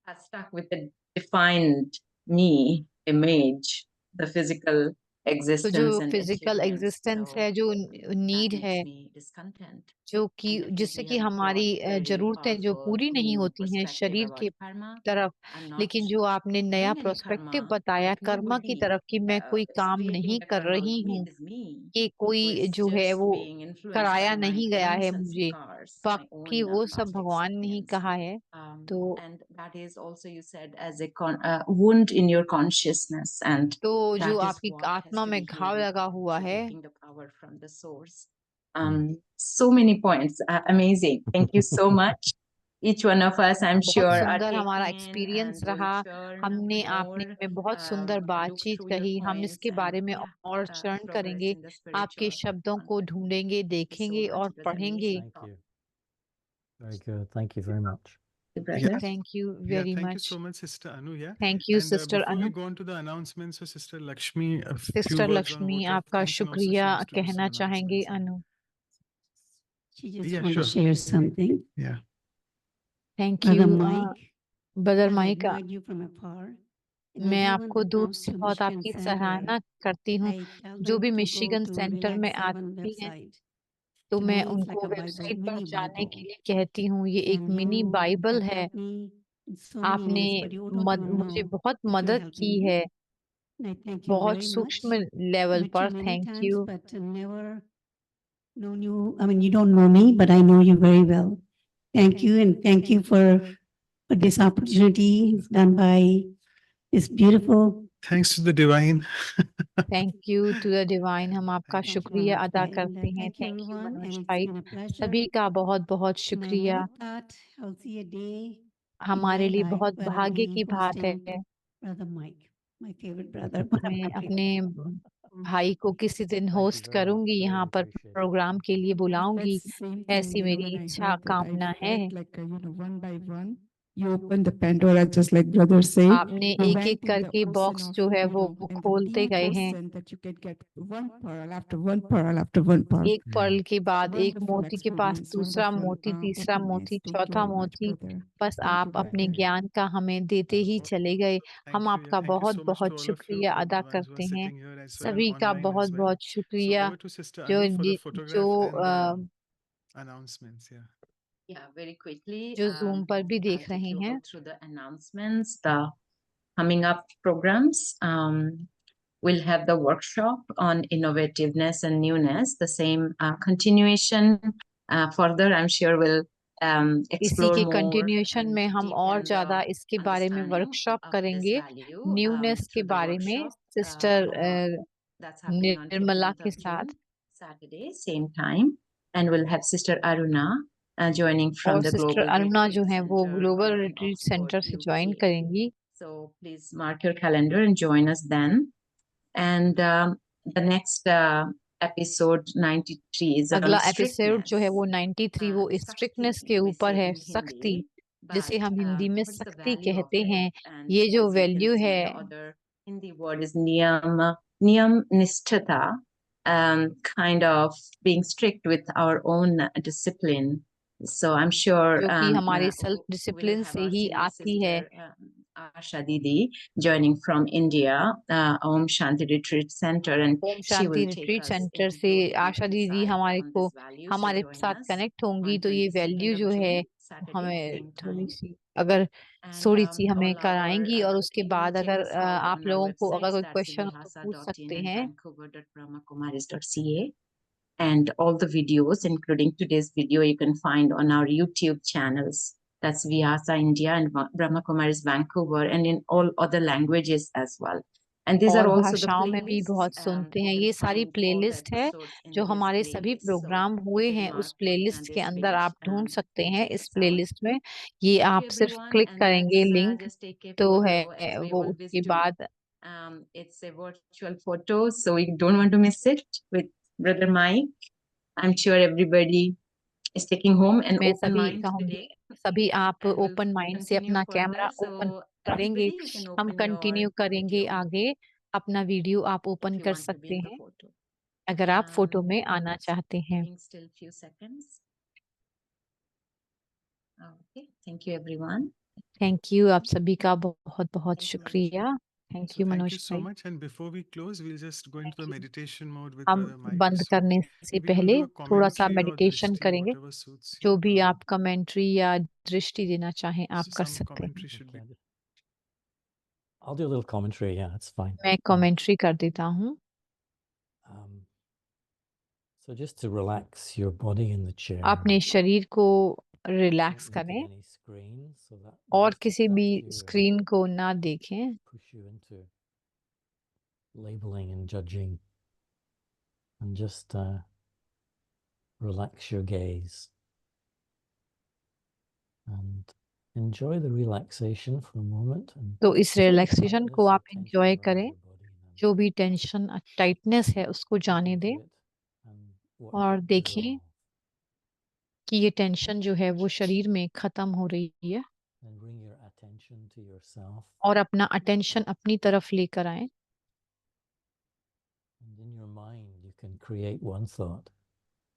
E: are stuck with the defined me image, the physical
B: तो
E: existence
B: जो
E: and
B: physical
E: achievements.
B: Existence
E: So
B: है, जो
E: that
B: नीड है,
E: makes me discontent.
B: जो कि
E: And
B: जिससे
E: definitely
B: कि
E: you have
B: हमारी
E: brought very
B: जरूरतें जो
E: powerful
B: पूरी नहीं
E: new
B: होती हैं
E: perspective
B: शरीर
E: about
B: के
E: karma.
B: तरफ,
E: I'm not
B: लेकिन जो आपने नया
E: doing any
B: प्रोस्पेक्टिव
E: karma,
B: बताया
E: like
B: कर्मा की
E: nobody
B: तरफ कि मैं कोई
E: is
B: काम
E: creating
B: नहीं
E: the
B: कर
E: karma
B: रही
E: with me.
B: हूँ,
E: It is me
B: कि
E: who
B: कोई
E: is
B: जो है
E: just
B: वो
E: being influenced
B: कराया
E: by my
B: नहीं गया है
E: dreams and
B: मुझे,
E: scars, my
B: बाकी
E: own
B: वो सब
E: past
B: भगवान ने ही
E: experience.
B: कहा है। तो
E: And that is also, you said, as a wound in your consciousness, and
B: तो जो
E: that is
B: आपकी
E: what has
B: आत्मा
E: to
B: में
E: be
B: घाव
E: healed
B: लगा हुआ
E: through
B: है।
E: taking the power from the source. So many points, amazing. Thank you so much. Each one of us, I'm
B: बहुत
E: sure, are
B: सुंदर हमारा
E: taking in
B: experience
E: and will
B: रहा।
E: churn
B: हमने आपने
E: more,
B: में बहुत सुंदर
E: look
B: बातचीत
E: through your
B: कही, हम
E: points,
B: इसके बारे
E: and
B: में
E: yeah,
B: और चरण
E: progress
B: करेंगे,
E: in the
B: आपके
E: spiritual
B: शब्दों को
E: context.
B: ढूंढेंगे,
E: Thank you so
B: देखेंगे
E: much.
B: और
E: It was an
B: पढ़ेंगे।
E: amazing
C: Thank
E: talk,
C: you. Very good. Thank you very much.
E: brother.
B: Thank you
A: Yeah,
B: very
A: thank you
B: much.
A: so much, Sister Anu. Yeah.
B: Thank you
A: And
B: sister
A: before
B: Anu.
A: we go on to the announcements, so Sister Lakshmi, a few
B: sister
A: words on
B: Lakshmi,
A: vote of
B: आपका
A: thanks, and also she
B: शुक्रिया
A: wants to do
B: कहना
A: some
B: चाहेंगे
A: announcements.
B: Anu.
F: She just
A: Yeah,
F: want to
A: sure.
F: share something.
A: Yeah.
B: Thank
F: Brother
B: you
F: Mike,
B: brother
F: I
B: Mike,
F: admired you from afar. And
B: मैं
F: everyone
B: आपको
F: that
B: दूर
F: comes
B: से
F: to
B: बहुत
F: Michigan
B: आपकी
F: Center,
B: सराहना करती हूँ।
F: I tell
B: जो
F: them
B: भी
F: to go
B: Michigan
F: to
B: centre में
F: Relax 7
B: आती हैं
F: website.
B: तो
F: To
B: मैं
F: me, it's
B: उनको
F: like a Bible,
B: वेबसाइट पर
F: mini
B: जाने
F: Bible.
B: के लिए कहती हूँ, ये एक
F: And
B: mini
F: you
B: Bible
F: have
B: है।
F: helped me in so many
B: आपने
F: ways, but you don't even
B: मुझे
F: know
B: बहुत
F: that you're
B: मदद
F: helping
B: की
F: me.
B: है,
F: And I thank you
B: बहुत
F: very much.
B: सूक्ष्म लेवल
F: Met you
B: पर।
F: many
B: thank
F: times,
B: you.
F: but never known you. I mean, you don't know me, but I know you very well. Thank you, and thank you for this opportunity done by this beautiful.
A: Thanks to the divine.
B: Thank you to the divine, हम आपका
F: Thank you,
B: शुक्रिया
F: Manoj
B: अदा
F: bhai,
B: करते
F: and
B: हैं।
F: thank you
B: thank you
F: everyone,
B: Manoj
F: and it's
B: भाई,
F: been a pleasure.
B: सभी का बहुत बहुत
F: And I
B: शुक्रिया।
F: hope that I'll see a day in
B: हमारे
F: my
B: लिए
F: life
B: बहुत
F: where I'll
B: भाग्य
F: be
B: की बात है।
F: hosting Brother Mike, my favorite brother. but I'm
B: मैं
F: not
B: अपने
F: really-
B: भाई को किसी दिन
C: Thank you
B: host
C: very much.
B: करूंगी,
C: Very
B: यहाँ पर
C: appreciated.
B: प्रोग्राम
C: Thank
B: के
C: you.
B: लिए
F: And
B: बुलाऊंगी,
F: that's the same
B: ऐसी
F: thing,
B: मेरी
F: when I
B: इच्छा
F: heard that,
B: कामना
F: I
B: है।
F: felt like, one by one, you open the Pandora, just like brothers say.
B: आपने
F: You
B: एक
F: went
B: एक
F: in the
B: करके
F: ocean
B: बॉक्स
F: of,
B: जो है वो
F: and the
B: खोलते
F: deep
B: गए हैं,
F: ocean that you can get one pearl after one pearl after one pearl.
B: एक पर्ल के बाद एक
F: Wonderful
B: मोती के पास
F: experience,
B: दूसरा
F: wonderful
B: मोती, तीसरा
F: openness.
B: मोती,
F: Thank you
B: चौथा
F: very much,
B: मोती।
F: brother.
B: बस
F: Thank you,
B: आप अपने
F: brother.
B: ज्ञान का हमें देते ही चले गए।
A: Thank
B: हम
A: you. Yeah,
B: आपका
A: thank you
B: बहुत
A: so much to
B: बहुत
A: all of you,
B: शुक्रिया
A: both
B: अदा
A: the ones who are
B: करते हैं।
A: sitting here as well and
B: सभी का
A: online
B: बहुत
A: as well.
B: बहुत
A: So
B: शुक्रिया
A: over to Sister
B: जो
A: Anu for the
B: जो
A: photograph and announcements. Yeah.
E: Yeah, very quickly.
B: जो जूम पर भी
E: I'll
B: देख
E: take
B: रहे
E: you
B: हैं।
E: all through the announcements, the coming up programs. We'll have the workshop on innovativeness and newness, the same continuation. Further, I'm sure we'll
B: इसी
E: explore
B: के
E: more
B: continuation
E: and
B: में हम और
E: deepen
B: ज्यादा
E: the
B: इसके बारे में
E: understanding
B: वर्कशॉप
E: of this
B: करेंगे,
E: value
B: न्यूनेस के
E: through the
B: बारे में
E: workshop.
B: Sister
E: That's happening on
B: Nirmala
E: 15th
B: के
E: of
B: साथ।
E: June, Saturday, same time. And we'll have Sister Aruna joining from
B: और
E: the
B: सिस्टर
E: Global
B: अरुणा जो
E: Retreat
B: है वो
E: Center
B: global
E: in
B: retreat
E: Oxford,
B: centre से ज्वाइन
E: UK.
B: करेंगी।
E: So please mark your calendar and join us then. And the next episode 93 is on
B: अगला episode जो है वो
E: strictness.
B: 93 वो
E: Sakti,
B: स्ट्रिक्टनेस के
E: we
B: ऊपर
E: say
B: है,
E: in
B: सख्ती,
E: Hindi,
B: जिसे
E: but,
B: हम हिंदी में
E: what is the
B: सख्ती
E: value of
B: कहते
E: it?
B: हैं।
E: And
B: ये जो
E: as you can
B: value
E: see,
B: है,
E: the other Hindi word is niyam nishtata, kind of being strict with our own discipline. So I'm sure
B: जो कि हमारे
E: we'll
B: सेल्फ डिसिप्लिन
E: have
B: से
E: our
B: he
E: senior
B: आती है।
E: sister, Asha Didi, joining from India, Om Shanti Retreat Center, and
B: Om
E: she
B: Shanti
E: will take
B: retreat
E: us
B: centre
E: into
B: से
E: those
B: Asha
E: deep
B: didi
E: insight
B: हमारे
E: on
B: को
E: this value. So
B: हमारे
E: join
B: साथ
E: us
B: connect होंगी,
E: on
B: तो ये
E: 22nd
B: वैल्यू
E: of
B: जो है
E: June, Saturday,
B: हमें
E: same
B: थोड़ी
E: time.
B: सी अगर
E: And
B: थोड़ी सी हमें
E: all our
B: कराएंगी, और उसके
E: training
B: बाद अगर
E: materials held
B: आप
E: on our
B: लोगों को अगर
E: websites,
B: कोई
E: that's
B: क्वेश्चन हो तो पूछ सकते
E: vihasa.in and
B: हैं।
E: vancouver.brahmakumaris.ca. And all the videos, including today's video, you can find on our YouTube channels. That's Vyasa India and Brahma Kumaris Vancouver, and in all other languages as well. And these
B: और
E: are also the
B: भाषाओं में भी
E: playlists.
B: बहुत
E: You
B: सुनते हैं।
E: can
B: ये सारी
E: find all the
B: playlist है
E: episodes in
B: जो
E: this
B: हमारे सभी
E: playlist. So
B: प्रोग्राम
E: you
B: हुए
E: can
B: हैं
E: mark
B: उस
E: on
B: प्लेलिस्ट के
E: this
B: अंदर
E: page
B: आप ढूंढ
E: to
B: सकते हैं।
E: check
B: इस
E: us out.
B: प्लेलिस्ट में ये
E: Thank
B: आप
E: you,
B: सिर्फ
E: everyone,
B: क्लिक
E: and
B: करेंगे
E: let's
B: link,
E: just take a
B: तो
E: photo
B: है
E: as we
B: वो
E: always
B: उसके
E: do.
B: बाद
E: It's a virtual photo, so we don't want to miss it with Brother Mike. I'm sure everybody is taking home an
B: मैं
E: open
B: सभी
E: mind
B: कहूंगी,
E: today,
B: सभी आप
E: and we'll
B: ओपन माइंड से
E: continue
B: अपना camera
E: further.
B: Open
E: So
B: करेंगे।
E: everybody, you can
B: हम
E: open
B: continue
E: your
B: करेंगे
E: video
B: आगे। अपना वीडियो आप
E: if
B: ओपन
E: you
B: कर
E: want to be
B: सकते
E: in the
B: हैं
E: photo.
B: अगर आप फोटो में आना
E: Just
B: चाहते हैं।
E: giving still few seconds. Okay, thank you, everyone.
B: Thank you, आप सभी का बहुत बहुत
E: Thank you, Manoj
B: शुक्रिया।
E: bhai.
B: Thank
A: So
B: you
A: thank
B: Manoj
A: you so
B: भाई।
A: much. And before we close, we'll just go into the meditation mode with
B: हम
A: Brother Mike.
B: बंद
A: So
B: करने से
A: we will
B: पहले
A: do a
B: थोड़ा सा
A: commentary or
B: मेडिटेशन
A: drishti,
B: करेंगे।
A: whatever suits
B: जो
A: you.
B: भी आप कमेंट्री या दृष्टि देना चाहें आप
A: So
B: कर
A: some
B: सकते हैं।
A: commentary should be.
C: Okay, I'll do a little commentary. Yeah, that's fine.
B: मैं कमेंट्री कर देता हूँ।
C: Um, so just to relax your body in the chair.
B: अपने शरीर को रिलैक्स
C: Don't look at
B: करें
C: any screen, so that
B: और
C: might
B: किसी भी
C: distract you or
B: स्क्रीन को ना देखें।
C: push you into labeling and judging, and just relax your gaze and enjoy the relaxation for a moment. And
B: तो इस
C: feel the
B: relaxation को
C: tightness
B: आप
C: or tension
B: एंजॉय
C: around
B: करें।
C: your body, and then
B: जो भी tension tightness है उसको
C: look
B: जाने
C: into
B: दें
C: it and watch
B: और
C: it
B: देखिए
C: dissolve.
B: कि ये टेंशन जो है वो शरीर में खत्म हो रही है,
C: Then bring your attention to yourself,
B: और अपना अटेंशन अपनी तरफ लेकर आए।
C: and in your mind you can create one thought,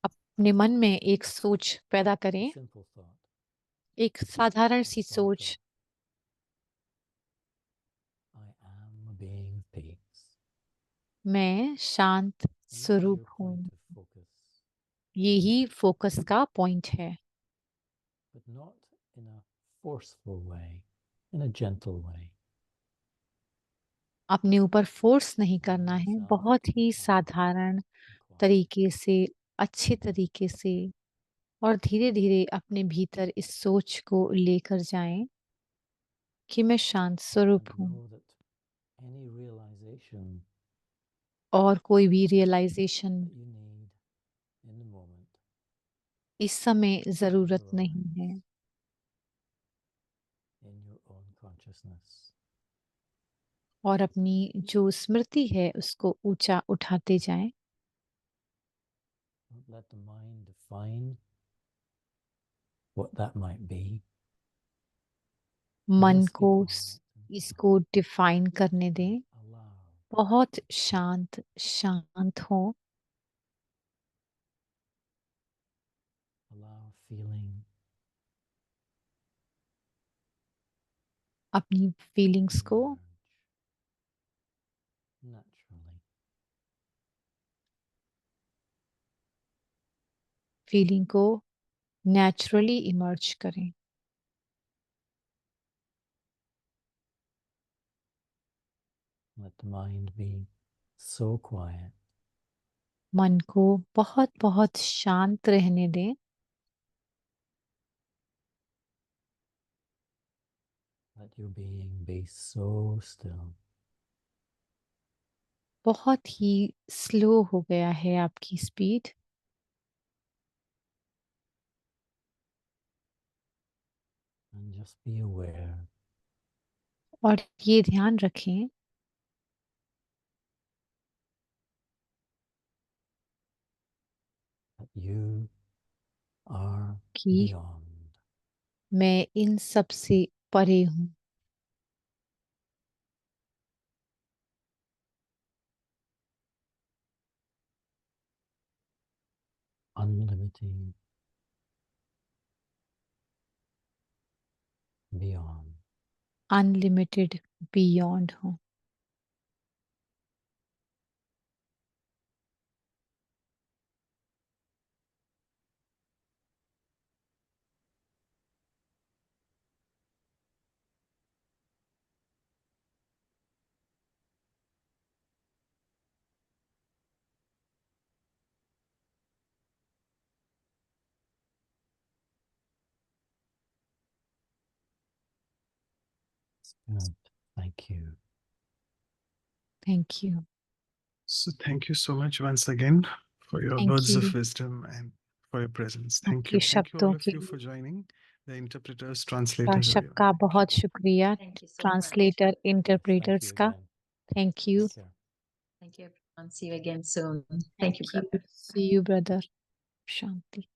B: अपने मन में एक सोच पैदा
C: a
B: करें,
C: simple thought,
B: एक साधारण
C: a
B: सी
C: soft
B: सोच।
C: thought. I am a being of peace.
B: मैं शांत
C: And this is
B: स्वरूप
C: your
B: हूँ।
C: point of focus,
B: यही फोकस का पॉइंट है,
C: but not in a forceful way, in a gentle way.
B: अपने ऊपर फोर्स नहीं
C: Allow
B: करना है,
C: yourself
B: बहुत
C: to be
B: ही
C: calm
B: साधारण
C: and quiet.
B: तरीके से, अच्छे तरीके से, और धीरे धीरे अपने भीतर इस सोच को लेकर जाएं कि मैं शांत स्वरूप
C: And
B: हूँ।
C: know that any realization
B: और कोई भी realisation
C: that you need in the moment
B: इस समय
C: will
B: जरूरत नहीं
C: arise
B: है।
C: in your own consciousness.
B: और अपनी जो स्मृति है उसको ऊंचा उठाते जाएं।
C: Don't let the mind define what that might be.
B: मन
C: Just be
B: को
C: quiet and
B: इसको डिफाइन करने दें।
C: allow.
B: बहुत शांत शांत हो।
C: Allow feeling
B: अपनी फीलिंग्स
C: to
B: को
C: emerge naturally.
B: फीलिंग को नेचुरली इमर्ज करें।
C: Let the mind be so quiet
B: मन को बहुत बहुत शांत रहने दें।
C: Let your being be so still.
B: बहुत ही स्लो हो गया है आपकी speed.
C: And just be aware.
B: और ये ध्यान रखें
C: You are
B: कि
C: beyond.
B: मैं इन सब से परे हूँ।
C: Unlimited. Beyond.
B: अनलिमिटेड बियॉन्ड हूँ।
C: Good. Thank you.
B: Thank you.
A: So thank you so much once again for your
B: Thank
A: words
B: you.
A: of wisdom and for your presence. Thank
B: आपके
A: you. Thank you all
B: शब्दों
A: of
B: के
A: you for joining. The interpreters,
B: का
A: translators.
B: शब्द
A: everyone.
B: का
A: Thank you.
B: बहुत शुक्रिया।
E: Thank you so much.
B: Translator
C: Thank
B: interpreters
C: you
B: का
C: again.
B: Thank you.
C: Yes, sir.
E: Thank you, everyone. See you again soon. Thank you, brother.
B: See you brother. Shanti.